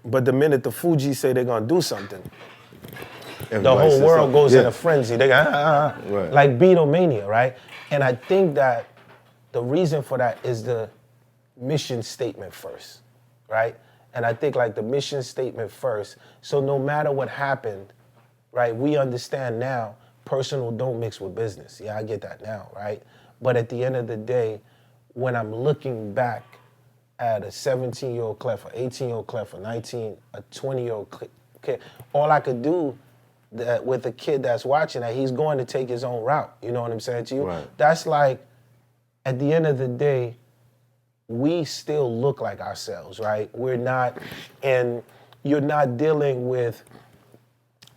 But the minute the Fugees say they're gonna do something, the whole world goes in a frenzy. They go, like Beatlemania, right? And I think that the reason for that is the mission statement first, right? And I think like the mission statement first, so no matter what happened, right, we understand now, personal don't mix with business. Yeah, I get that now, right? But at the end of the day, when I'm looking back at a 17-year-old Clef, an 18-year-old Clef, a 20-year-old kid, all I could do that with a kid that's watching that, he's going to take his own route. You know what I'm saying to you? Right. That's like, at the end of the day, we still look like ourselves, right? We're not, and you're not dealing with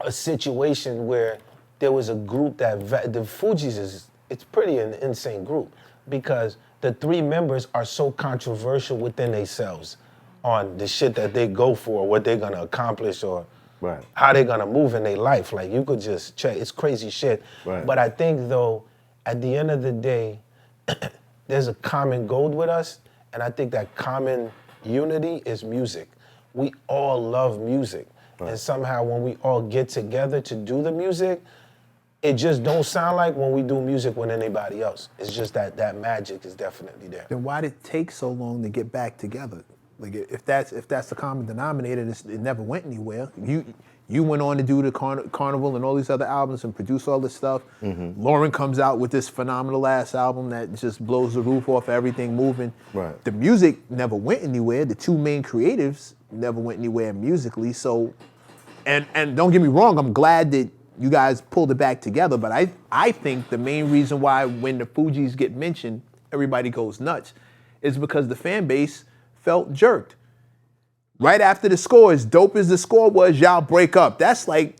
a situation where there was a group that, the Fugees it's pretty an insane group because the 3 members are so controversial within themselves on the shit that they go for, what they're gonna accomplish or how they're gonna move in their life. Like you could just check, it's crazy shit. But I think though, at the end of the day, there's a common goal with us, and I think that common unity is music. We all love music. And somehow when we all get together to do the music, it just don't sound like when we do music with anybody else. It's just that magic is definitely there. Then why did it take so long to get back together? Like if that's the common denominator, it never went anywhere. You went on to do the Carnival and all these other albums and produce all this stuff. Lauren comes out with this phenomenal ass album that just blows the roof off everything moving. The music never went anywhere. The 2 main creatives never went anywhere musically. So, and don't get me wrong, I'm glad that you guys pulled it back together, but I think the main reason why when the Fugees get mentioned, everybody goes nuts is because the fan base felt jerked. Right after the score, as dope as the score was, y'all break up. That's like,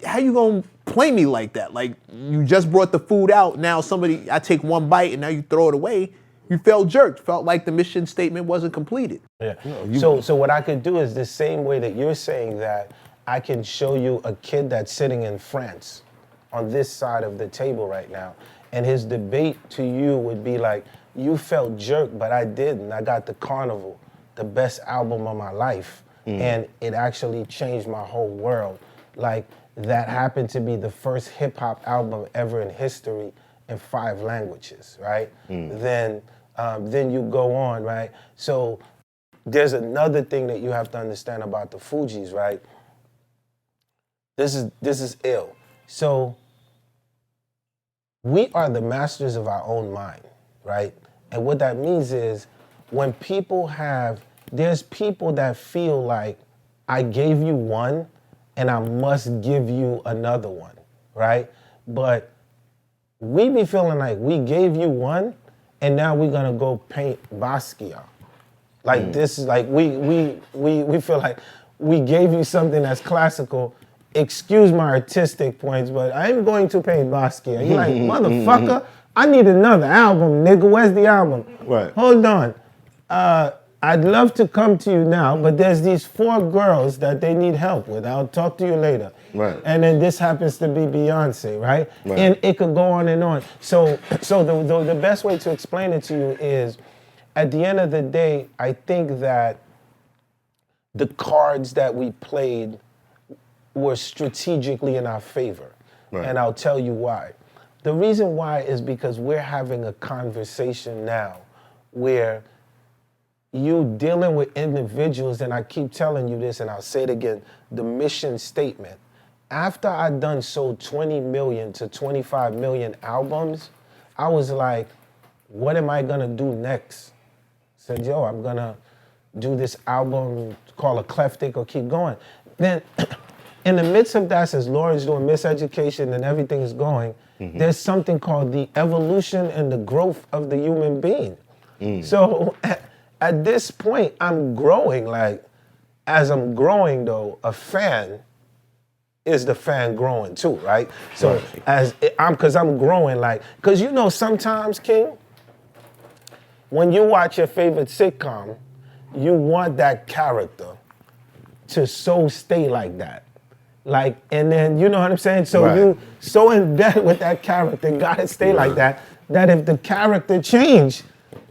how you gonna play me like that? Like, you just brought the food out, now I take 1 bite and now you throw it away. You felt jerked, felt like the mission statement wasn't completed. Yeah. So what I could do is the same way that you're saying that, I can show you a kid that's sitting in France on this side of the table right now, and his debate to you would be like, you felt jerked, but I didn't. I got the Carnival, the best album of my life, and it actually changed my whole world. Like, that happened to be the first hip-hop album ever in history in 5 languages, right? Then you go on, right? So there's another thing that you have to understand about the Fugees, right? This is ill. So we are the masters of our own mind, right? And what that means is when people there's people that feel like I gave you one and I must give you another one, right? But we be feeling like we gave you one and now we're gonna go paint Basquiat. Like this is like, we feel like we gave you something that's classical. Excuse my artistic points, but I'm going to paint Basquiat. You're like, motherfucker, I need another album, nigga. Where's the album? Right. Hold on. I'd love to come to you now, but there's these 4 girls that they need help with. I'll talk to you later. Right. And then this happens to be Beyonce, right? Right. And it could go on and on. So the best way to explain it to you is, at the end of the day, I think that the cards that we played were strategically in our favor. Right. And I'll tell you why. The reason why is because we're having a conversation now where you dealing with individuals, and I keep telling you this and I'll say it again, the mission statement. After I done sold 20 million to 25 million albums, I was like, what am I gonna do next? I said, yo, I'm gonna do this album called Eclectic or keep going. Then in the midst of that, since Lauren's doing miseducation and everything is going, there's something called the evolution and the growth of the human being. So at this point, I'm growing. Like, as I'm growing though, a fan is the fan growing too, right? So cause I'm growing, like, cause you know sometimes, King, when you watch your favorite sitcom, you want that character to so stay like that. Like, and then, you know what I'm saying? So you so in bed with that character, gotta stay like that if the character change,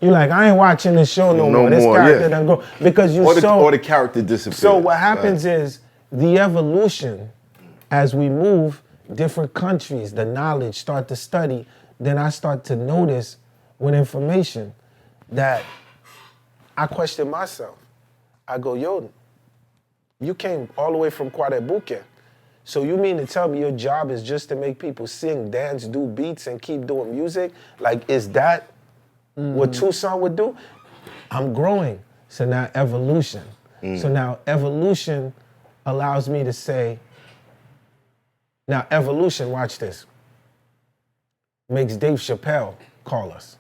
you're like, I ain't watching this show no more. This character doesn't go. Because you or the character disappears. So what happens is the evolution, as we move, different countries, the knowledge, start to study, then I start to notice with information that I question myself. I go, yo, you came all the way from Kwarebuke. So you mean to tell me your job is just to make people sing, dance, do beats, and keep doing music? Like, is that what Tucson would do? I'm growing. So now evolution. So now evolution allows me to say, now evolution, watch this, makes Dave Chappelle call us,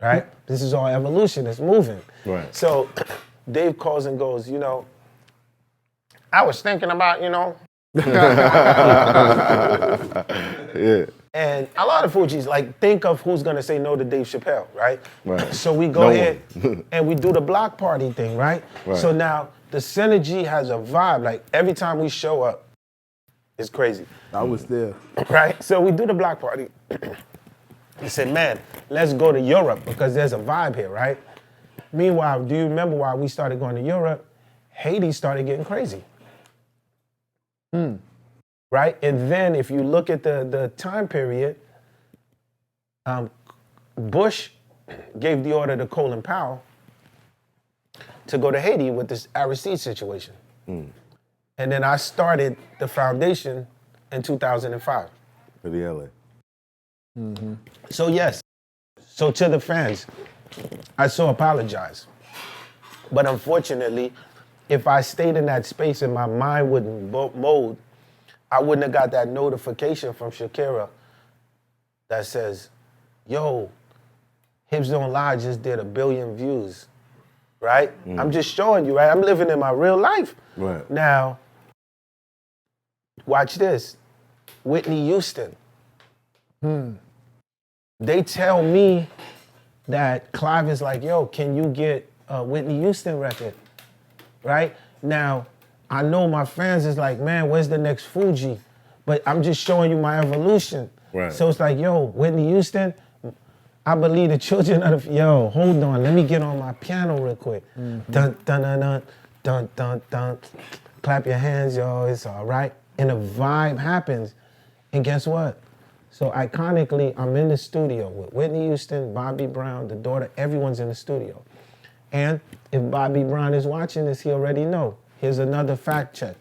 right? This is all evolution, it's moving. Right. So Dave calls and goes, you know, I was thinking about, you know. Yeah. And a lot of Fugees, like, think of who's gonna say no to Dave Chappelle, right? Right. So we go ahead and we do the block party thing, right? So now the synergy has a vibe. Like, every time we show up, it's crazy. I was there. Right? So we do the block party. He said, man, let's go to Europe because there's a vibe here, right? Meanwhile, do you remember why we started going to Europe? Haiti started getting crazy. Right? And then if you look at the time period, Bush gave the order to Colin Powell to go to Haiti with this Aristide situation. And then I started the foundation in 2005. For the LA. So yes, so to the fans, I so apologize. But unfortunately, if I stayed in that space and my mind wouldn't mold, I wouldn't have got that notification from Shakira that says, yo, Hips Don't Lie just did 1 billion views, right? I'm just showing you, right? I'm living in my real life. Right. Now, watch this. Whitney Houston. They tell me that Clive is like, yo, can you get a Whitney Houston record, right? Now, I know my fans is like, man, where's the next Fuji? But I'm just showing you my evolution. Right. So it's like, yo, Whitney Houston, I believe the children of the, yo, hold on, let me get on my piano real quick. Dun, dun, dun, dun, dun, dun, dun. Clap your hands, yo, it's all right. And a vibe happens. And guess what? So iconically, I'm in the studio with Whitney Houston, Bobby Brown, the daughter, everyone's in the studio. And if Bobby Brown is watching this, he already know. Here's another fact check.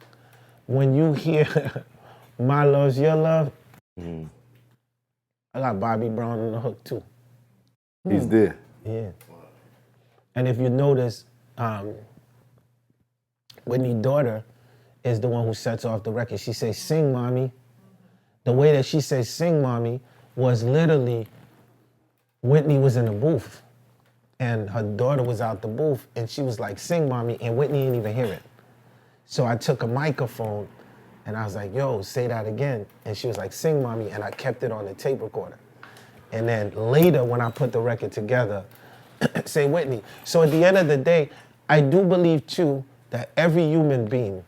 When you hear My Love's Your Love, I got Bobby Brown on the hook too. He's there. Yeah. And if you notice, Whitney's daughter is the one who sets off the record. She says, "Sing, mommy." The way that she says, "Sing, mommy," was literally Whitney was in the booth and her daughter was out the booth and she was like, "Sing, mommy," and Whitney didn't even hear it. So I took a microphone and I was like, "Yo, say that again." And she was like, "Sing, mommy," and I kept it on the tape recorder. And then later when I put the record together, say Whitney. So at the end of the day, I do believe too that every human being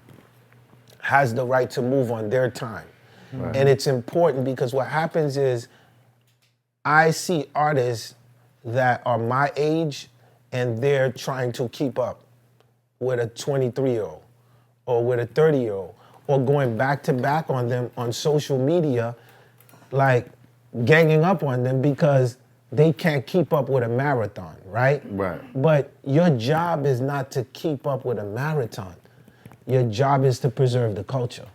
has the right to move on their time. Right. And it's important because what happens is I see artists that are my age and they're trying to keep up with a 23-year-old or with a 30-year-old or going back to back on them on social media, like ganging up on them because they can't keep up with a marathon, right? Right. But your job is not to keep up with a marathon. Your job is to preserve the culture.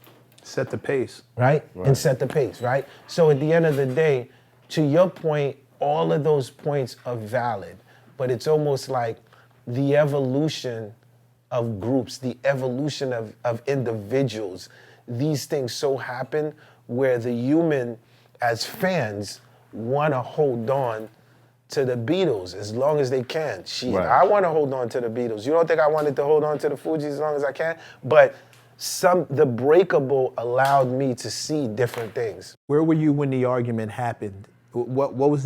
Set the pace. Right? And set the pace, right? So at the end of the day, to your point, all of those points are valid, but it's almost like the evolution of groups, the evolution of individuals. These things so happen where the human, as fans, want to hold on to the Beatles as long as they can. Shit, Right. I want to hold on to the Beatles. You don't think I wanted to hold on to the Fugees as long as I can? But the breakable allowed me to see different things. Where were you when the argument happened? What was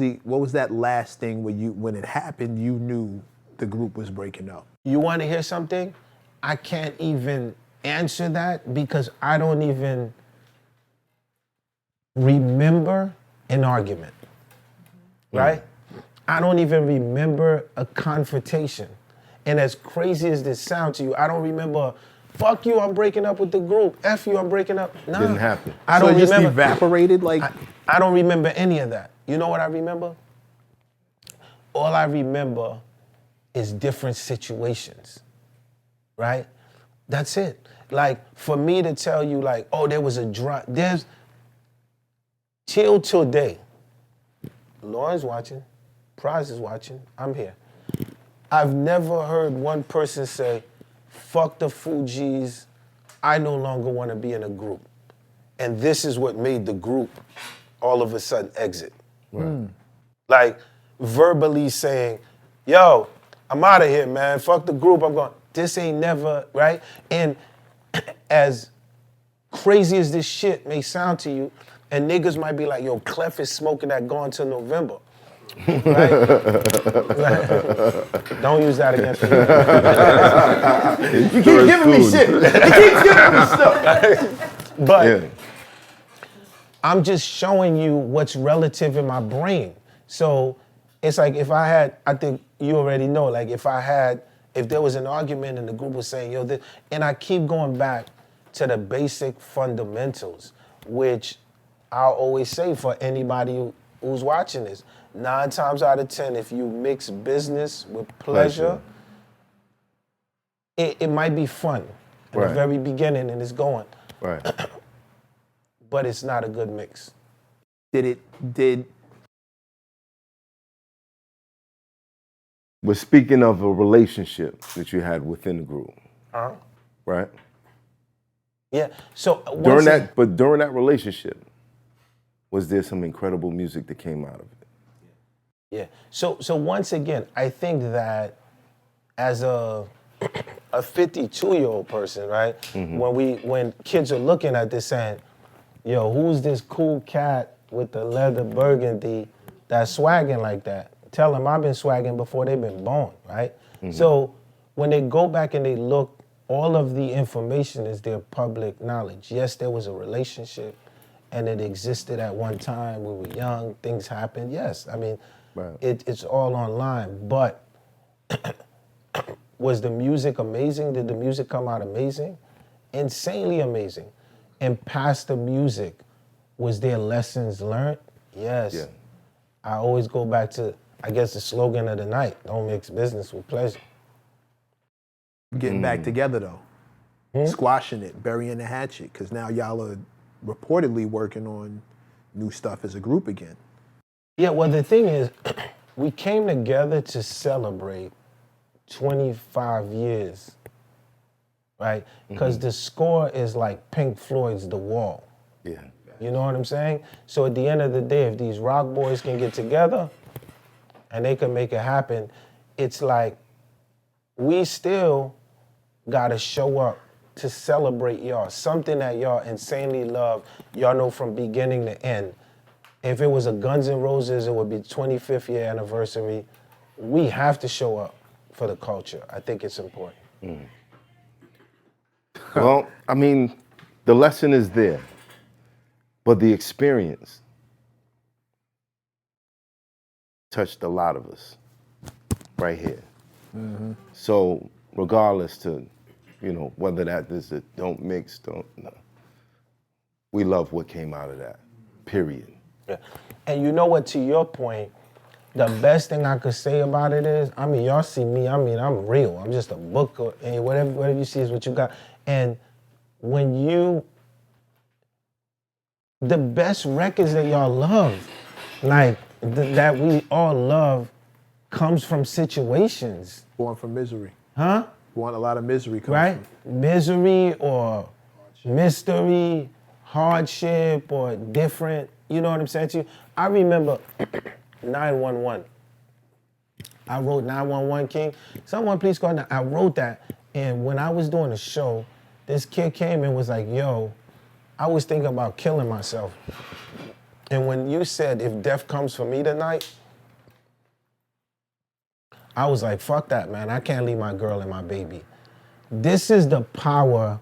that last thing when it happened, you knew the group was breaking up? You want to hear something? I can't even answer that because I don't even remember an argument, right? I don't even remember a confrontation. And as crazy as this sounds to you, I don't remember, "Fuck you, I'm breaking up with the group. F you, I'm breaking up." Nah. Didn't happen. I don't so it just remember. evaporated like? I don't remember any of that. You know what I remember? All I remember is different situations, right? That's it. Like, for me to tell you, like, oh, there was a drop, there's, till today, Lauren's watching, Prize is watching, I'm here. I've never heard one person say, "Fuck the Fugees, I no longer want to be in a group." And this is what made the group all of a sudden exit. Right. Like verbally saying, "Yo, I'm out of here, man. Fuck the group, I'm going." This ain't never, right? And as crazy as this shit may sound to you, and niggas might be like, "Yo, Clef is smoking that going till November." Right? Don't use that against me. You keep giving me shit. You keep giving me stuff. But Yeah. I'm just showing you what's relative in my brain. So it's like if I had, I think you already know, like if there was an argument and the group was saying, "Yo, this," and I keep going back to the basic fundamentals, which I'll always say for anybody who's watching this, 9 times out of 10, if you mix business with pleasure, it might be fun in the Right. very beginning and it's going. Right. But it's not a good mix. But speaking of a relationship that you had within the group, right? Yeah. So During that relationship, was there some incredible music that came out of it? Yeah. So once again, I think that as a 52-year-old person, right? When kids are looking at this saying, "Yo, who's this cool cat with the leather burgundy that's swagging like that?" Tell them I've been swagging before they've been born, right? So when they go back and they look, all of the information is their public knowledge. Yes, there was a relationship and it existed at one time. We were young, things happened. Yes, I mean, it's all online. But was the music amazing? Did the music come out amazing? Insanely amazing. And past the music, was there lessons learned? Yes. Yeah. I always go back to, I guess, the slogan of the night: don't mix business with pleasure. Getting back together though, squashing it, burying the hatchet, because now y'all are reportedly working on new stuff as a group again. Yeah, well, the thing is, we came together to celebrate 25 years, right? Because the score is like Pink Floyd's The Wall. Yeah. You know what I'm saying? So at the end of the day, if these rock boys can get together and they can make it happen, it's like we still gotta show up to celebrate y'all. Something that y'all insanely love, y'all know from beginning to end. If it was a Guns N' Roses, it would be 25th year anniversary. We have to show up for the culture. I think it's important. Well, I mean, the lesson is there, but the experience touched a lot of us right here. So regardless to, whether that is a don't mix, no. We love what came out of that, period. Yeah. And you know what, to your point, the best thing I could say about it is, y'all see me, I'm real. I'm just a booker, and whatever you see is what you got. And the best records that y'all love, like that we all love, comes from situations. Born from misery. Huh? Born a lot of misery comes Right? from. Misery or mystery, hardship or different, you know what I'm saying to you? I remember 911. I wrote 911 King. Someone please call. I wrote that, and when I was doing a show, this kid came and was like, yo, I was thinking about killing myself. And when you said, if death comes for me tonight, I was like, fuck that, man. I can't leave my girl and my baby. This is the power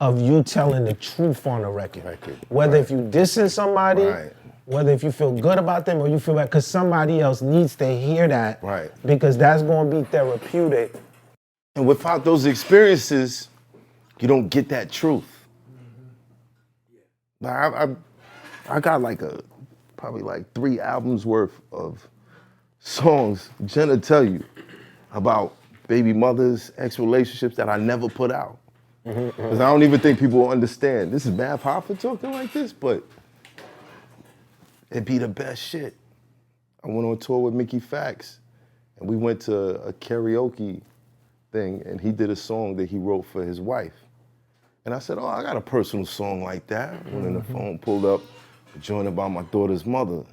of you telling the truth on a record. Whether if you dissing somebody, whether if you feel good about them or you feel bad, because somebody else needs to hear that. Right. Because that's going to be therapeutic. And without those experiences, you don't get that truth. I got probably like 3 albums worth of songs, Jenna tell you, about baby mothers, ex-relationships that I never put out. Because I don't even think people will understand. This is Mav Hoffa talking like this, but it'd be the best shit. I went on tour with Mickey Fax, and we went to a karaoke thing, and he did a song that he wrote for his wife. And I said, oh, I got a personal song like that. I went in the phone, pulled up a joint about my daughter's mother.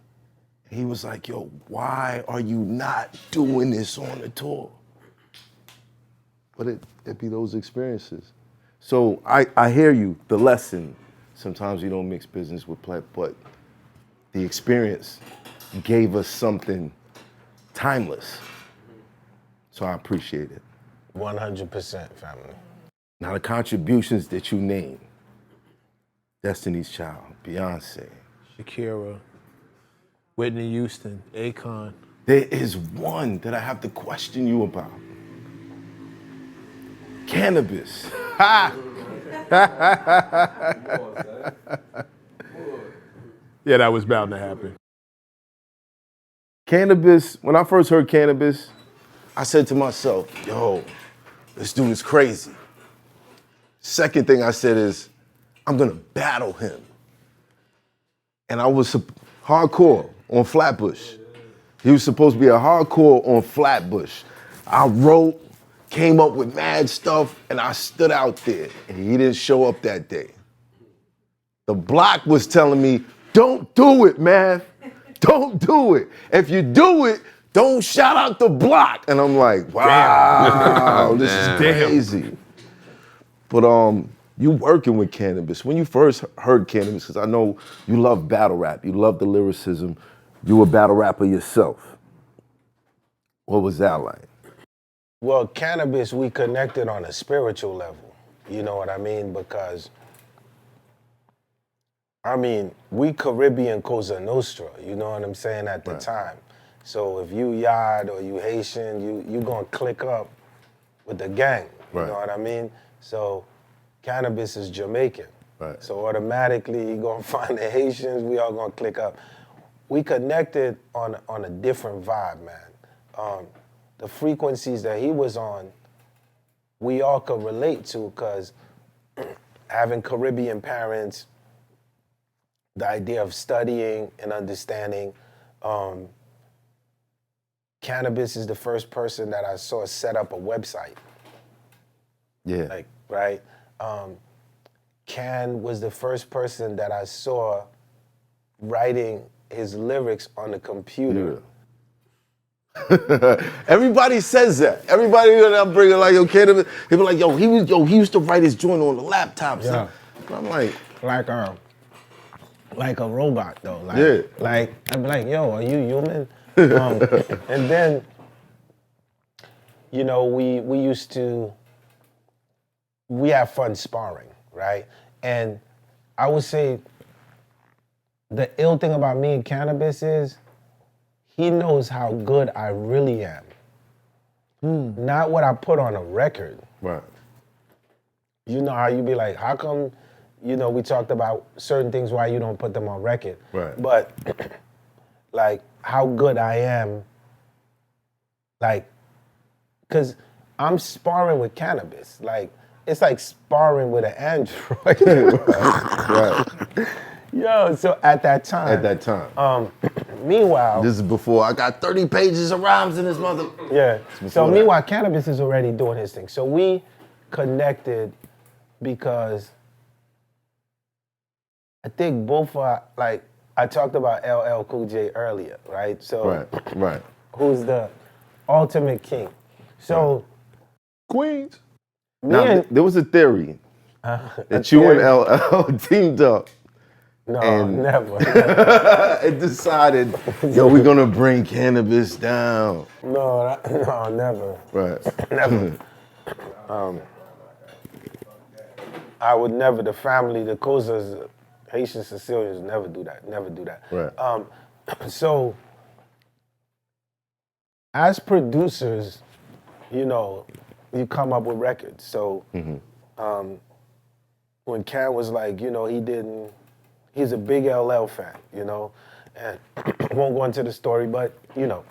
He was like, yo, why are you not doing this on the tour? But it be those experiences. So I hear you, the lesson. Sometimes you don't mix business with play, but the experience gave us something timeless. So I appreciate it. 100%, family. Now the contributions that you name, Destiny's Child, Beyonce, Shakira, Whitney Houston, Akon. there is one that I have to question you about. Cannabis. Yeah, that was bound to happen. Cannabis, when I first heard Cannabis, I said to myself, yo, this dude is crazy. Second thing I said is, I'm gonna battle him. And I was hardcore on Flatbush. He was supposed to be a hardcore on Flatbush. I wrote, came up with mad stuff, and I stood out there, and he didn't show up that day. The block was telling me, don't do it, man. Don't do it. If you do it, don't shout out the block. And I'm like, wow, this is crazy. But you working with Cannabis. When you first heard Cannabis, because I know you love battle rap, you love the lyricism, you a battle rapper yourself. What was that like? Well, Cannabis, we connected on a spiritual level. You know what I mean? Because, we Caribbean Cosa Nostra, you know what I'm saying, at the time. So if you Yard or you Haitian, you gonna click up with the gang, you know what I mean? So Cannabis is Jamaican. Right. So automatically you gonna find the Haitians, we all gonna click up. We connected on a different vibe, man. The frequencies that he was on, we all could relate to, because having Caribbean parents, the idea of studying and understanding, Cannabis is the first person that I saw set up a website. Yeah. Like, right? Can was the first person that I saw writing his lyrics on the computer. Everybody says that. Everybody that I'm bringing like, yo, Cannabis, they be like, he used to write his joint on the laptop. Yeah. So I'm like a robot though. Like, yeah. Like I'm like, yo, are you human? And then, you know, we have fun sparring, right? And I would say the ill thing about me and Cannabis is he knows how good I really am. Not what I put on a record. Right. You know how you be like, how come, you know, we talked about certain things why you don't put them on record. Right. But like how good I am, like, cause I'm sparring with Cannabis. Like, it's like sparring with an android. Right. Yo, so at that time. Meanwhile. This is before I got 30 pages of rhymes in this mother. Yeah. So meanwhile, Cannabis is already doing his thing. So we connected because I think both are, like, I talked about LL Cool J earlier, right? So Right. who's the ultimate king. So Queens. me Now, and, there was a theory that you and LL teamed up no, and- never. and decided, yo, we're gonna bring Cannabis down. No, never. Right. Never. I would never, the family, the Kozas, Haitian Sicilians never do that. Never do that. Right. So, as producers, you know, you come up with records. So, when Can was like, you know, he's a big LL fan, you know, and I won't go into the story, but, you know,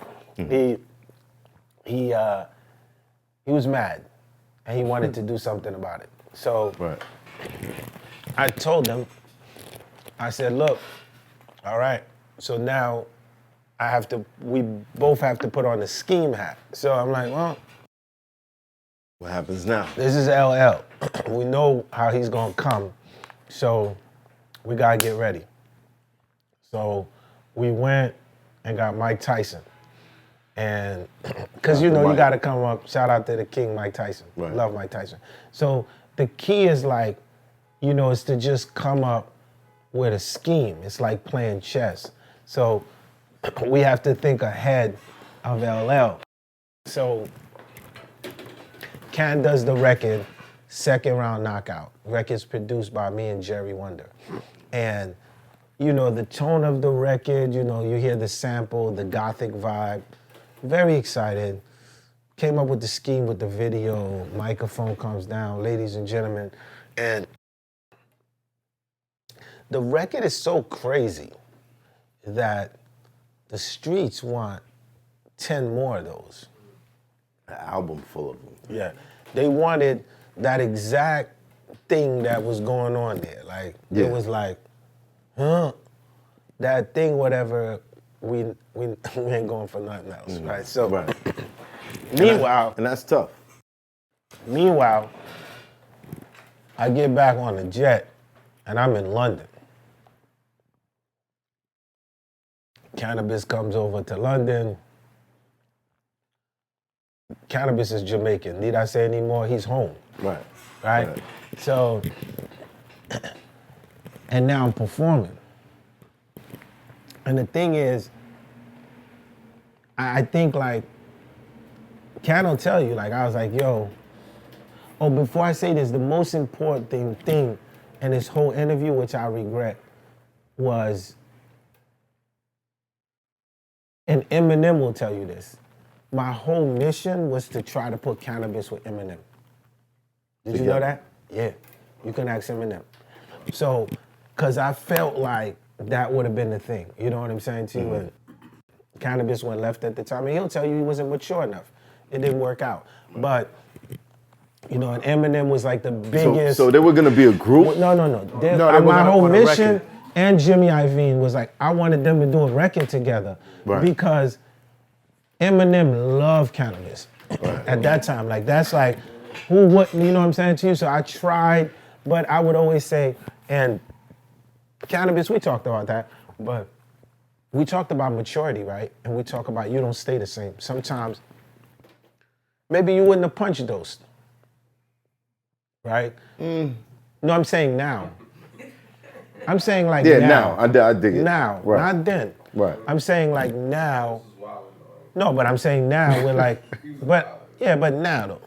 he was mad and he wanted to do something about it. So, Right. I told him, I said, look, all right, so now we both have to put on the scheme hat. So I'm like, well, What happens now? this is LL. We know how he's gonna come, so we gotta get ready. So we went and got Mike Tyson. And, cause you know, you Mike. gotta come up, shout out to the king, Mike Tyson. Right. Love Mike Tyson. So the key is like, you know, is to just come up with a scheme. It's like playing chess. So we have to think ahead of LL. So Can does the record, second round knockout. Record's produced by me and Jerry Wonder. And, you know, the tone of the record, you know, you hear the sample, the gothic vibe. Very excited. Came up with the scheme with the video, microphone comes down, ladies and gentlemen. And the record is so crazy that the streets want 10 more of those. An album full of them. Yeah. They wanted that exact thing that was going on there. Like, Yeah. it was like, that thing, whatever, we ain't going for nothing else, right? So, Right. meanwhile, And that's tough. Meanwhile, I get back on the jet and I'm in London. Cannabis comes over to London. Cannabis is Jamaican. Need I say any more? He's home, Right. right? Right. So, and now I'm performing. And the thing is, I think like, Can will tell you, like I was like, yo, oh, before I say this, the most important thing in this whole interview, which I regret, was, and Eminem will tell you this, my whole mission was to try to put Cannabis with Eminem. Did you know that? Yeah, you can ask Eminem. So, cause I felt like that would have been the thing, you know what I'm saying to you? And Cannabis went left at the time, and he'll tell you he wasn't mature enough. It didn't work out. But, you know, and Eminem was like the biggest. So they were gonna be a group? No. they My were whole on a mission, record. and Jimmy Iovine was like, I wanted them to do a record together. Right. Because Eminem loved cannabis at that time. Like that's like, who what you know what I'm saying to you? So I tried, but I would always say, and cannabis, we talked about that, but we talked about maturity, right? And we talk about you don't stay the same. Sometimes, maybe you wouldn't have punch dosed, right? No, I'm saying now. I'm saying like now. I dig it. Now, Right. not then. Right. I'm saying like now. No, but I'm saying now we're like, but now though.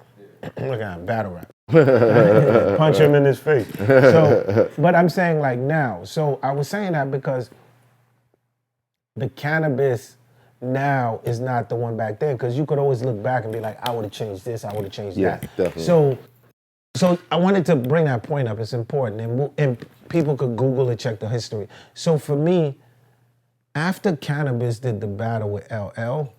Look at him, battle rap. Punch him in his face. So, but I'm saying like now. So I was saying that because the cannabis now is not the one back then, because you could always look back and be like, I would have changed this, I would have changed that. Definitely. So I wanted to bring that point up. It's important, and people could Google it, check the history. So for me, after cannabis did the battle with LL,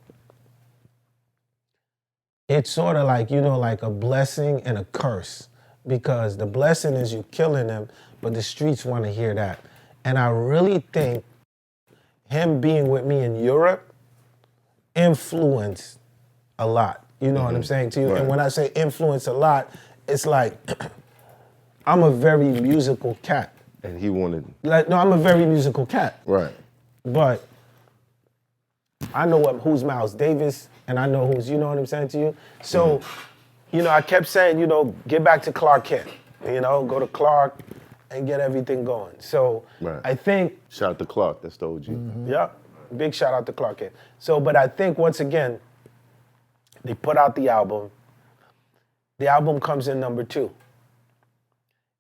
it's sort of like, like a blessing and a curse, because the blessing is you killing them, but the streets want to hear that. And I really think him being with me in Europe influenced a lot. You know what I'm saying to you? Right. And when I say influence a lot, it's like I'm a very musical cat. And he wanted... I'm a very musical cat. Right. But I know who's Miles Davis, and I know who's, you know what I'm saying to you? So, I kept saying, get back to Clark Kent. Go to Clark and get everything going. So I think... Shout out to Clark, that's the OG. Yeah, big shout out to Clark Kent. So, but I think once again, they put out the album. The album comes in number 2.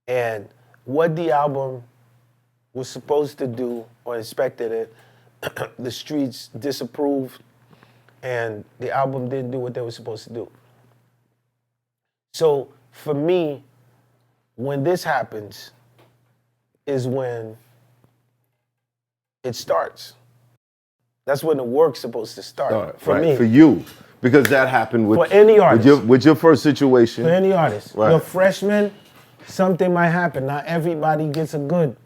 And what the album was supposed to do, or expected it, the streets disapproved, and the album didn't do what they were supposed to do. So for me, when this happens, is when it starts. That's when the work's supposed to start. For me. For you. Because that happened with... For any artist. With your first situation. For any artist. Right. You're a freshman, something might happen. Not everybody gets a good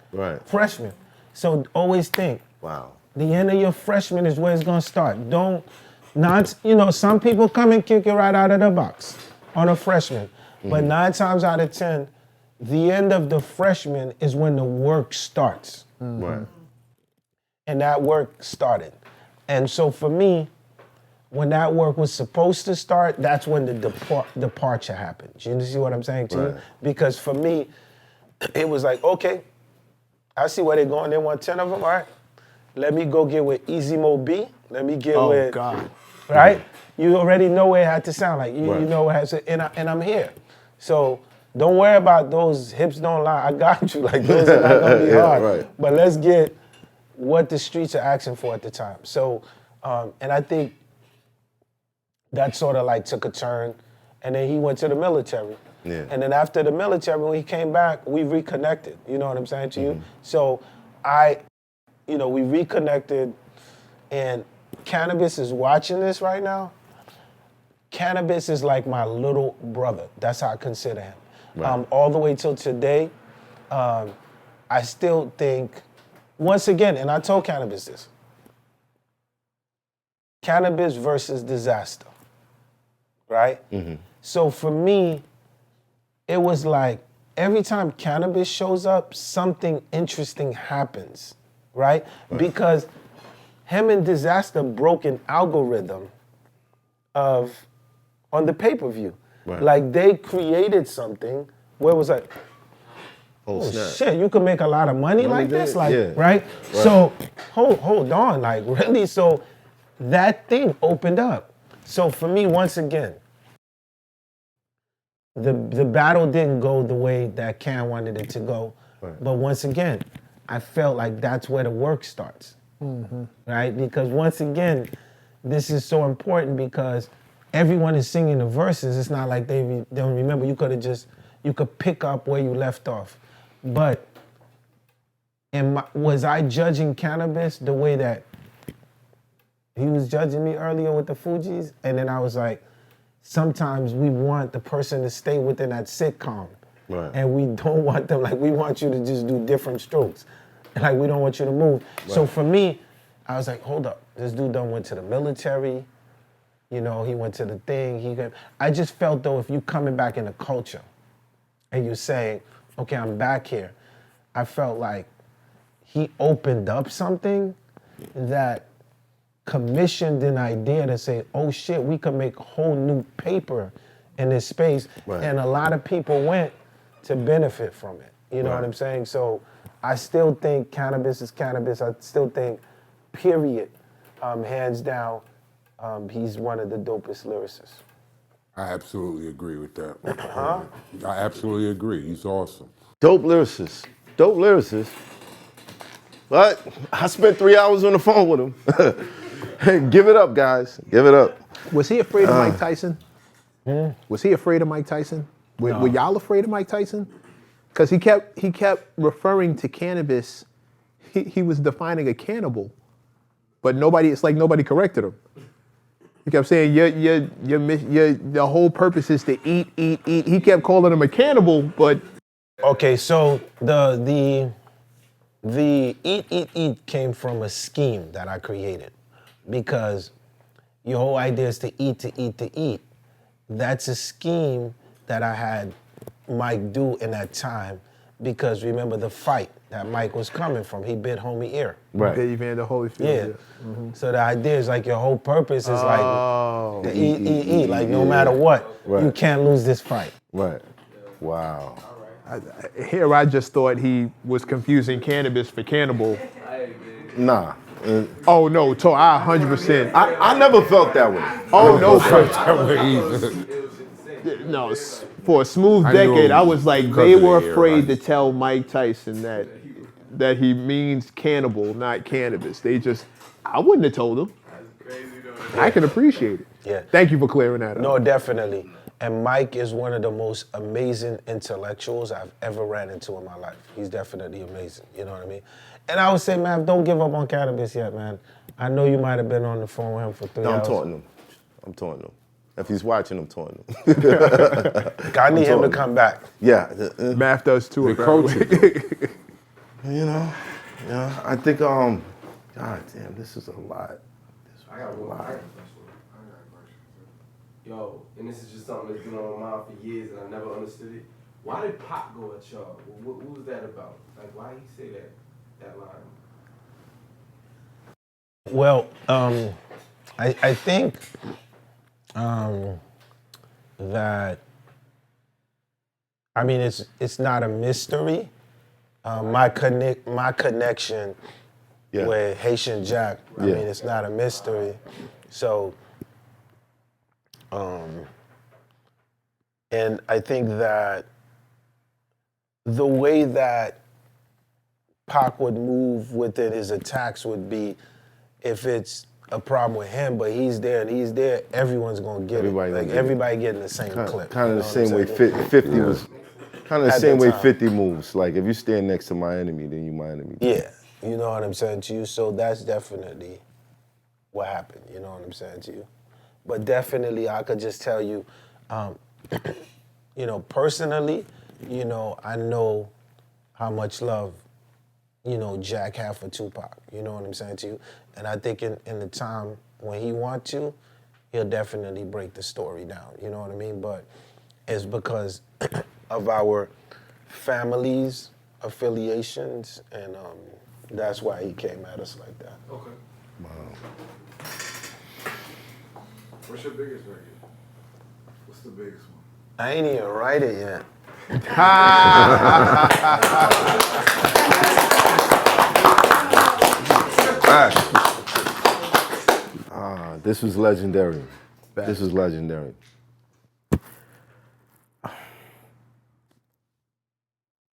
freshman. So always think, the end of your freshman is where it's gonna start. Some people come and kick you right out of the box on a freshman. But 9 times out of 10, the end of the freshman is when the work starts. Right. And that work started. And so for me, when that work was supposed to start, that's when the departure happened. You see what I'm saying to you? Because for me, it was like, okay, I see where they're going. They want 10 of them, all right? Let me go get with Easy Mo B. Let me get with... Oh, God. Right? You already know where it had to sound like. You know what it has to... And I'm here. So don't worry about those hips don't lie. I got you. Like, those are not going to be hard. Right. But let's get what the streets are asking for at the time. So, and I think that sort of like took a turn. And then he went to the military. Yeah. And then after the military, when he came back, we reconnected. You know what I'm saying to you? So we reconnected, and Cannabis is watching this right now. Cannabis is like my little brother. That's how I consider him. Right. All the way till today, I still think, once again, and I told Cannabis this, Cannabis versus disaster, right? So for me, it was like every time Cannabis shows up, something interesting happens, right? Because him and Disaster broke an algorithm on the pay-per-view. Right. Like they created something where it was like, oh shit, you could make a lot of money like this, right? So hold on, like really, so that thing opened up. So for me, once again, the battle didn't go the way that Cam wanted it to go. But once again, I felt like that's where the work starts, right? Because once again, this is so important because everyone is singing the verses. It's not like they don't remember. You could pick up where you left off. But was I judging Cannabis the way that he was judging me earlier with the Fugees? And then I was like, sometimes we want the person to stay within that sitcom. Right. And we don't want them, like we want you to just do different strokes. Like we don't want you to move. Right. So for me, I was like, hold up. This dude done went to the military. You know, he went to the thing. I just felt though, if you coming back in the culture and you saying, okay, I'm back here, I felt like he opened up something that commissioned an idea to say, oh shit, we could make a whole new paper in this space. Right. And a lot of people went to benefit from it. You know what I'm saying? So I still think cannabis is cannabis. I still think, period, hands down, he's one of the dopest lyricists. I absolutely agree with that. I absolutely agree. He's awesome. Dope lyricist. Dope lyricist. But I spent 3 hours on the phone with him. Give it up, guys. Give it up. Was he afraid of Mike Tyson? Was he afraid of Mike Tyson? Were y'all afraid of Mike Tyson? Because he kept referring to cannabis. He was defining a cannibal, but it's like nobody corrected him. He kept saying the whole purpose is to eat. He kept calling him a cannibal, but Okay, so the eat came from a scheme that I created, because your whole idea is to eat. That's a scheme that I had Mike do in that time, because remember the fight that Mike was coming from. He bit homie ear. Right. Dave Vander Holyfield. Yeah. So the idea is like your whole purpose is like to eat. Like no matter what, you can't lose this fight. Right. Wow. Here I just thought he was confusing cannabis for cannibal. Nah. Oh no, I 100%. I never felt that way. Oh no, That way either. no. For a smooth I knew decade, I was like, because they of the were air, afraid right. to tell Mike Tyson that he means cannibal, not cannabis. I wouldn't have told him. I can appreciate it. Yeah. Thank you for clearing that up. No, definitely. And Mike is one of the most amazing intellectuals I've ever ran into in my life. He's definitely amazing, you know what I mean? And I would say, man, don't give up on cannabis yet, man. I know you might have been on the phone with him for 3 No, hours. I'm taunting him. If he's watching, I'm taunting him. I need him to come back. Yeah. Math does too. The coaching. You know, I think, God damn, this is a lot. I got one question. Yo, and this is just something that's been on my mind for years and I never understood it. Why did Pop go at y'all? What was that about? Like, why he say that line? Well, I think that, I mean, it's not a mystery. My connection with Haitian Jack, I mean, it's not a mystery. So, and I think that the way that Pac would move within his attacks would be, if it's a problem with him, but he's there, everyone's gonna get Everybody it. gonna Like get everybody getting the same clip. Kind of you the know same way what I'm saying? 50 was. Kind of the At same the way time. 50 moves. Like if you stand next to my enemy, then you my enemy. Yeah, you know what I'm saying to you. So that's definitely what happened. You know what I'm saying to you. But definitely, I could just tell you, you know, personally, you know, I know how much love, you know, Jack had for Tupac. You know what I'm saying to you. And I think in the time when he wants to, he'll definitely break the story down. You know what I mean? But it's because of our families, affiliations, and that's why he came at us like that. Okay. Wow. What's your biggest record? What's the biggest one? I ain't even write it yet. This was legendary. This was legendary.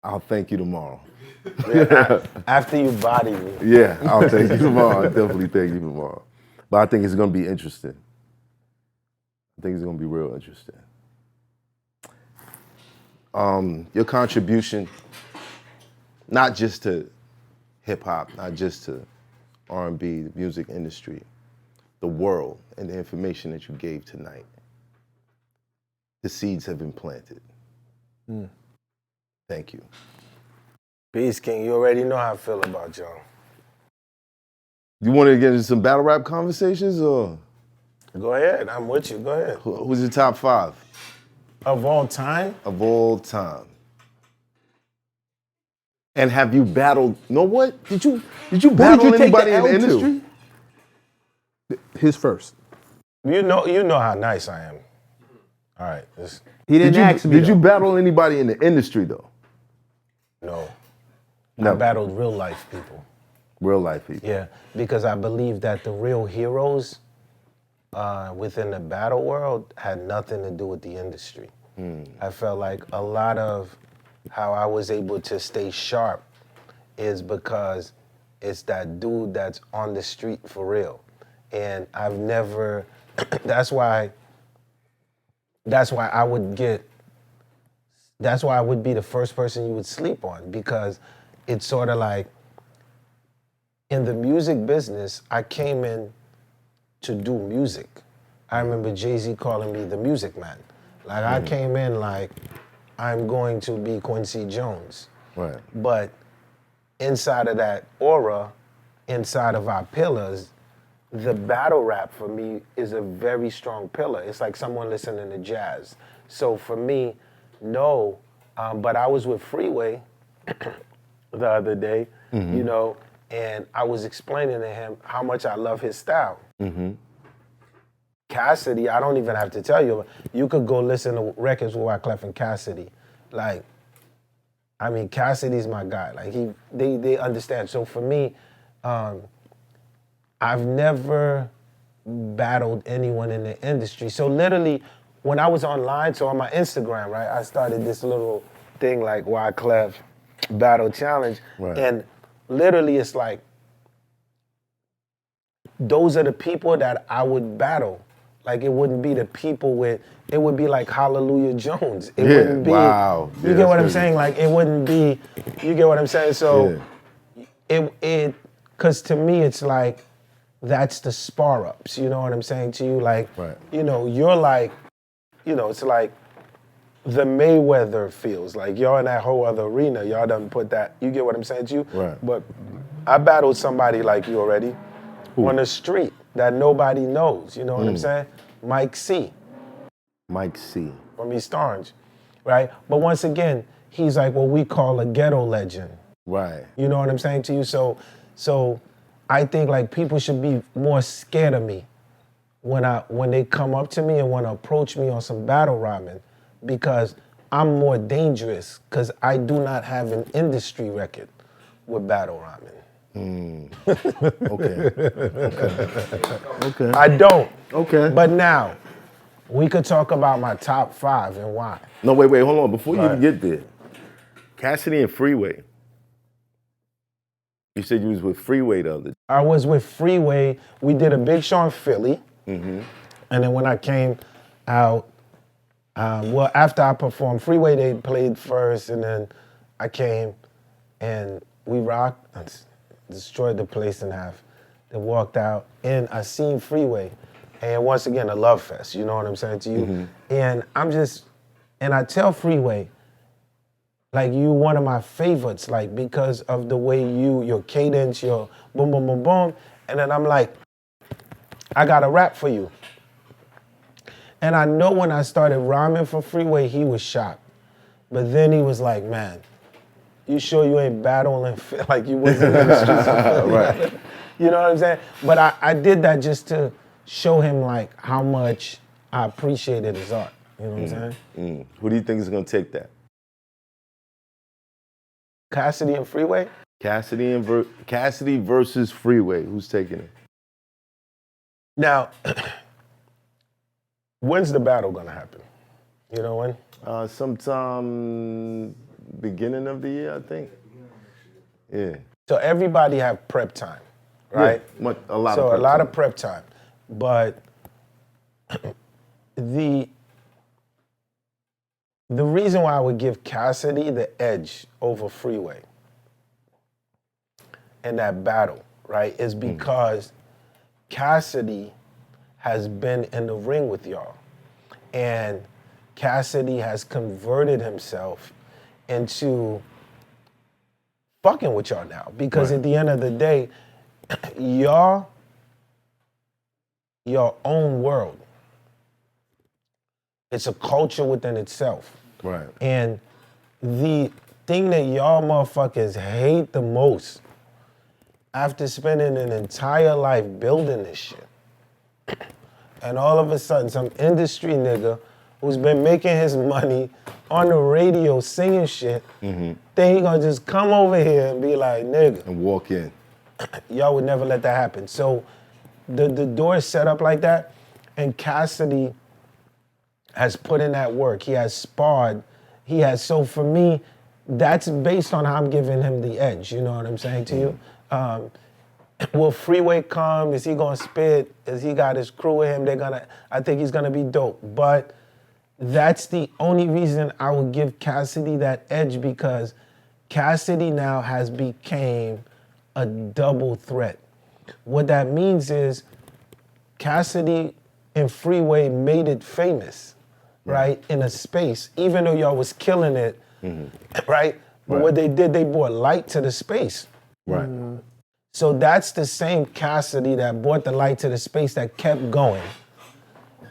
I'll thank you tomorrow. After you body me. Yeah, I'll thank you tomorrow. I'll definitely thank you tomorrow. But I think it's gonna be interesting. I think it's gonna be real interesting. Your contribution, not just to hip hop, not just to R&B, the music industry, the world, and the information that you gave tonight. The seeds have been planted. Thank you. Beast King, you already know how I feel about y'all. You want to get into some battle rap conversations, or? Go ahead. I'm with you. Go ahead. Who's your top 5 Of all time? of all time? And have you battled? Know what? Did you battle take anybody the in the L to? industry? His first. You know how nice I am. All right. He didn't ask me. Did you battle anybody in the industry though? No. No. I battled real life people. Real life people. Yeah, because I believe that the real heroes within the battle world had nothing to do with the industry. I felt like a lot of how I was able to stay sharp is because it's that dude that's on the street for real. And I've never, that's why I would be the first person you would sleep on, because it's sort of like, in the music business, I came in to do music. I remember Jay-Z calling me the music man. Like, I came in like, I'm going to be Quincy Jones. Right. But inside of that aura, inside of our pillars, the battle rap for me is a very strong pillar. It's like someone listening to jazz. So for me, no, but I was with Freeway the other day, you know, and I was explaining to him how much I love his style. Cassidy, I don't even have to tell you. You could go listen to records with Wyclef and Cassidy. Like, I mean, Cassidy's my guy. Like, they understand. So for me, I've never battled anyone in the industry. So literally, when I was online, so on my Instagram, right, I started this little thing like Wyclef Battle Challenge. Right. And literally, it's like, those are the people that I would battle. Like, it wouldn't be the people with, it would be like Hallelujah Jones. It wouldn't be, wow. you Yeah, get what I'm that's saying? Like, it wouldn't be, you get what I'm saying? So, because to me, it's like, that's the spar ups, you know what I'm saying to you? Like, Right. you know, you're like, you know, it's like the Mayweather feels. Like, you're in that whole other arena. Y'all done put that, you get what I'm saying to you? Right. But I battled somebody like you already on the street that nobody knows, you know what I'm saying? Mike C. Mike C. from East Orange, right? But once again, he's like what we call a ghetto legend. Right. You know what I'm saying to you? So I think like people should be more scared of me when they come up to me and want to approach me on some battle rhyming, because I'm more dangerous because I do not have an industry record with battle rhyming. Okay. I don't. Okay. But now, we could talk about my top 5 and why. No, wait, hold on. Before you Right. even get there, Cassidy and Freeway. You said you was with Freeway the other day. I was with Freeway. We did a big show in Philly. And then when I came out, well, after I performed Freeway, they played first, and then I came and we rocked and destroyed the place in half. They walked out, and I seen Freeway. And once again, a love fest, you know what I'm saying to you? And I tell Freeway, like, you one of my favorites, like, because of the way your cadence, your boom, boom, boom, boom. And then I'm like, I got a rap for you. And I know when I started rhyming for Freeway, he was shocked. But then he was like, man, you sure you ain't battling, like you wasn't in the streets of Philly? Right. You know what I'm saying? But I did that just to show him like how much I appreciated his art. You know what I'm saying? Who do you think is gonna take that? Cassidy and Freeway? Cassidy versus Freeway. Who's taking it? Now, when's the battle gonna happen? You know when? Sometime beginning of the year, I think. Yeah. So everybody have prep time, right? Yeah, a lot so of prep a lot time. of prep time. But the reason why I would give Cassidy the edge over Freeway in that battle, right, is because Cassidy has been in the ring with y'all. And Cassidy has converted himself into fucking with y'all now. Because at the end of the day, y'all your own world. It's a culture within itself. Right. And the thing that y'all motherfuckers hate the most, after spending an entire life building this shit, and all of a sudden some industry nigga who's been making his money on the radio singing shit, then he gonna just come over here and be like, nigga. And walk in. Y'all would never let that happen. So the door is set up like that, and Cassidy has put in that work. He has sparred. So for me, that's based on how I'm giving him the edge. You know what I'm saying to you? Will Freeway come? Is he gonna spit? Is he got his crew with him? I think he's gonna be dope. But that's the only reason I would give Cassidy that edge, because Cassidy now has became a double threat. What that means is Cassidy and Freeway made it famous, right? In a space, even though y'all was killing it, right? But what they did, they brought light to the space. Right. So that's the same Cassidy that brought the light to the space that kept going.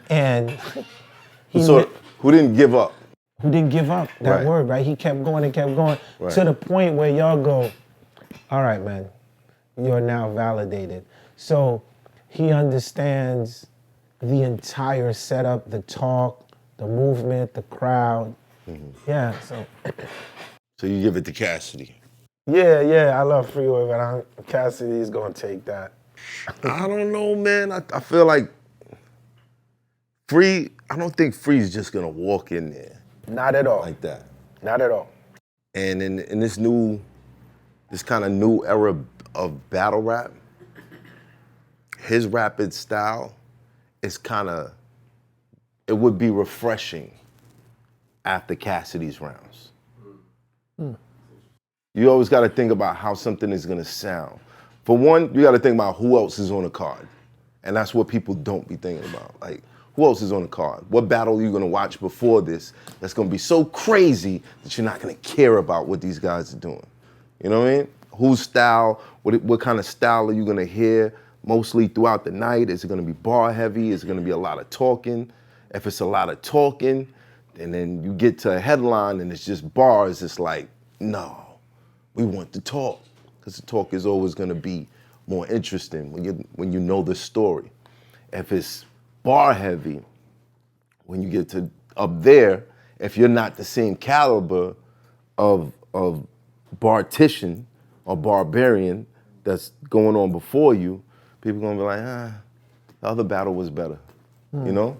And who didn't give up? Who didn't give up, that word, right? He kept going and kept going to the point where y'all go, all right, man, you're now validated. So he understands the entire setup, the talk, the movement, the crowd. Yeah, so. So you give it to Cassidy. Yeah, I love Freeway, but Cassidy's gonna take that. I don't know, man. I feel like I don't think Free's just gonna walk in there. Not at all. Like that. Not at all. And in this kind of new era of battle rap, his rapid style is it would be refreshing after Cassidy's rounds. You always got to think about how something is going to sound. For one, you got to think about who else is on the card. And that's what people don't be thinking about. Like, who else is on the card? What battle are you going to watch before this that's going to be so crazy that you're not going to care about what these guys are doing? You know what I mean? Whose style, what kind of style are you going to hear mostly throughout the night? Is it going to be bar heavy? Is it going to be a lot of talking? If it's a lot of talking, and then you get to a headline and it's just bars, it's like, no. We want to talk, because the talk is always going to be more interesting when you know the story. If it's bar heavy, when you get to up there, if you're not the same caliber of Bartitian or Barbarian that's going on before you, people are going to be like, the other battle was better, you know?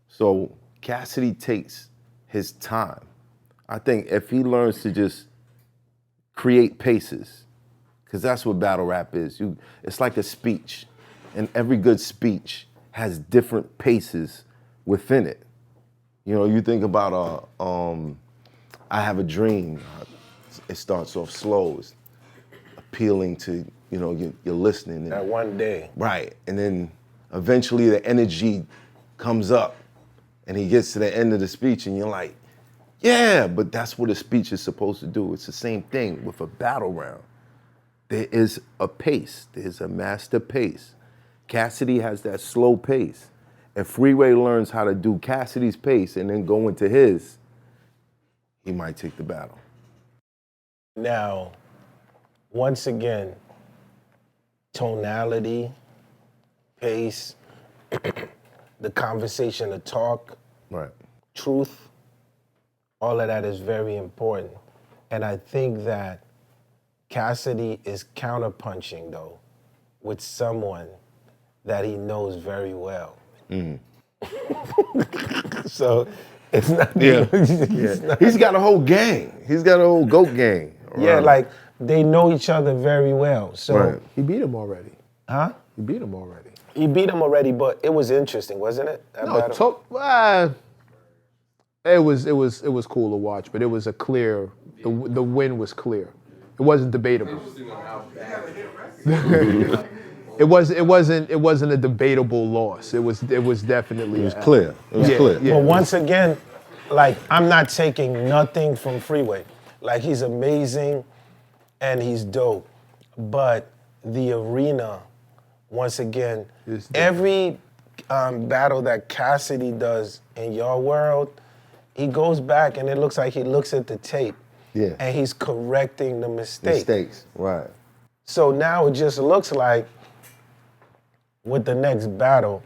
So Cassidy takes his time. I think if he learns to just create paces, because that's what battle rap is. It's like a speech, and every good speech has different paces within it. You know, you think about I Have a Dream. It starts off slow, it's appealing to, you're listening. That one day. Right, and then eventually the energy comes up, and he gets to the end of the speech, and you're like, yeah, but that's what a speech is supposed to do. It's the same thing with a battle round. There is a pace. There's a master pace. Cassidy has that slow pace. If Freeway learns how to do Cassidy's pace and then go into his, he might take the battle. Now, once again, tonality, pace, the conversation, the talk, truth, all of that is very important. And I think that Cassidy is counterpunching, though, with someone that he knows very well. So it's not... He's got a whole gang. He's got a whole GOAT gang. Yeah, like, they know each other very well. So He beat him already. Huh? He beat him already. He beat him already, but it was interesting, wasn't it? It was cool to watch, but it was a clear. The win was clear. It wasn't debatable. It wasn't a debatable loss. It was definitely. It was clear. It was clear. But once again, like, I'm not taking nothing from Freeway. Like, he's amazing and he's dope. But the arena, once again, every battle that Cassidy does in your world, he goes back and it looks like he looks at the tape. Yeah. And he's correcting the mistake. Mistakes, right. So now it just looks like with the next battle,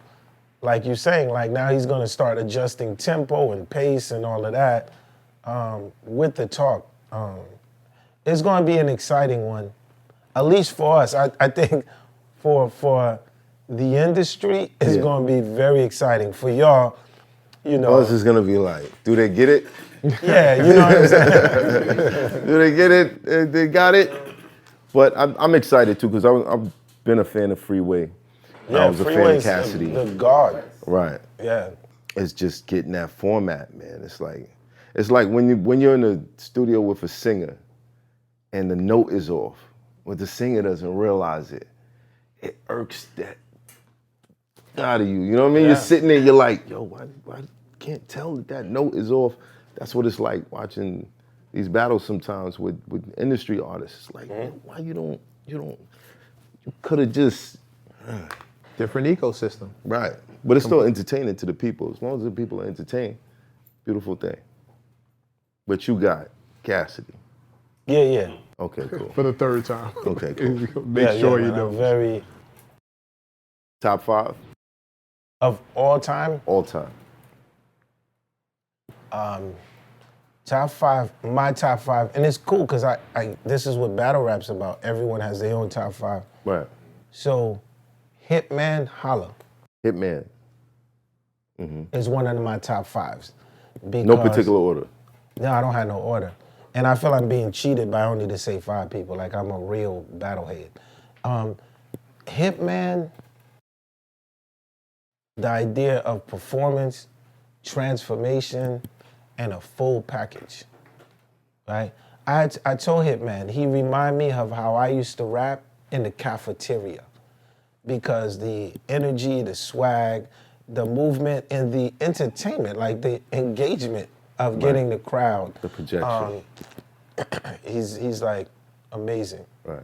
like you're saying, like now he's gonna start adjusting tempo and pace and all of that with the talk. It's gonna be an exciting one, at least for us. I think for the industry, it's gonna be very exciting. For y'all, you know. Us is gonna be like, do they get it? Yeah, you know what I'm saying? Do they get it? They got it? But I'm excited too, because I've been a fan of Freeway. I was a fan of Cassidy. The God. Right. Yeah. It's just getting that format, man. It's like when you're in the studio with a singer and the note is off, but the singer doesn't realize it. It irks that out of you. You know what I mean? Yeah. You're sitting there, you're like, yo, why can't tell that note is off? That's what it's like watching these battles sometimes with industry artists. It's like, man, why you could have just Different ecosystem. right. But it's still entertaining to the people. As long as the people are entertained, beautiful thing. But you got Cassidy. Yeah. Okay, cool. For the third time. Okay, cool. Make sure you man, know. I'm very Top 5 of all time. all time. Top 5, my top 5, and it's cool because I this is what battle rap's about. Everyone has their own top 5. Right. So, Hitman Holla Hitman. is one of my top 5s. No particular order. No, I don't have no order. And I feel I'm being cheated by only to say 5 people, like I'm a real battle head. Hitman, the idea of performance, transformation, and a full package, right? I told Hitman, he reminded me of how I used to rap in the cafeteria because the energy, the swag, the movement, and the entertainment, like the engagement of getting the crowd. The projection. He's like amazing. Right.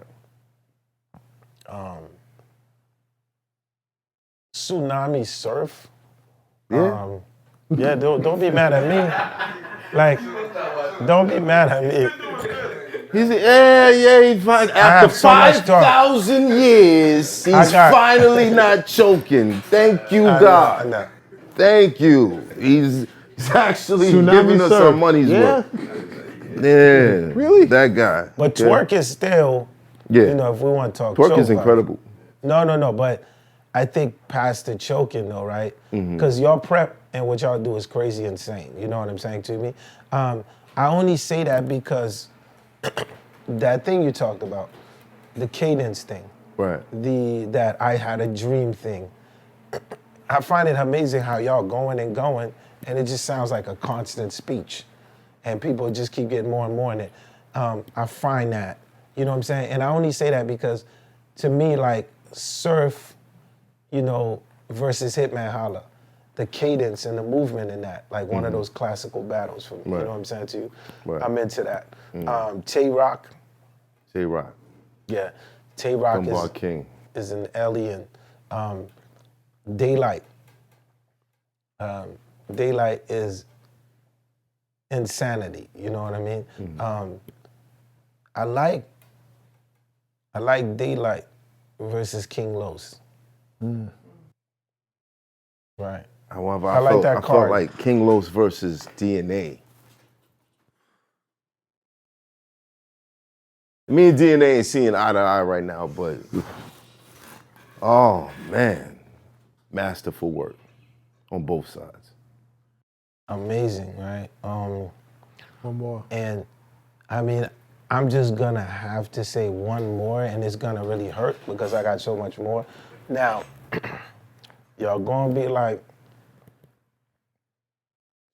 Tsunami Surf. Yeah. Yeah, don't be mad at me. Like, don't be mad at me. He's fine. After so much talk. 5,000 years, he's finally not choking. Thank you, God. I know. Thank you. He's actually Tsunami giving us Surf. our money's worth. Yeah. Really? That guy. But twerk is still, Yeah. you know, if we want to talk Twerk is choke, incredible. No, but I think past the choking though, right? Mm-hmm. Because y'all prep and what y'all do is crazy insane. You know what I'm saying to me? I only say that because that thing you talked about, the cadence thing, Right. that I had a dream thing. I find it amazing how y'all going, and it just sounds like a constant speech. And people just keep getting more and more in it. I find that, you know what I'm saying? And I only say that because to me, like, Surf, you know, versus Hitman Holla, the cadence and the movement in that, like one of those classical battles for me, you Right. know what I'm saying to you? Right. I'm into that. Tay-Rock, J-Rock. yeah, Tay-Rock Dunbar King. is an alien. Daylight. Daylight is insanity, you know what I mean? I like Daylight versus King Los. Right. However, I like that I card. felt like King Los versus DNA. Me and DNA ain't seeing eye to eye right now, but oh man, masterful work on both sides. Amazing, right? One more. And I mean, I'm just gonna have to say one more, and it's gonna really hurt because I got so much more. Now, y'all gonna be like,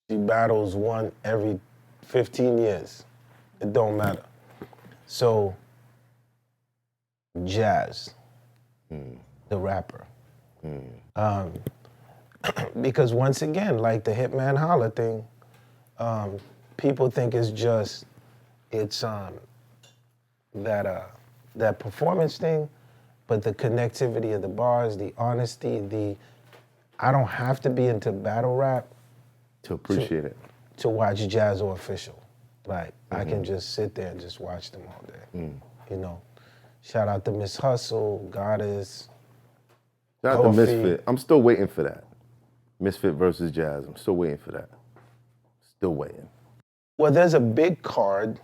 she battles one every 15 years. It don't matter. So, Jazz, the rapper. Because once again, like the Hitman Holla thing, people think it's just, it's that performance thing, but the connectivity of the bars, the honesty, I don't have to be into battle rap To appreciate it. to watch Jazz or Official. Like, I can just sit there and just watch them all day. You know, shout out to Miss Hustle, Goddess. Shout out to Hoffa. Misfit. I'm still waiting for that. Misfit versus Jazz. I'm still waiting for that. Still waiting. Well, there's a big card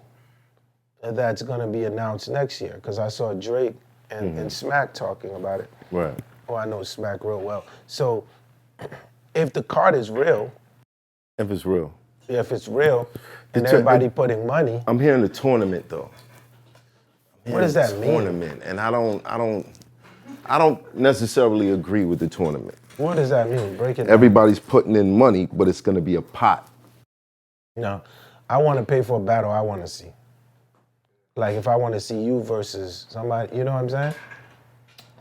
that's gonna be announced next year, because I saw Drake and Smack talking about it. Right. Oh, I know Smack real well. So if the card is real, If it's real. and everybody putting money, I'm hearing the tournament though. what does that mean? Tournament, and I don't necessarily agree with the tournament. What does that mean? Break it down. Everybody's putting in money, but it's going to be a pot. No, I want to pay for a battle I want to see. Like if I want to see you versus somebody, you know what I'm saying?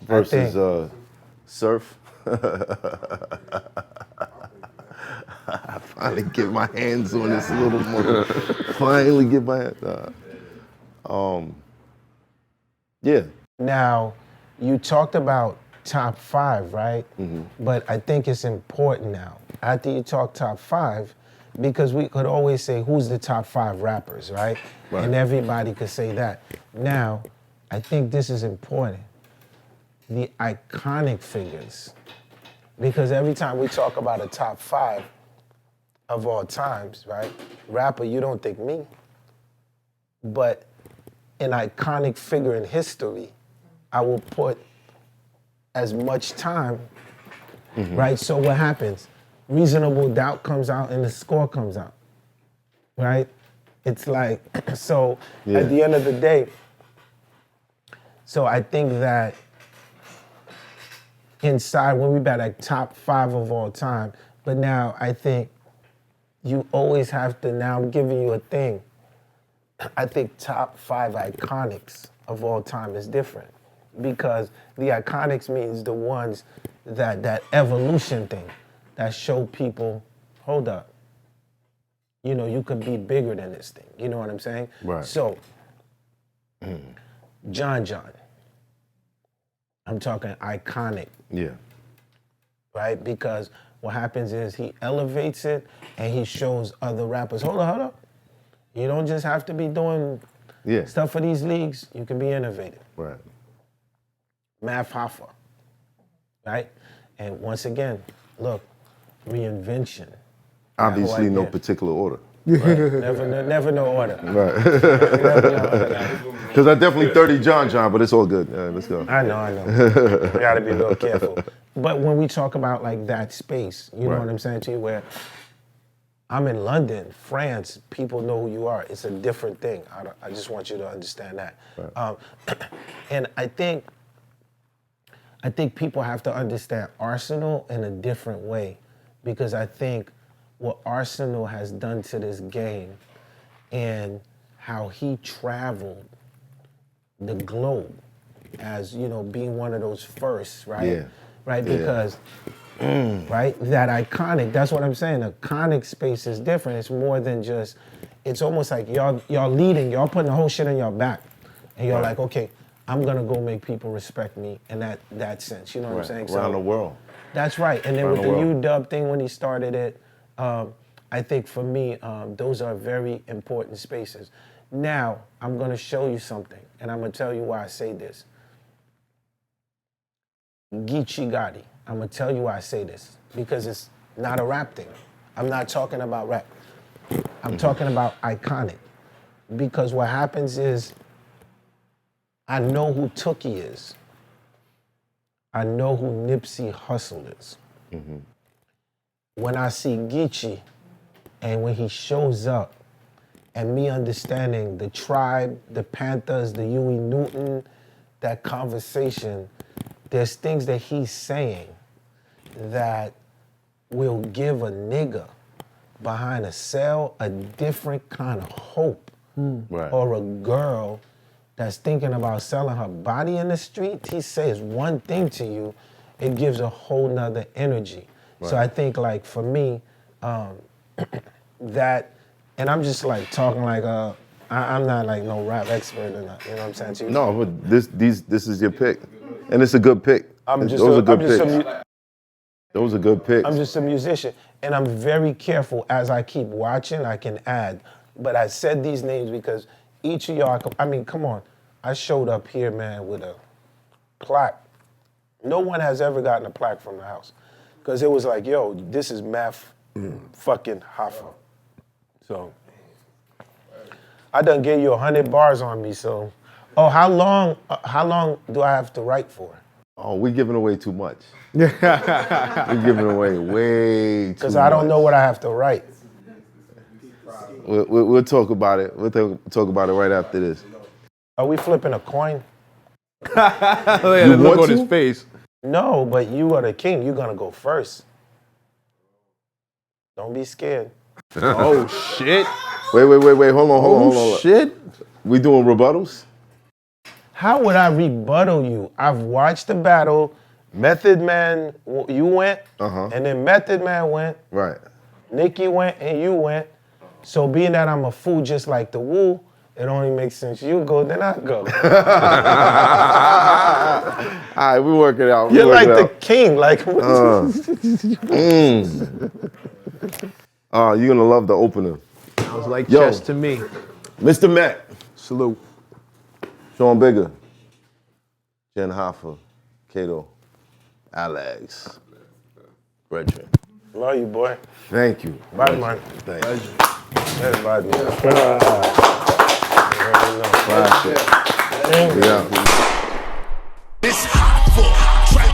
Versus Surf. I finally get my hands on this little more. Finally get my hands. Yeah. Now, you talked about top 5, right? But I think it's important now, after you talk top 5, because we could always say who's the top 5 rappers, right? And everybody could say that. Now, I think this is important. The iconic figures. Because every time we talk about a top 5 of all times, right? Rapper, you don't think me. But an iconic figure in history, I will put as much time, right? So what happens? Reasonable Doubt comes out and the score comes out, right? It's like, so at the end of the day, so I think that inside, when we bet like top 5 of all time, but now I think you always have to, now I'm giving you a thing. I think top 5 iconics of all time is different, because the iconics means the ones that evolution thing that show people, hold up, you know, you could be bigger than this thing. You know what I'm saying? Right. So, John, I'm talking iconic. Yeah. Right? Because what happens is he elevates it and he shows other rappers, hold up. You don't just have to be doing stuff for these leagues. You can be innovative. Right. Math Hoffa, right? And once again, look, reinvention. Obviously, no particular order. Right? Never no order. Right. Because I definitely 30 John, but it's all good. Let's go. I know. We gotta be a little careful. But when we talk about like that space, you know what I'm saying to you, where I'm in London, France, people know who you are. It's a different thing. I just want you to understand that. Right. And I think people have to understand Arsenal in a different way, because I think what Arsenal has done to this game and how he traveled the globe as, you know, being one of those first, right? Yeah. Right, because, right, that iconic, that's what I'm saying, iconic space is different. It's more than just, it's almost like y'all leading, y'all putting the whole shit on your back. And you're like, okay, I'm gonna go make people respect me in that sense, you know what I'm saying? Around the world. That's right, and then with the UW thing when he started it, I think for me, those are very important spaces. Now, I'm gonna show you something, and I'm gonna tell you why I say this. Geechee Gotti, I'm gonna tell you why I say this, because it's not a rap thing. I'm not talking about rap. I'm talking about iconic. Because what happens is, I know who Tookie is. I know who Nipsey Hussle is. When I see Geechee, and when he shows up, and me understanding the Tribe, the Panthers, the Huey Newton, that conversation, there's things that he's saying that will give a nigga behind a cell a different kind of hope. Right. Or a girl that's thinking about selling her body in the street, he says one thing to you, it gives a whole nother energy. Right. So I think, like, for me, that, and I'm just like talking like I'm not like no rap expert or not, you know what I'm saying to you? No, but this is your pick, and it's a good pick. Those are good picks. Those are good picks. I'm just a musician, and I'm very careful as I keep watching. I can add, but I said these names because each of y'all. I mean, come on. I showed up here, man, with a plaque. No one has ever gotten a plaque from the house, because it was like, yo, this is math, fucking Hoffa. So I done gave you 100 bars on me. So, oh, how long do I have to write for? Oh, we're giving away too much. We're giving away way too much. Because I don't know what I have to write. We'll talk about it. We'll talk about it right after this. Are we flipping a coin? The look on his face. No, but you are the king. You're gonna go first. Don't be scared. Oh shit. Wait. Hold on. Oh shit. We doing rebuttals? How would I rebuttal you? I've watched the battle. Method Man, you went, and then Method Man went. Right. Nikki went, and you went. So being that I'm a fool just like the Woo, it only makes sense you go, then I go. All right, we work it out. You're like the king, like. You're gonna love the opener. Sounds like chess to me. Mr. Matt. Salute. Sean Bigger. Jen Hoffa. Kato. Alex. Brethren. Love you, boy. Thank you. Bye, man. Thank you. Everybody. Yeah. It's Hoffa,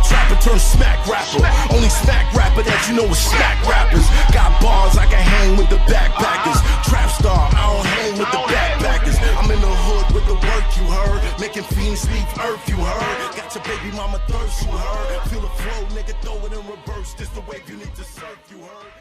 trapper turn smack rapper. Only smack rapper that you know is smack rappers. Got bars, I can hang with the backpackers. Trap star, I don't hang with the backpackers. I'm in the hood with the work, you heard. Making fiends leave earth, you heard. Got your baby mama thirst, you heard. Feel the flow, nigga, throw it in reverse. This the wave you need to surf, you heard.